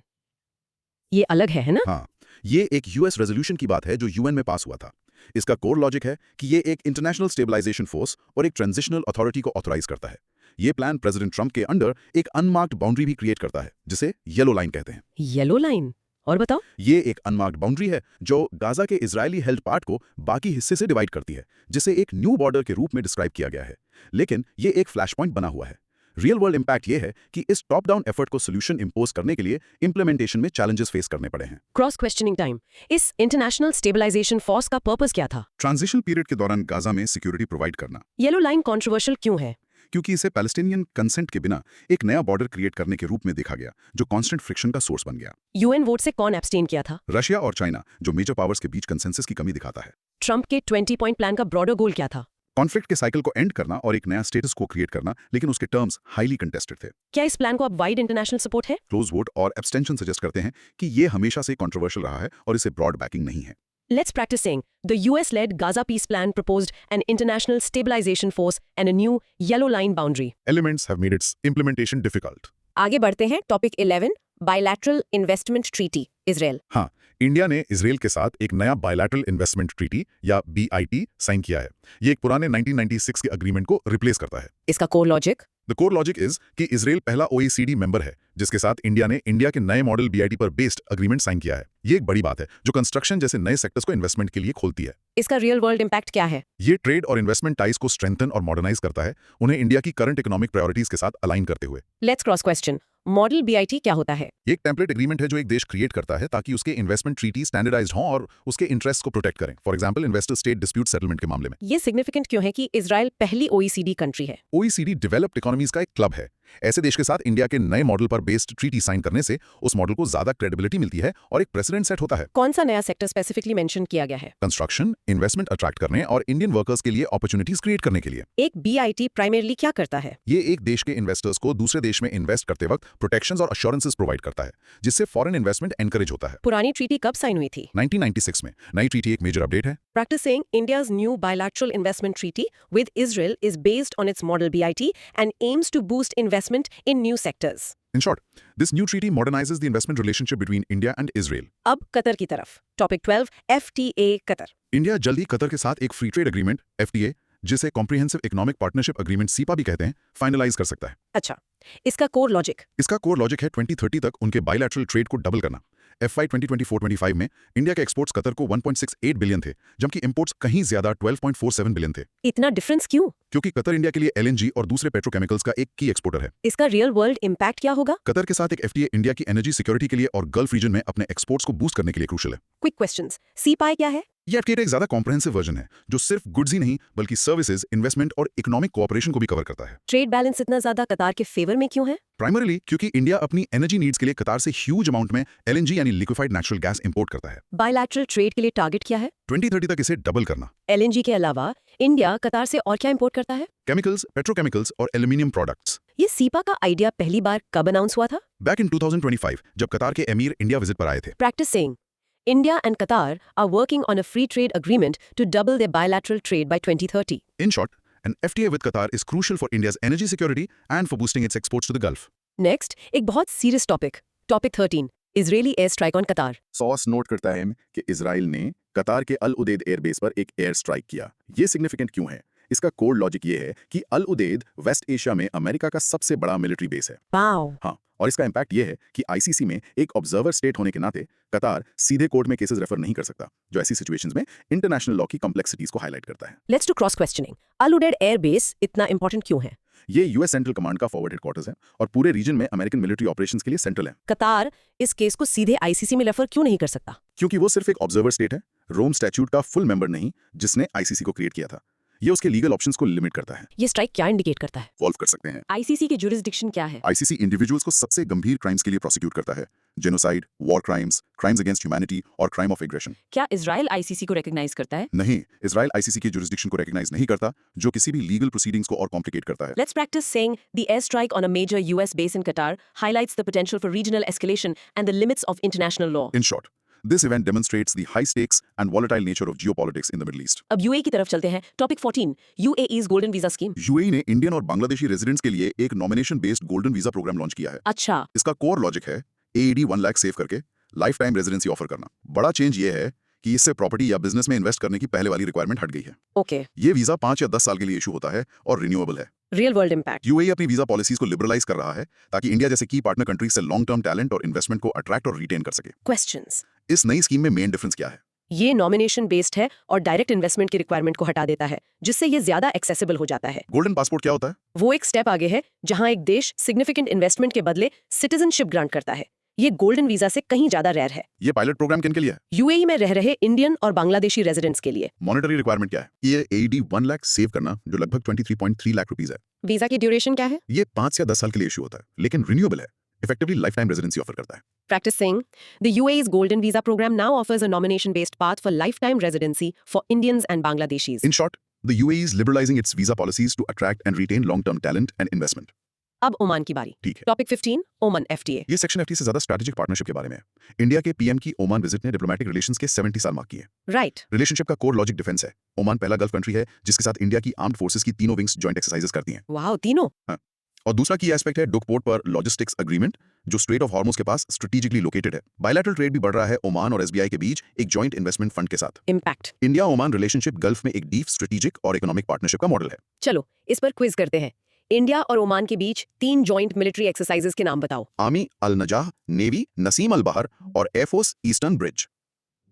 ये अलग है ना? हाँ, ये एक US resolution की बात है जो यूएन में पास हुआ था। इसका कोर लॉजिक है कि ये एक इंटरनेशनल स्टेबलाइजेशन फोर्स और एक ट्रांजिशनल अथॉरिटी को ऑथराइज करता है। ये प्लान प्रेसिडेंट ट्रंप के अंडर एक अनमार्क्ड बाउंड्री भी क्रिएट करता है, जिसे येलो लाइन कहते हैं। Yellow line? और बताओ। ये एक अनमार्क्ड बाउंड्री है जो गाजा के इजरायली हेल्ड पार्ट को बाकी हिस्से से डिवाइड करती है, जिसे एक न्यू बॉर्डर के रूप में डिस्क्राइब किया गया है। लेकिन ये एक फ्लैश पॉइंट बना हुआ है। रियल वर्ल्ड इंपैक्ट ये है कि इस टॉप डाउन एफर्ट को सोल्यूशन इंपोज करने के लिए इंप्लीमेंटेशन में चैलेंजेस फेस करने पड़े हैं। Cross questioning time. इस इंटरनेशनल स्टेबलाइजेशन फोर्स का पर्पस क्या था? ट्रांजिशन पीरियड के दौरान गाजा में सिक्योरिटी प्रोवाइड करना। येलो लाइन कंट्रोवर्शियल क्यों है? क्योंकि इसे पैलेस्टीनियन कंसेंट के बिना एक नया बॉर्डर क्रिएट करने के रूप में देखा गया, जो कांस्टेंट फ्रिक्शन का सोर्स बन गया। यूएन वोट से कौन एब्सटेन किया था? रशिया और चाइना, जो मेजर पावर्स के बीच कंसेंसस की कमी दिखाता है। ट्रंप के 20 पॉइंट प्लान का ब्रॉडर गोल क्या था? कॉन्फ्लिक्ट के साइकिल को एंड करना और एक नया स्टेटस को क्रिएट करना, लेकिन उसके टर्म्स हाईली कंटेस्टेड थे। क्या इस प्लान को अब वाइड इंटरनेशनल सपोर्ट है? क्लोज वोट और एब्सटेंशन सजेस्ट करते हैं कि ये हमेशा से कंट्रोवर्शियल रहा है और इसे ब्रॉड बैकिंग नहीं है। Let's practice saying the US-led Gaza peace plan proposed an international stabilization force and a new yellow line boundary. Elements have made its implementation difficult. आगे बढ़ते हैं topic 11, bilateral investment treaty, Israel. हाँ, India ने Israel के साथ एक नया bilateral investment treaty या BIT साइन किया है। ये एक पुराने 1996 के अग्रीमेंट को रिप्लेस करता है। इसका core logic? The core logic is कि इजराइल पहला OECD मेंबर है जिसके साथ इंडिया ने इंडिया के नए मॉडल BIT पर बेस्ड अग्रीमेंट साइन किया है। ये एक बड़ी बात है जो कंस्ट्रक्शन जैसे नए सेक्टर्स को इन्वेस्टमेंट के लिए खोलती है। इसका रियल वर्ल्ड इम्पैक्ट क्या है? ये ट्रेड और इन्वेस्टमेंट टाइज को स्ट्रेंथन और मॉडर्नाइज करता है, उन्हें इंडिया की करंट इकोनॉमिक प्रायोरिटीज के साथ अलाइन करते हुए। Let's cross question. Model BIT क्या होता है? ये एक टेम्पलेट एग्रीमेंट है जो एक देश क्रिएट करता है ताकि उसके इन्वेस्टमेंट ट्रीटी स्टैंडर्डाइज्ड हों और उसके इंटरेस्ट को प्रोटेक्ट करें। For example, investor state dispute settlement के मामले में। ये सिग्निफिकेंट क्यों है कि इजराइल पहली OECD कंट्री है? OECD डेवलप्ड इकोनॉमीज का एक क्लब है। ऐसे देश के साथ इंडिया के नए मॉडल पर बेस्ड ट्रीटी साइन करने से उस मॉडल को ज्यादा क्रेडिबिलिटी मिलती है और एक प्रेसिडेंट सेट होता है। कौन सा नया सेक्टर स्पेसिफिकली मेंशन किया गया है? कंस्ट्रक्शन, इन्वेस्टमेंट अट्रैक्ट करने और इंडियन वर्कर्स के लिए अपॉर्चुनिटीज क्रिएट करने के लिए। एक BIT प्राइमरली क्या करता है? ये एक देश के इन्वेस्टर्स को दूसरे देश में इन्वेस्ट करते वक्त प्रोटेक्शंस और अश्योरेंसेस प्रोवाइड करता है, जिससे फॉरेन इन्वेस्टमेंट एनकरेज होता है। पुरानी ट्रीटी कब साइन हुई थी? 1996 में। नई ट्रीटी एक मेजर अपडेट है। Practicing India's new bilateral investment treaty with Israel is based on its model BIT and aims to boost investment in new sectors. In short, this new treaty modernizes the investment relationship between India and Israel. अब Qatar की तरफ। Topic 12, FTA Qatar. India जल्द ही Qatar के साथ एक free trade agreement FTA, जिसे comprehensive economic partnership agreement cepa भी कहते हैं, फाइनलाइज कर सकता है। अच्छा, इसका कोर लॉजिक? इसका कोर लॉजिक है 2030 तक उनके बायलैटरल ट्रेड को डबल करना, FY 2024-25 में इंडिया के एक्सपोर्ट्स कतर को 1.68 बिलियन थे, जबकि इंपोर्ट्स कहीं ज्यादा 12.47 बिलियन थे। इतना डिफरेंस क्यों? क्योंकि कतर इंडिया के लिए LNG और दूसरे पेट्रोकेमिकल्स का एक की एक्सपोर्टर है। इसका रियल वर्ल्ड इम्पैक्ट क्या होगा? कतर के साथ एक FTA इंडिया की एनर्जी सिक्योरिटी के लिए और गल्फ रीजन में अपने एक्सपोर्ट्स को बूस्ट करने के लिए क्रूशियल है। क्विक क्वेश्चंस, सीपाई क्या है? ये FTA एक ज्यादा कॉम्प्रहेंसिव वर्जन है जो सिर्फ गुड्स ही नहीं बल्कि सर्विसेज, इन्वेस्टमेंट और इकोनॉमिक कोऑपरेशन को भी कवर करता है। ट्रेड बैलेंस इतना ज्यादा कतार के फेवर में क्यों है? प्राइमरीली क्योंकि इंडिया अपनी एनर्जी नीड्स के लिए कतार से ह्यूज अमाउंट में LNG यानी लिक्विफाइड नेचुरल गैस इंपोर्ट करता है। बायलैटरल ट्रेड के लिए टारगेट क्या है? 2030 तक इसे डबल करना। LNG के अलावा इंडिया कतार से और क्या इंपोर्ट करता है? केमिकल्स, पेट्रोकेमिकल्स और एल्यूमिनियम प्रोडक्ट्स। ये सीपा का आइडिया पहली बार कब अनाउंस हुआ था? बैक इन 2025 जब कतार के एमीर इंडिया विजिट पर आए थे। Practice saying, India and Qatar are working on a free trade agreement to double their bilateral trade by 2030. In short, an FTA with Qatar is crucial for India's energy security and for boosting its exports to the Gulf. Next, एक बहुत serious topic, topic 13, Israeli air strike on Qatar. Sauce note करता है कि Israel ने कतार के अल उदेद airbase पर एक एयर स्ट्राइक किया। ये सिग्निफिकेंट क्यों है? इसका कोर लॉजिक ये है कि अल उदेद वेस्ट एशिया में अमेरिका का सबसे बड़ा मिलिट्री बेस है। Wow. हाँ, और इसका इम्पैक्ट ये है कि ICC में एक ऑब्जर्वर स्टेट होने के नाते कतार सीधे कोर्ट में केसेस रेफर नहीं कर सकता, जो ऐसी सिचुएशंस में इंटरनेशनल लॉ की कॉम्प्लेक्सिटीज को हाईलाइट करता है। Let's do cross questioning. Al Udeid Air Base इतना इंपॉर्टेंट क्यों है? ये US सेंट्रल कमांड का फॉरवर्ड हेडक्वार्टर्स है और पूरे रीजन में अमेरिकन मिलिट्री ऑपरेशंस के लिए सेंट्रल है। कतार इस केस को सीधे ICC में रेफर क्यों नहीं कर सकता? क्योंकि वो सिर्फ एक ऑब्जर्वर स्टेट है, रोम स्टैट्यूट का फुल मेंबर नहीं, जिसने ICC को क्रिएट किया था। ये उसके लीगल ऑप्शंस को लिमिट करता है। ये स्ट्राइक क्या इंडिकेट करता है? वॉल्व कर सकते हैं। ICC की जुरिस्डिक्शन क्या है? ICC इंडिविजुअल्स को सबसे गंभीर क्राइम्स के लिए प्रोसिक्यूट करता है, genocide, war crimes, crimes against humanity और क्राइम ऑफ एग्रेशन। क्या इजराइल ICC को रिकॉग्नाइज करता है? नहीं, इजराइल ICC की जुरिस्डिक्शन को रिकॉग्नाइज नहीं करता, जो किसी भी लीगल प्रोसीडिंग्स को और कॉम्प्लिकेट करता है। Let's practice saying the airstrike on a major US base in Qatar highlights the potential for regional escalation and the limits of international law. In short, this event demonstrates the high stakes and volatile nature of geopolitics in the Middle East. अब UAE की तरफ चलते हैं। Topic 14, UAE's golden visa scheme. UAE ने Indian और Bangladeshi residents के लिए एक nomination based golden visa programme launch किया है। अच्छा, इसका कोर लॉजिक है AED 1 लाख सेव करके लाइफ टाइम रेजिडेंसी ऑफर करना। बड़ा चेंज ये है कि इससे प्रॉपर्टी या बिजनेस में इन्वेस्ट करने की पहले वाली रिक्वायरमेंट हट गई है। ओके, ये वीजा 5 या 10 साल के लिए इशू होता है और रिन्यूएबल है। Real world impact. UAE अपनी वीजा पॉलिसीज को लिबरलाइज कर रहा है ताकि इंडिया जैसे की पार्टनर कंट्रीज से लॉन्ग टर्म टैलेंट और इन्वेस्टमेंट को अट्रैक्ट और रिटेन कर सके। क्वेश्चंस, इस नई स्कीम में मेन डिफरेंस क्या है? ये नॉमिनेशन बेस्ड है और डायरेक्ट इन्वेस्टमेंट की रिक्वायरमेंट को हटा देता है, जिससे ये ज्यादा एक्सेसिबल हो जाता है। गोल्डन पासपोर्ट क्या होता है? वो एक स्टेप आगे है जहां एक देश सिग्निफिकेंट इन्वेस्टमेंट के बदले सिटीजनशिप ग्रांट करता है। ये गोल्डन वीजा से कहीं ज्यादा रेयर है। ये पायलट प्रोग्राम किन के लिए है? UAE में रह रहे इंडियन और बांग्लादेशी रेजिडेंट्स के लिए। मॉनेटरी रिक्वायरमेंट क्या है? ये AED 1 लाख सेव करना, जो लगभग 23.3 लाख रुपीस है। वीजा की ड्यूरेशन क्या है? ये 5 या 10 साल के लिए इशू होता है, लेकिन रिन्यूएबल है। Effectively life time residency offer करता है। Practicing, the UAE's golden visa program now offers a nomination-based path for lifetime residency for Indians and Bangladeshis. In short, the UAE is liberalizing its visa policies to attract and retain long-term talent and investment. अब Oman की बारी। ठीक है। Topic 15, Oman FTA। ये section FTA से ज्यादा strategic partnership के बारे में है। इंडिया के PM की ओमान विजिट ने डिप्लोमेटिक रिलेशंस के 70 साल मार्क किए। राइट। रिलेशनशिप का कोर लॉजिक डिफेंस है। ओमान पहला गल्फ कंट्री है जिसके साथ इंडिया की आर्म्ड फोर्सेस की तीनों विंग्स जॉइंट एक्सरसाइजेस करती हैं। वाओ, तीनों। हाँ। और दूसरा की एस्पेक्ट है डुक पोर्ट पर लॉजिस्टिक्स एग्रीमेंट, जो स्ट्रेट ऑफ हॉर्मुज के पास स्ट्रेटेजिकली लोकेटेड है। बायलैटरल ट्रेड भी बढ़ रहा है ओमान और SBI के बीच एक जॉइंट इन्वेस्टमेंट फंड के साथ। Impact. India Oman relationship gulf में एक डीप स्ट्रेटेजिक और इकोनॉमिक पार्टनरशिप का मॉडल है। चलो इस पर क्विज करते हैं। इंडिया और ओमान के बीच 3 जॉइंट मिलिट्री एक्सरसाइजेस के नाम बताओ। आर्मी अल नजाह, नेवी नसीम अल बहर और एयरफोर्स ईस्टर्न ब्रिज।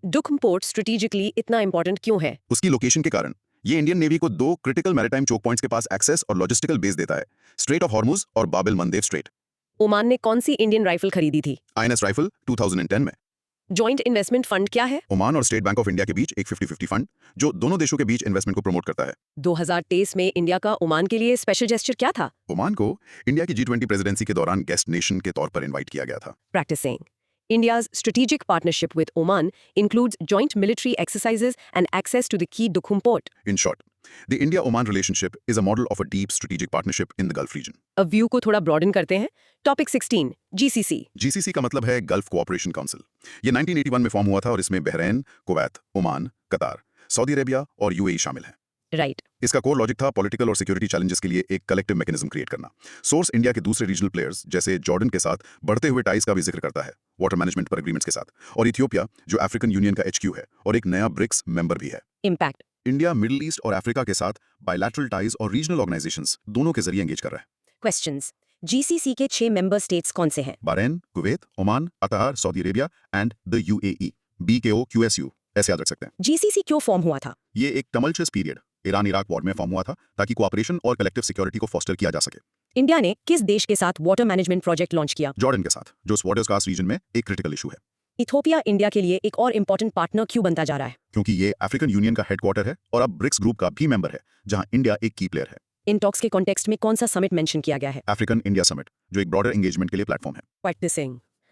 दुखम पोर्ट स्ट्रेटेजिकली इतना इंपॉर्टेंट क्यों है? उसकी लोकेशन के कारण। ये इंडियन नेवी को 2 क्रिटिकल मैरिटाइम चोक पॉइंट्स के पास एक्सेस और लॉजिस्टिकल बेस देता है, स्ट्रेट ऑफ हॉर्मुज और बाब एल मंदेब स्ट्रेट। ओमान ने कौन सी इंडियन राइफल खरीदी थी? INS राइफल 2010 में। जॉइंट इन्वेस्टमेंट फंड क्या है? ओमान और स्टेट बैंक ऑफ इंडिया के बीच एक 50-50 फंड, जो दोनों देशों के बीच इन्वेस्टमेंट को प्रमोट करता है। 2023 में इंडिया का ओमान के लिए स्पेशल जेस्चर क्या था? ओमान को इंडिया की G20 प्रेसिडेंसी के दौरान गेस्ट नेशन के तौर पर इनवाइट किया गया था। Practicing. India's strategic partnership with Oman includes joint military exercises and access to the key Dukhum port. In short, the India-Oman relationship is a model of a deep strategic partnership in the Gulf region. अब view को थोड़ा broaden करते हैं। Topic 16, GCC। GCC का मतलब है gulf cooperation council. ये 1981 में फॉर्म हुआ था और इसमें बहरीन, कुवैत, ओमान, कतार, सऊदी अरेबिया और UAE शामिल हैं। राइट। इसका कोर लॉजिक था पॉलिटिकल और सिक्योरिटी चैलेंजेस के लिए एक कलेक्टिव मैकेनिज्म क्रिएट करना। सोर्स इंडिया के दूसरे रीजनल प्लेयर्स जैसे जॉर्डन के साथ बढ़ते हुए टाइज का भी जिक्र करता है, वाटर मैनेजमेंट पर एग्रीमेंट्स के साथ, और इथियोपिया जो अफ्रीकन यूनियन का HQ है और एक नया ब्रिक्स मेंबर भी है। इम्पैक्ट। इंडिया मिडिल ईस्ट और अफ्रीका के साथ बायलैटरल टाइज और रीजनल ऑर्गेनाइजेशंस दोनों के जरिए एंगेज कर रहा है। क्वेश्चंस, जीसीसी के 6 मेंबर स्टेट्स कौन से हैं? बहरीन, कुवैत, ओमान, कतार, Saudi Arabia and the UAE, BKO QSU, ऐसे याद रख सकते हैं। जीसीसी क्यों फॉर्म हुआ था? ये एक टमल्चुअस पीरियड ईरान इराक वॉर में फॉर्म हुआ था ताकि कोऑपरेशन और कलेक्टिव सिक्योरिटी को फोस्टर किया जा सके। इंडिया ने किस देश के साथ वाटर मैनेजमेंट प्रोजेक्ट लॉन्च किया? जॉर्डन के साथ, जो वाटर स्कार्स रीजन में एक क्रिटिकल इशू है, इथियोपिया इंडिया के लिए एक और इम्पोर्टेंट पार्टनर क्यों बनता जा रहा है? क्योंकि ये अफ्रीकन यूनियन का हेडक्वार्टर है और अब ब्रिक्स ग्रुप का भी मेंबर है, जहां इंडिया एक की प्लेयर है। इन टॉक्स के कॉन्टेक्स्ट में कौन सा समिट मेंशन किया गया है? अफ्रीकन इंडिया समिट, जो एक ब्रॉडर एंगेजमेंट के लिए प्लेटफॉर्म है। Practicing.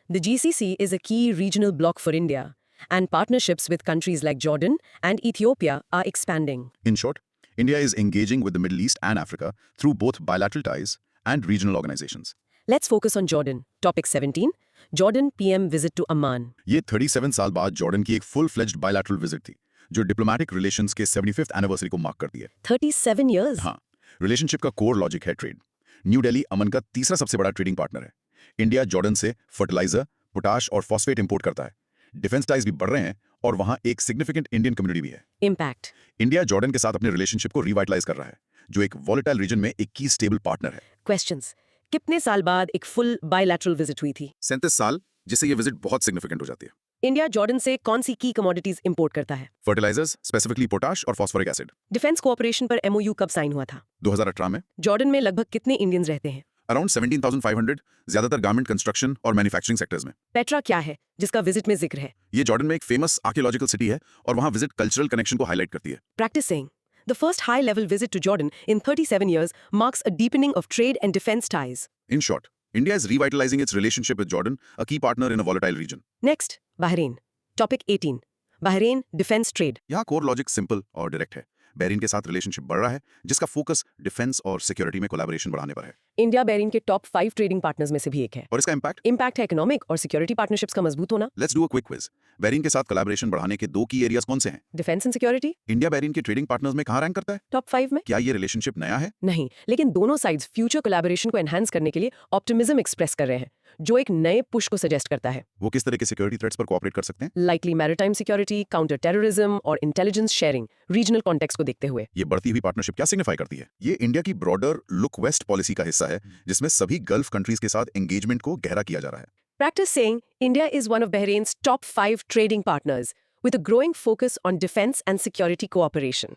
The GCC is a key regional bloc for India, and partnerships with countries like Jordan and Ethiopia are expanding. In short, India is engaging with the Middle East and Africa through both bilateral ties and regional organizations. Let's focus on Jordan. Topic 17. Jordan PM visit to Amman. ये 37 साल बाद Jordan की एक full fledged bilateral visit थी, जो diplomatic relations के 75th anniversary को mark करती है। 37 years. हाँ, रिलेशनशिप का कोर लॉजिक है ट्रेड। न्यू दिल्ली अमन का तीसरा सबसे बड़ा ट्रेडिंग पार्टनर है। इंडिया जॉर्डन से फर्टिलाइजर, पोटाश और फॉस्फेट इंपोर्ट करता है। डिफेंस टाइज भी बढ़ रहे हैं और वहाँ एक सिग्निफिकेंट इंडियन कम्युनिटी भी है। Impact. इंडिया जॉर्डन के साथ अपने रिलेशनशिप को रिवाइटलाइज कर रहा है, जो एक वॉलेटाइल रीजन में एक की स्टेबल पार्टनर है। Questions. कितने साल बाद एक फुल बायलैटरल विजिट हुई थी? 37 साल, जिससे ये विजिट बहुत सिग्निफिकेंट हो जाती है। इंडिया जॉर्डन से कौन सी की कमोडिटीज इंपोर्ट करता है? फर्टिलाइजर्स, स्पेसिफिकली पोटाश और फॉस्फोरिक एसिड। डिफेंस कोऑपरेशन पर MOU कब साइन हुआ था? 2018 में जॉर्डन में लगभग कितने इंडियंस रहते हैं? अराउंड 17,500, ज्यादातर गारमेंट कंस्ट्रक्शन और मैन्युफैक्चरिंग सेक्टर्स में। पेट्रा क्या है जिसका विजिट में जिक्र है? ये जॉर्डन में एक फेमस आर्कियोलॉजिकल सिटी है और वहाँ विजिट कल्चरल कनेक्शन को हाईलाइट करती है। Practicing. The first high-level visit to Jordan in 37 years marks a deepening of trade and defense ties. In short, India is revitalizing its relationship with Jordan, a key partner in a volatile region. Next, Bahrain. Topic 18. Bahrain defense trade. यहाँ core logic simple और direct है। Bahrain के साथ relationship बढ़ रहा है, जिसका focus defence और सिक्योरिटी में कोलैबोरेशन बढ़ाने पर है। इंडिया बहरीन के टॉप 5 ट्रेडिंग पार्टनर्स में से भी एक है। और इसका इम्पैक्ट? इम्पैक्ट है इकोनॉमिक और सिक्योरिटी पार्टनरशिप्स का मजबूत होना। Let's do a quick quiz. Bahrain के साथ कोलैबोरेशन बढ़ाने के 2 की एरियाज कौन से हैं? Defence and security. India Bahrain के ट्रेडिंग पार्टनर्स में कहाँ रैंक करता है? टॉप 5 में। क्या ये रिलेशनशिप नया है? नहीं, लेकिन दोनों साइड्स फ्यूचर कोलैबोरेशन को एनहांस करने के लिए ऑप्टिमिज्म एक्सप्रेस कर रहे हैं, जो एक नए पुश को सजेस्ट करता है। वो किस तरह के सिक्योरिटी थ्रेट्स पर कोऑपरेट कर सकते हैं? Likely maritime security, counter terrorism और इंटेलिजेंस शेयरिंग, रीजनल कॉन्टेक्स्ट को देखते हुए। ये बढ़ती हुई पार्टनरशिप क्या सिग्निफाई करती है? ये इंडिया की ब्रॉडर लुक वेस्ट पॉलिसी का हिस्सा है, जिसमें सभी गल्फ कंट्रीज के साथ एंगेजमेंट को गहरा किया जा रहा है। Practice saying India is one of Bahrain's top 5 trading partners, with a growing focus on defense and security cooperation.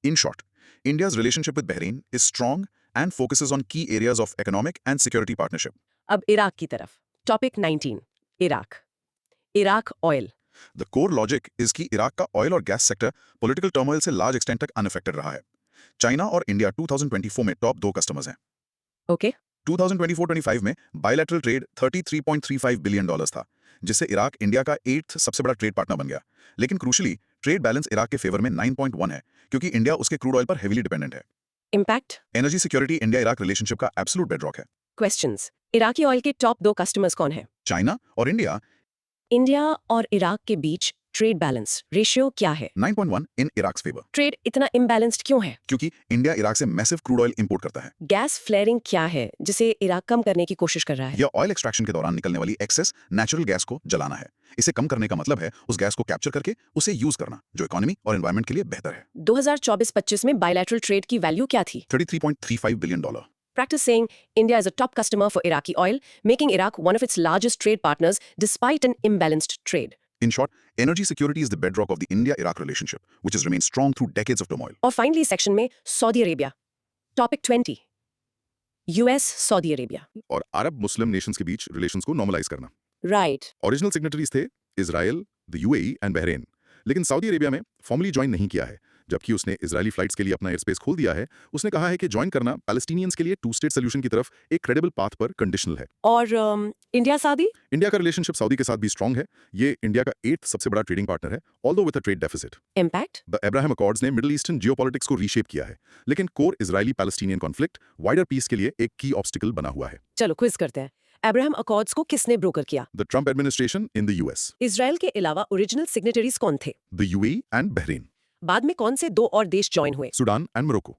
In short, India's relationship with Bahrain is strong and focuses on key areas of economic and security partnership. अब Iraq की तरफ। Topic 19. Iraq. Iraq oil. The core logic is कि Iraq का oil और gas sector political turmoil से large extent तक unaffected रहा है। चाइना और इंडिया 2024 में टॉप 2 कस्टमर्स हैं। ओके। 2024-25 में बायलैटरल ट्रेड $33.35 बिलियन था, जिससे इराक इंडिया का 8th सबसे बड़ा ट्रेड पार्टनर बन गया। लेकिन क्रूशली ट्रेड बैलेंस इराक के फेवर में 9.1 है, क्योंकि इंडिया उसके क्रूड ऑयल पर हेवीली डिपेंडेंट है। Impact. Energy security India Iraq relationship का एब्सोल्यूट बेडरॉक है। क्वेश्चंस। इराकी ऑयल के टॉप 2 कस्टमर्स कौन हैं? चाइना और इंडिया। इंडिया और इराक के बीच ट्रेड बैलेंस रेशियो क्या है? 9.1 इन इराक्स फेवर। ट्रेड इतना इम्बैलेंस्ड क्यों है? क्योंकि इंडिया इराक से मैसिव क्रूड ऑयल इंपोर्ट करता है। गैस फ्लेयरिंग क्या है जिसे इराक कम करने की कोशिश कर रहा है? यह ऑयल एक्सट्रैक्शन के दौरान निकलने वाली एक्सेस नेचुरल गैस को जलाना है। इसे कम करने का मतलब है उस गैस को कैप्चर करके उसे यूज करना, जो इकोनॉमी और एनवायरनमेंट के लिए बेहतर है। 2024-25 में बायलैटरल ट्रेड की वैल्यू क्या थी? $33.35 billion. Practice saying India is a top customer for Iraqi oil, making Iraq one of its largest trade partners despite an imbalanced trade. In short, energy security is the bedrock of the India-Iraq relationship, which has remained strong through decades of turmoil. और finally section में Saudi Arabia. Topic 20. US Saudi Arabia. और अरब मुस्लिम Nations के बीच relations को normalise करना। Right. Original signatories थे Israel, the UAE and Bahrain, लेकिन Saudi Arabia में formally join नहीं किया है। जबकि उसने इजरायली फ्लाइट्स के लिए अपना एयर स्पेस खोल दिया है, उसने कहा है कि ज्वाइन करना पैलेस्टीनियंस के लिए 2 स्टेट सोल्यूशन की तरफ एक क्रेडिबल पाथ पर कंडीशनल है। और इंडिया सऊदी? इंडिया का रिलेशनशिप सऊदी के साथ भी स्ट्रांग है। ये इंडिया का 8th सबसे बड़ा ट्रेडिंग पार्टनर है, although with a trade deficit. Impact? The Abraham accords ने मिडिल ईस्टर्न जियोपॉलिटिक्स को रीशेप किया है, लेकिन core Israeli Palestinian conflict wider peace के लिए एक की ऑब्स्टिकल बना हुआ है। चलो क्विज करते हैं। अब्राहम अकॉर्ड्स को किसने ब्रोकर किया? The Trump administration in the US, Israel के अलावा ओरिजिनल सिग्नेटरीज कौन थे? द UAE एंड बहरीन, बाद में कौन से 2 और देश ज्वाइन हुए? Sudan and Morocco.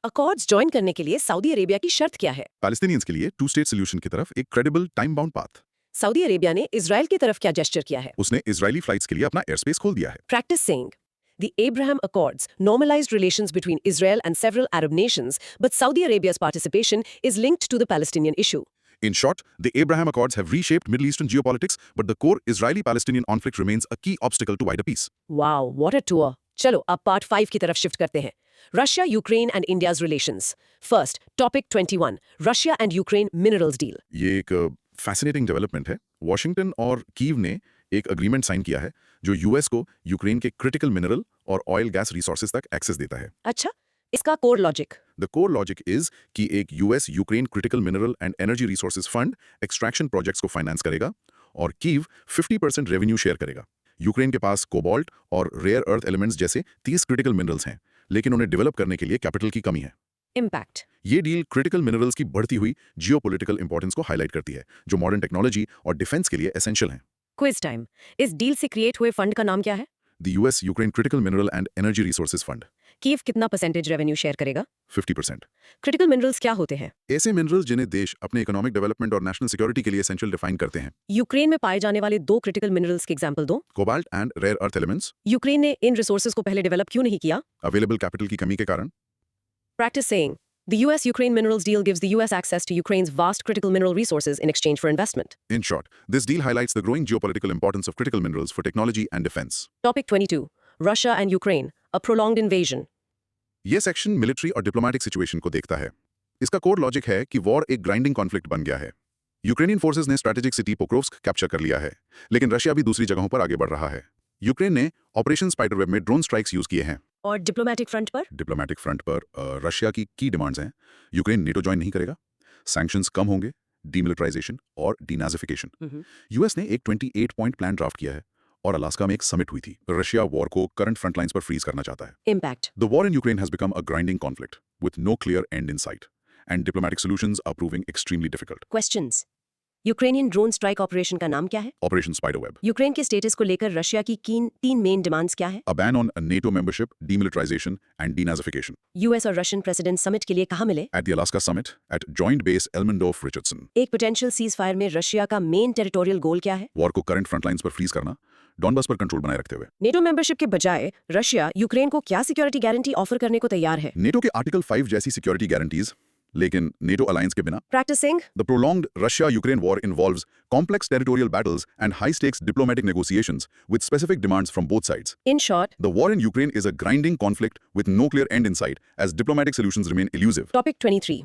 Accords join करने के लिए सऊदी अरेबिया की शर्त क्या है? पैलेस्टीनियंस के लिए 2 स्टेट सोल्यूशन की तरफ एक credible time bound path. Saudi Arabia ने इजराइल की तरफ क्या जेस्चर किया है? उसने इजरायली फ्लाइट्स के लिए अपना एयर स्पेस खोल दिया है। Practice saying The Abraham Accords normalized relations between Israel and several Arab nations, but Saudi Arabia's participation is linked to the Palestinian issue. In short, the Abraham Accords have reshaped Middle Eastern geopolitics, but the core Israeli-Palestinian conflict remains a key obstacle to wider peace. Wow, what a tour. चलो अब part 5 की तरफ shift करते हैं. Russia, Ukraine and India's relations. First, topic 21. Russia and Ukraine minerals deal. ये एक fascinating development है. Washington और कीव ने एक अग्रीमेंट साइन किया है जो यूएस को यूक्रेन के क्रिटिकल मिनरल और ऑयल गैस रिसोर्सेज तक एक्सेस देता है. अच्छा, इसका core logic. The core logic is कि एक US Ukraine critical mineral and energy resources fund extraction projects को फाइनेंस करेगा और कीव 50% रेवेन्यू शेयर करेगा. यूक्रेन के पास कोबाल्ट और रेयर अर्थ एलिमेंट्स जैसे 30 क्रिटिकल मिनरल्स हैं, लेकिन उन्हें डेवलप करने के लिए कैपिटल की कमी है. इम्पैक्ट. ये डील क्रिटिकल मिनरल्स की बढ़ती हुई जियोपॉलिटिकल इंपॉर्टेंस को हाईलाइट करती है, जो मॉडर्न टेक्नोलॉजी और डिफेंस के लिए एसेंशियल हैं. Quiz time. इस डील से क्रिएट हुए फंड का नाम क्या है? The US Ukraine critical mineral and energy resources fund. Kyiv कितना परसेंटेज रेवेन्यू शेयर करेगा? 50%. क्रिटिकल मिनरल्स क्या होते हैं? ऐसे मिनरल्स जिन्हें देश अपने इकोनॉमिक डेवलपमेंट और नेशनल सिक्योरिटी के लिए एसेंशियल डिफाइन करते हैं. यूक्रेन में पाए जाने वाले 2 क्रिटिकल मिनरल्स के एग्जांपल दो. Cobalt and rare earth elements. Ukraine ने इन रिसोर्सेज को पहले डेवलप क्यों नहीं किया? अवेलेबल कैपिटल की कमी के कारण. Practice saying, the US-Ukraine minerals deal gives the US access to Ukraine's vast critical mineral resources in exchange for investment. In short, this deal highlights the growing geopolitical importance of critical minerals for technology and defense. Topic 22. Russia and Ukraine, a prolonged invasion. ये section military और diplomatic situation को देखता है. इसका core logic है कि war एक grinding conflict बन गया है. यूक्रेनियन फोर्सेस ने स्ट्रेटेजिक सिटी पोक्रोव्स्क कैप्चर कर लिया है, लेकिन रशिया भी दूसरी जगहों पर आगे बढ़ रहा है. यूक्रेन ने ऑपरेशन स्पाइडरवेब में ड्रोन स्ट्राइक्स यूज किए हैं. और डिप्लोमेटिक फ्रंट पर? डिप्लोमेटिक फ्रंट पर रशिया की डिमांड्स हैं. यूक्रेन नेटो ज्वाइन नहीं करेगा, सैंक्शंस कम होंगे, डीमिलिटराइजेशन और डीनाजिफिकेशन. यूएस ने एक 28 पॉइंट प्लान ड्राफ्ट किया है और अलास्का में एक समिट हुई थी. रशिया वॉर को करंट फ्रंट लाइंस पर फ्रीज करना चाहता है. Impact. The war in Ukraine has become a grinding conflict with no clear end in sight, and diplomatic solutions are proving extremely difficult. Questions. Ukrainian drone strike operation का नाम क्या है? Operation Spiderweb. Ukraine के status को लेकर Russia की 3 main demands क्या है? A ban on NATO membership, demilitarization, and denazification. US और रशियन प्रेसिडेंट समिट के लिए कहाँ मिले? At the Alaska summit, at Joint Base Elmendorf-Richardson. एक पोटेंशियल सीज फायर में रशिया का मेन टेरिटोरियल गोल क्या है? War को current front lines पर फ्रीज करना, डॉनबस पर कंट्रोल बनाए रखते हुए. नेटो मेंबरशिप के बजाय रशिया यूक्रेन को क्या सिक्योरिटी गारंटी ऑफर करने को तैयार है? NATO के आर्टिकल 5 जैसी सिक्योरिटी गारंटीज, लेकिन NATO अलायंस के बिना. Practicing. The prolonged Russia-Ukraine war involves complex territorial battles and high-stakes diplomatic negotiations with specific demands from both sides. In short. The war in Ukraine is a grinding conflict with no clear end in sight as diplomatic solutions remain elusive. Topic 23.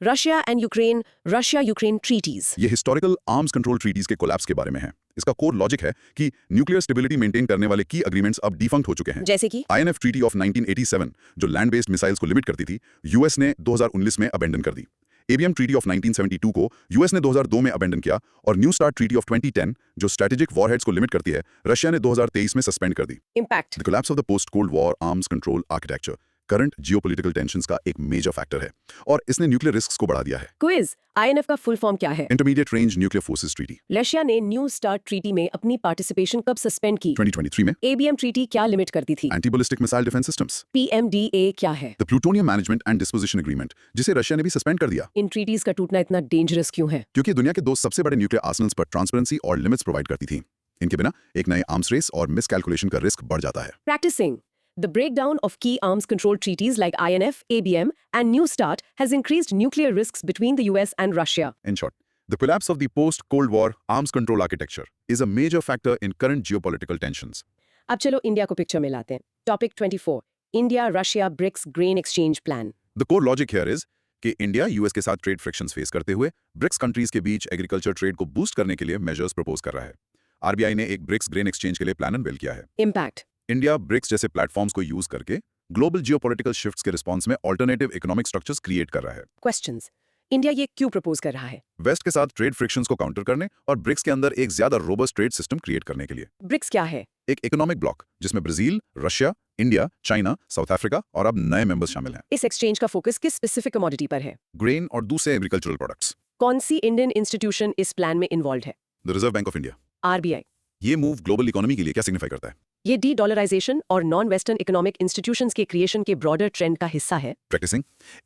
Russia and Ukraine, Russia-Ukraine treaties. ये historical arms control treaties के collapse के बारे में है. इसका core logic है कि nuclear stability maintain करने वाले की एग्रीमेंट्स अब डिफंक्ट हो चुके हैं. जैसे कि INF ट्रीटी ऑफ 1987 जो लैंड बेस्ड मिसाइल्स को लिमिट करती थी, यूएस ने 2019 में अबेंडन कर दी. ABM ट्रीटी ऑफ 1972 को यूएस ने 2002 में अबेंडन किया और न्यू स्टार्ट ट्रीटी ऑफ 2010 जो स्ट्रेटेजिक वॉरहेड्स को लिमिट करती है, रशिया ने 2023 में सस्पेंड कर दी. Impact. The collapse of the post cold war arms control architecture current geopolitical tensions का एक मेजर फैक्टर है और इसने न्यूक्लियर रिस्क्स को बढ़ा दिया है. Quiz. INF का फुल फॉर्म क्या है? Intermediate range nuclear forces treaty. Russia ने न्यू स्टार्ट ट्रीटी में अपनी पार्टिसिपेशन कब सस्पेंड की? 2023 में. ABM ट्रीटी क्या लिमिट करती थी? Anti ballistic missile defence systems. PMDA क्या है? The plutonium management and disposition agreement जिसे रशिया ने भी सस्पेंड कर दिया. इन ट्रीटीज का टूटना इतना डेंजरस क्यों है? क्योंकि दुनिया के 2 सबसे बड़े न्यूक्लियर आर्सेनल्स पर ट्रांसपेरेंसी और लिमिट्स प्रोवाइड करती थी. इनके बिना एक नए आर्म्स रेस और मिसकैलकुलेशन का रिस्क बढ़ जाता है. Practicing. The breakdown of key arms control treaties like INF, ABM, and New START has increased nuclear risks between the US and Russia. In short, the collapse of the post-Cold War arms control architecture is a major factor in current geopolitical tensions. अब चलो India को picture में लाते हैं. Topic 24. India Russia BRICS Grain Exchange Plan. The core logic here is कि India US के साथ trade frictions face करते हुए ब्रिक्स कंट्रीज के बीच एग्रीकल्चर ट्रेड को बूस्ट करने के लिए मेजर्स प्रपोज कर रहा है. आरबीआई ने एक ब्रिक्स ग्रेन एक्सचेंज के लिए प्लान अनवेल किया है. Impact. इंडिया ब्रिक्स जैसे प्लेटफॉर्म्स को यूज करके ग्लोबल जियोपॉलिटिकल शिफ्ट्स के रिस्पांस में अल्टरनेटिव इकोनॉमिक स्ट्रक्चर्स क्रिएट कर रहा है. Questions. इंडिया ये क्यों प्रपोज कर रहा है? वेस्ट के साथ ट्रेड फ्रिक्शंस को काउंटर करने और ब्रिक्स के अंदर एक ज्यादा रोबस्ट ट्रेड सिस्टम क्रिएट करने के लिए. ब्रिक्स क्या है? एक इकोनॉमिक ब्लॉक जिसमें Brazil, Russia, India, China, south Africa और अब नए मेंबर्स शामिल हैं. इस एक्सचेंज का फोकस किस स्पेसिफिक कमोडिटी पर है? ग्रेन और दूसरे एग्रीकल्चरल प्रोडक्ट्स. कौन सी इंडियन इंस्टीट्यूशन इस प्लान में इन्वॉल्व है? The reserve bank of India. RBI. ये मूव ग्लोबल इकोनॉमी के लिए क्या सिग्निफाई करता है? ये डी-डॉलराइजेशन और नॉन वेस्टर्न इकोनॉमिक इंस्टीट्यूशंस के क्रिएशन के ब्रॉडर ट्रेंड का हिस्सा है. Practicing,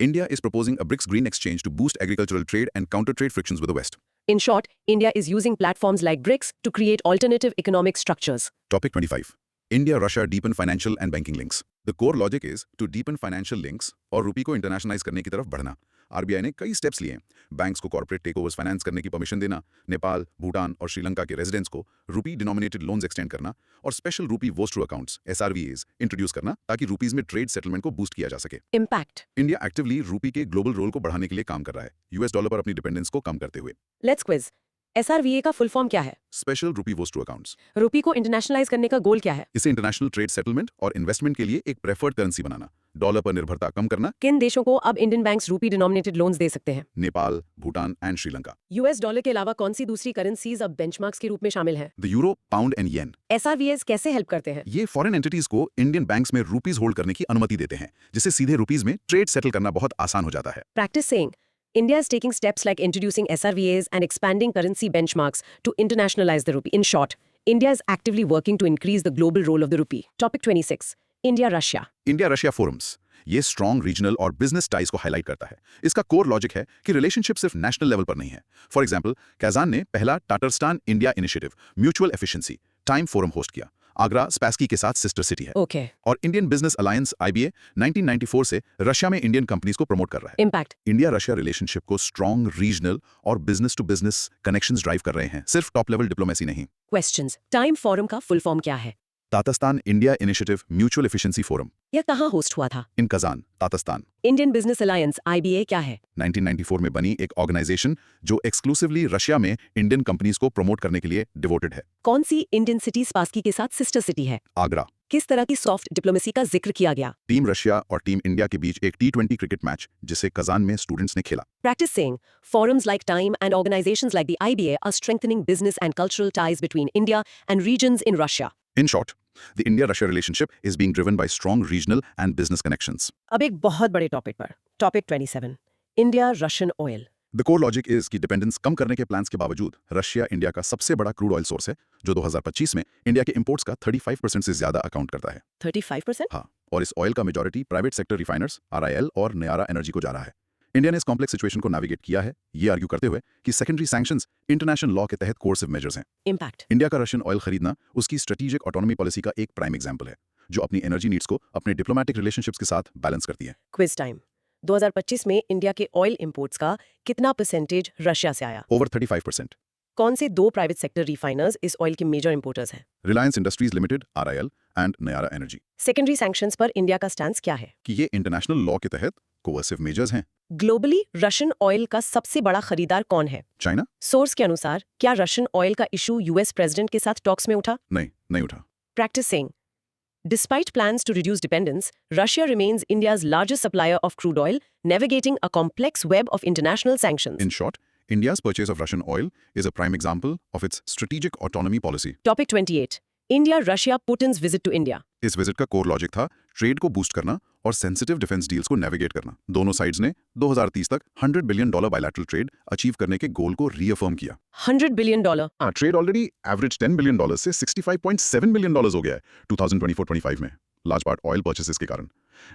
India is proposing a BRICS green exchange to boost agricultural trade and counter trade frictions with the West. In short, India is using platforms like BRICS to create alternative economic structures. Topic 25. India Russia deepen financial and banking links. The core logic is to deepen financial links और रुपी को internationalise करने की तरफ बढ़ना। RBI ने कई steps लिए हैं। बैंक्स को कॉर्पोरेट टेकओवर्स फाइनेंस करने की परमिशन देना, नेपाल, भूटान और श्रीलंका के रेजिडेंट्स को रुपी डिनोमिनेटेड लोन्स एक्सटेंड करना और स्पेशल रुपी वोस्ट्रू अकाउंट्स SRVAs इंट्रोड्यूस करना ताकि रुपीज में ट्रेड सेटलमेंट को बूस्ट किया जा सके। इम्पैक्ट। इंडिया एक्टिवली रुपी के ग्लोबल रोल को बढ़ाने के लिए काम कर रहा है, यूएस डॉलर पर अपनी डिपेंडेंस को कम करते हुए। Let's quiz. SRVA का फुल फॉर्म क्या है? स्पेशल रुपी वोस्ट्रू अकाउंट्स। रुपी को इंटरनेशनलाइज करने का गोल क्या है? इसे इंटरनेशनल ट्रेड सेटलमेंट और इन्वेस्टमेंट के लिए एक प्रेफर्ड करेंसी बनाना, डॉलर पर निर्भरता कम करना। किन देशों को अब इंडियन बैंक्स रुपी डिनोमिनेटेड लोन्स दे सकते हैं? Nepal, Bhutan and Sri Lanka. US dollar के अलावा कौन सी दूसरी करेंसीज अब बेंचमार्क्स के रूप में शामिल हैं? The euro, pound and yen. SRVAs कैसे हेल्प करते हैं? ये फॉरेन एंटिटीज को इंडियन बैंक्स में रुपीज होल्ड करने की अनुमति देते हैं, जिससे सीधे रुपीज में ट्रेड सेटल करना बहुत आसान हो जाता है। Practice saying, India is taking steps like introducing SRVAs and expanding currency benchmarks to internationalize the rupee. In short, India is actively working to increase the global role of the rupee. Topic 26. India-Russia. India Russia forums ये strong regional और business ties को highlight करता है। इसका core logic है कि relationship सिर्फ national level पर नहीं है। फॉर एग्जांपल, काजान ने पहला Tatarstan India initiative mutual efficiency time forum host किया। आगरा स्पैस्की के साथ सिस्टर सिटी है। Okay. और इंडियन बिजनेस अलायंस IBA 1994 से रशिया में इंडियन कंपनीज को प्रमोट कर रहा है। Impact. इंडिया रशिया रिलेशनशिप को स्ट्रॉन्ग रीजनल और business to business connections drive कर रहे हैं, सिर्फ टॉप लेवल डिप्लोमेसी नहीं। Questions. Time Forum का फुल फॉर्म क्या है? Tatarstan India initiative mutual efficiency forum यह कहाँ होस्ट हुआ था? In Kazan, Tatarstan. Indian business alliance IBA क्या है? 1994 में बनी एक ऑर्गेनाइजेशन जो एक्सक्लूसिवली रशिया में इंडियन कंपनीज को प्रमोट करने के लिए डिवोटेड है। कौन सी इंडियन सिटी स्पास्की के साथ सिस्टर सिटी है? आगरा। किस तरह की सॉफ्ट डिप्लोमेसी का जिक्र किया गया? टीम रशिया और टीम इंडिया के बीच एक T20 क्रिकेट मैच जिसे कजान में स्टूडेंट्स ने खेला। Practice saying, forums like Time and organizations like the IBA are strengthening business and cultural ties between India and regions in Russia. In short, the India-Russia relationship is being driven by strong regional and business connections. अब एक बहुत बड़े topic पर। Topic 27. India Russian oil. The core logic is कि dependence कम करने के plans के बावजूद रशिया इंडिया का सबसे बड़ा क्रूड ऑयल सोर्स है, जो 2025 में इंडिया के इंपोर्ट्स का 35% से ज्यादा अकाउंट करता है। 35%? हाँ, और इस ऑयल का majority private sector refiners RIL और नयारा एनर्जी को जा रहा है। इंडिया ने इस कॉम्प्लेक्स सिचुएशन को नेविगेट किया है, ये आर्ग्यू करते हुए कि सेकेंडरी सैंक्शंस इंटरनेशनल लॉ के तहत कोर्सिव मेजर्स हैं। इम्पैक्ट। इंडिया का रशियन ऑयल खरीदना उसकी स्ट्रेटेजिक ऑटोनॉमी पॉलिसी का एक प्राइम एग्जांपल है, जो अपनी एनर्जी नीड्स को अपने डिप्लोमेटिक रिलेशनशिप्स के साथ बैलेंस करती है। Quiz time. 2025 में इंडिया के ऑयल इंपोर्ट्स का कितना परसेंटेज रशिया से आया? ओवर 35%। कौन से दो प्राइवेट सेक्टर रिफाइनर्स इस ऑयल के मेजर इंपोर्टर्स हैं? Reliance industries limited RIL and Nayara energy. Secondary sanctions पर इंडिया का स्टैंस क्या है? कि ये इंटरनेशनल लॉ के तहत कोवर्सिव मेजर्स हैं। ग्लोबली रशियन ऑयल का सबसे बड़ा खरीदार कौन है? चाइना? सोर्स के अनुसार क्या रशियन ऑयल का इशू यूएस प्रेसिडेंट के साथ टॉक्स में उठा? नहीं उठा। Practice saying, despite plans to reduce dependence, Russia remains India's largest supplier of crude oil, navigating a complex web of international sanctions. In short, India's purchase of Russian oil is a prime example of its strategic autonomy policy. Topic 28. India-Russia Putin's visit to India. इस visit का core logic था trade को boost करना और sensitive defence deals को navigate करना। दोनों sides ने 2030 तक $100 बिलियन बायलैटरल ट्रेड अचीव करने के गोल को रीअफर्म किया। $100 billion. Trade already average $10 billion से $65.7 बिलियन हो गया है 2024-25 में, लार्ज पार्ट ऑयल परचेसेस के कारण।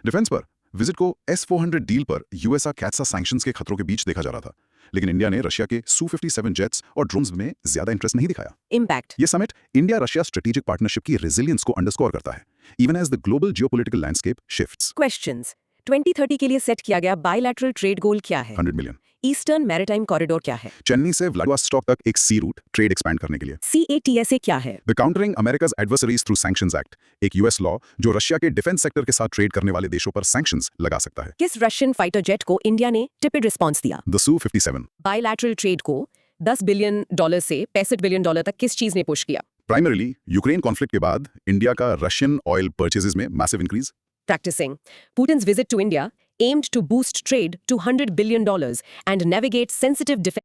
डिफेंस पर विजिट को S-400 डील पर यूएसआ कैट्सा सैंक्शंस के खतरों के बीच देखा जा रहा था, लेकिन इंडिया ने रशिया के Su-57 जेट्स और ड्रोन्स में ज्यादा इंटरेस्ट नहीं दिखाया। इम्पैक्ट। ये summit India Russia strategic partnership की रेजिलियंस को अंडरस्कोर करता है, even as the global geopolitical landscape shifts. Questions. 2030 के लिए सेट किया गया बायलैटरल ट्रेड गोल क्या है? 100 मिलियन। ईस्टर्न मैरिटाइम कॉरिडोर क्या है? चेन्नई से व्लादिवोस्टॉक तक एक सी रूट ट्रेड एक्सपैंड करने के लिए। CATSA क्या है? The countering America's adversaries through sanctions act, एक यूएस लॉ जो रशिया के डिफेंस सेक्टर के साथ ट्रेड करने वाले देशों पर सैंक्शंस लगा सकता है। किस रशियन फाइटर जेट को इंडिया ने टिपिड रिस्पांस दिया? The Su-57। बायलैटरल ट्रेड को $10 बिलियन से $65 बिलियन तक किस चीज ने पुश किया? प्राइमरीली यूक्रेन कॉन्फ्लिक्ट के बाद इंडिया का रशियन ऑयल परचेजेस में massive increase. Practicing. Putin's visit to India aimed to boost trade to $100 billion and navigate sensitive defense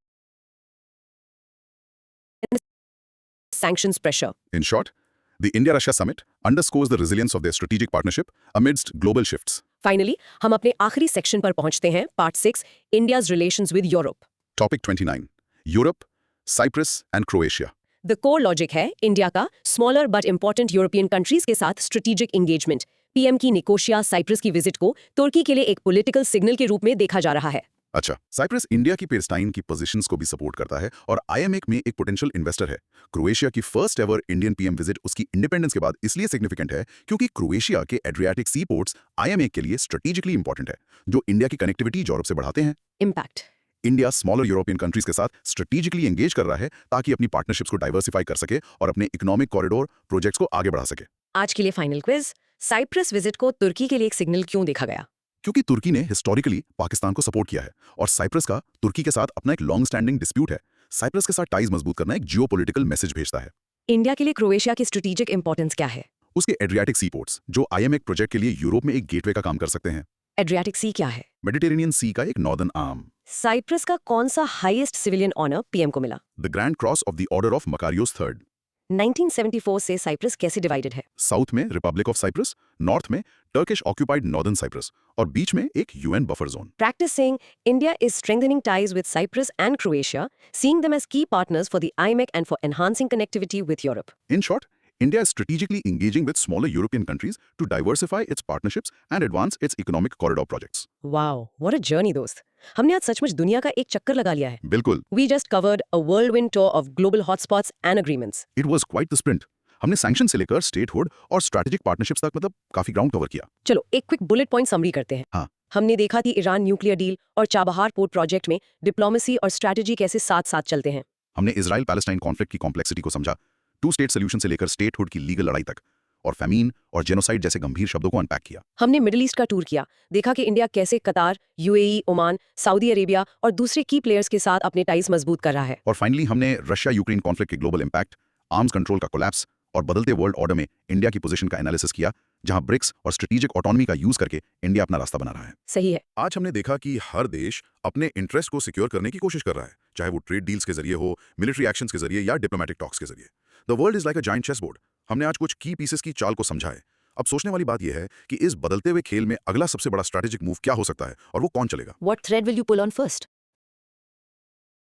sanctions pressure. In short, the India-Russia summit underscores the resilience of their strategic partnership amidst global shifts. Finally, हम अपने आखिरी section पर पहुंचते हैं, part 6, India's relations with Europe. Topic 29. Europe, Cyprus and Croatia. The core logic है India का smaller but important European countries के साथ strategic engagement. PM की निकोशिया साइप्रस की विजिट को तुर्की के लिए एक पॉलिटिकल सिग्नल के रूप में देखा जा रहा है। अच्छा, साइप्रस इंडिया की पेलेस्टाइन की पोजीशंस को भी सपोर्ट करता है और आईएमएक में एक पोटेंशियल इन्वेस्टर है। क्रोएशिया की first ever Indian PM visit उसकी इंडिपेंडेंस के बाद इसलिए सिग्निफिकेंट है क्योंकि क्रोएशिया के एड्रियाटिक सी पोर्ट्स आईएमएक के लिए स्ट्रेटेजिकली इंपॉर्टेंट है, जो इंडिया की कनेक्टिविटी यूरोप से बढ़ाते हैं। Impact. India smaller European countries के साथ स्ट्रेटेजिकली एंगेज कर रहा है ताकि अपनी पार्टनरशिप्स को डाइवर्सिफाई कर सके और अपने इकोनॉमिक कॉरिडोर प्रोजेक्ट्स को आगे बढ़ा सके। आज के लिए फाइनल क्विज, साइप्रस विजिट को तुर्की के लिए एक सिग्नल क्यों देखा गया? क्योंकि तुर्की ने हिस्टोरिकली पाकिस्तान को सपोर्ट किया है और साइप्रस का तुर्की के साथ अपना एक लॉन्ग स्टैंडिंग डिस्प्यूट है। साइप्रस के साथ टाइज मजबूत करना एक जियोपॉलिटिकल मैसेज भेजता है। इंडिया के लिए क्रोएशिया की स्ट्रेटेजिक इंपॉर्टेंस क्या है? उसके एड्रियाटिक सी पोर्ट्स, जो आईएमएक प्रोजेक्ट के लिए यूरोप में एक गेटवे का काम कर सकते हैं। एड्रियाटिक सी क्या है? मेडिटेरेनियन सी का एक नॉर्दर्न आर्म। साइप्रस का कौन सा हाईएस्ट सिविलियन ऑनर पीएम को मिला? The grand cross of the order of Makarios III। 1974 से साइप्रस कैसे डिवाइडेड है? साउथ में रिपब्लिक ऑफ साइप्रस, नॉर्थ में टर्किश ऑक्यूपाइड नॉर्दर्न साइप्रस और बीच में एक UN buffer zone. Practicing, India is strengthening ties with Cyprus and Croatia, seeing them as key partners for the IMEC and for enhancing connectivity with Europe. In short, India is strategically engaging with smaller European countries to diversify its partnerships and advance its economic corridor projects. Wow, what a journey, दोस्त। हमने आज सचमुच दुनिया का एक चक्कर लगा लिया है। बिल्कुल, We just covered a whirlwind tour of global hotspots and agreements. it was quite the sprint. हमने सैंक्शन से लेकर स्टेटहुड और स्ट्रैटेजिक पार्टनरशिप्स तक मतलब काफी ग्राउंड कवर किया। चलो एक क्विक बुलेट पॉइंट समरी करते हैं। हाँ। हमने देखा कि ईरान न्यूक्लियर डील और चाबहार पोर्ट प्रोजेक्ट में डिप्लोमेसी और स्ट्रैटेजी कैसे साथ साथ चलते हैं। हमने इजराइल पैलेस्टाइन कॉन्फ्लिक्ट की कॉम्प्लेक्सिटी को समझा, टू स्टेट सोल्यूशन से लेकर स्टेटहुड की लीगल लड़ाई तक, और फैमीन और जेनोसाइड जैसे गंभीर शब्दों को अनपैक किया। हमने मिडिल ईस्ट का टूर किया, देखा कि इंडिया कैसे कतार, यूएई, ओमान, सऊदी अरेबिया और दूसरे की प्लेयर्स के साथ अपने टाइज मजबूत कर रहा है। और फाइनली हमने रशिया यूक्रेन कॉन्फ्लिक्ट के ग्लोबल इंपैक्ट, आर्म्स कंट्रोल का कोलैप्स और बदलते वर्ल्ड ऑर्डर में इंडिया की पोजीशन का एनालिसिस किया, जहां ब्रिक्स और स्ट्रेटेजिक ऑटोनॉमी का यूज करके इंडिया अपना रास्ता बना रहा है। सही है। आज हमने देखा कि हर देश अपने इंटरेस्ट को सिक्योर करने की कोशिश कर रहा है, चाहे वो ट्रेड डील्स के जरिए हो, मिलिट्री एक्शंस के जरिए या डिप्लोमेटिक टॉक्स के जरिए। The world is like a giant chess board. हमने आज कुछ की पीसेस की चाल को समझा है। अब सोचने वाली बात यह है कि इस बदलते हुए खेल में अगला सबसे बड़ा स्ट्रैटेजिक मूव क्या हो सकता है और वो कौन चलेगा। What thread will you pull on first?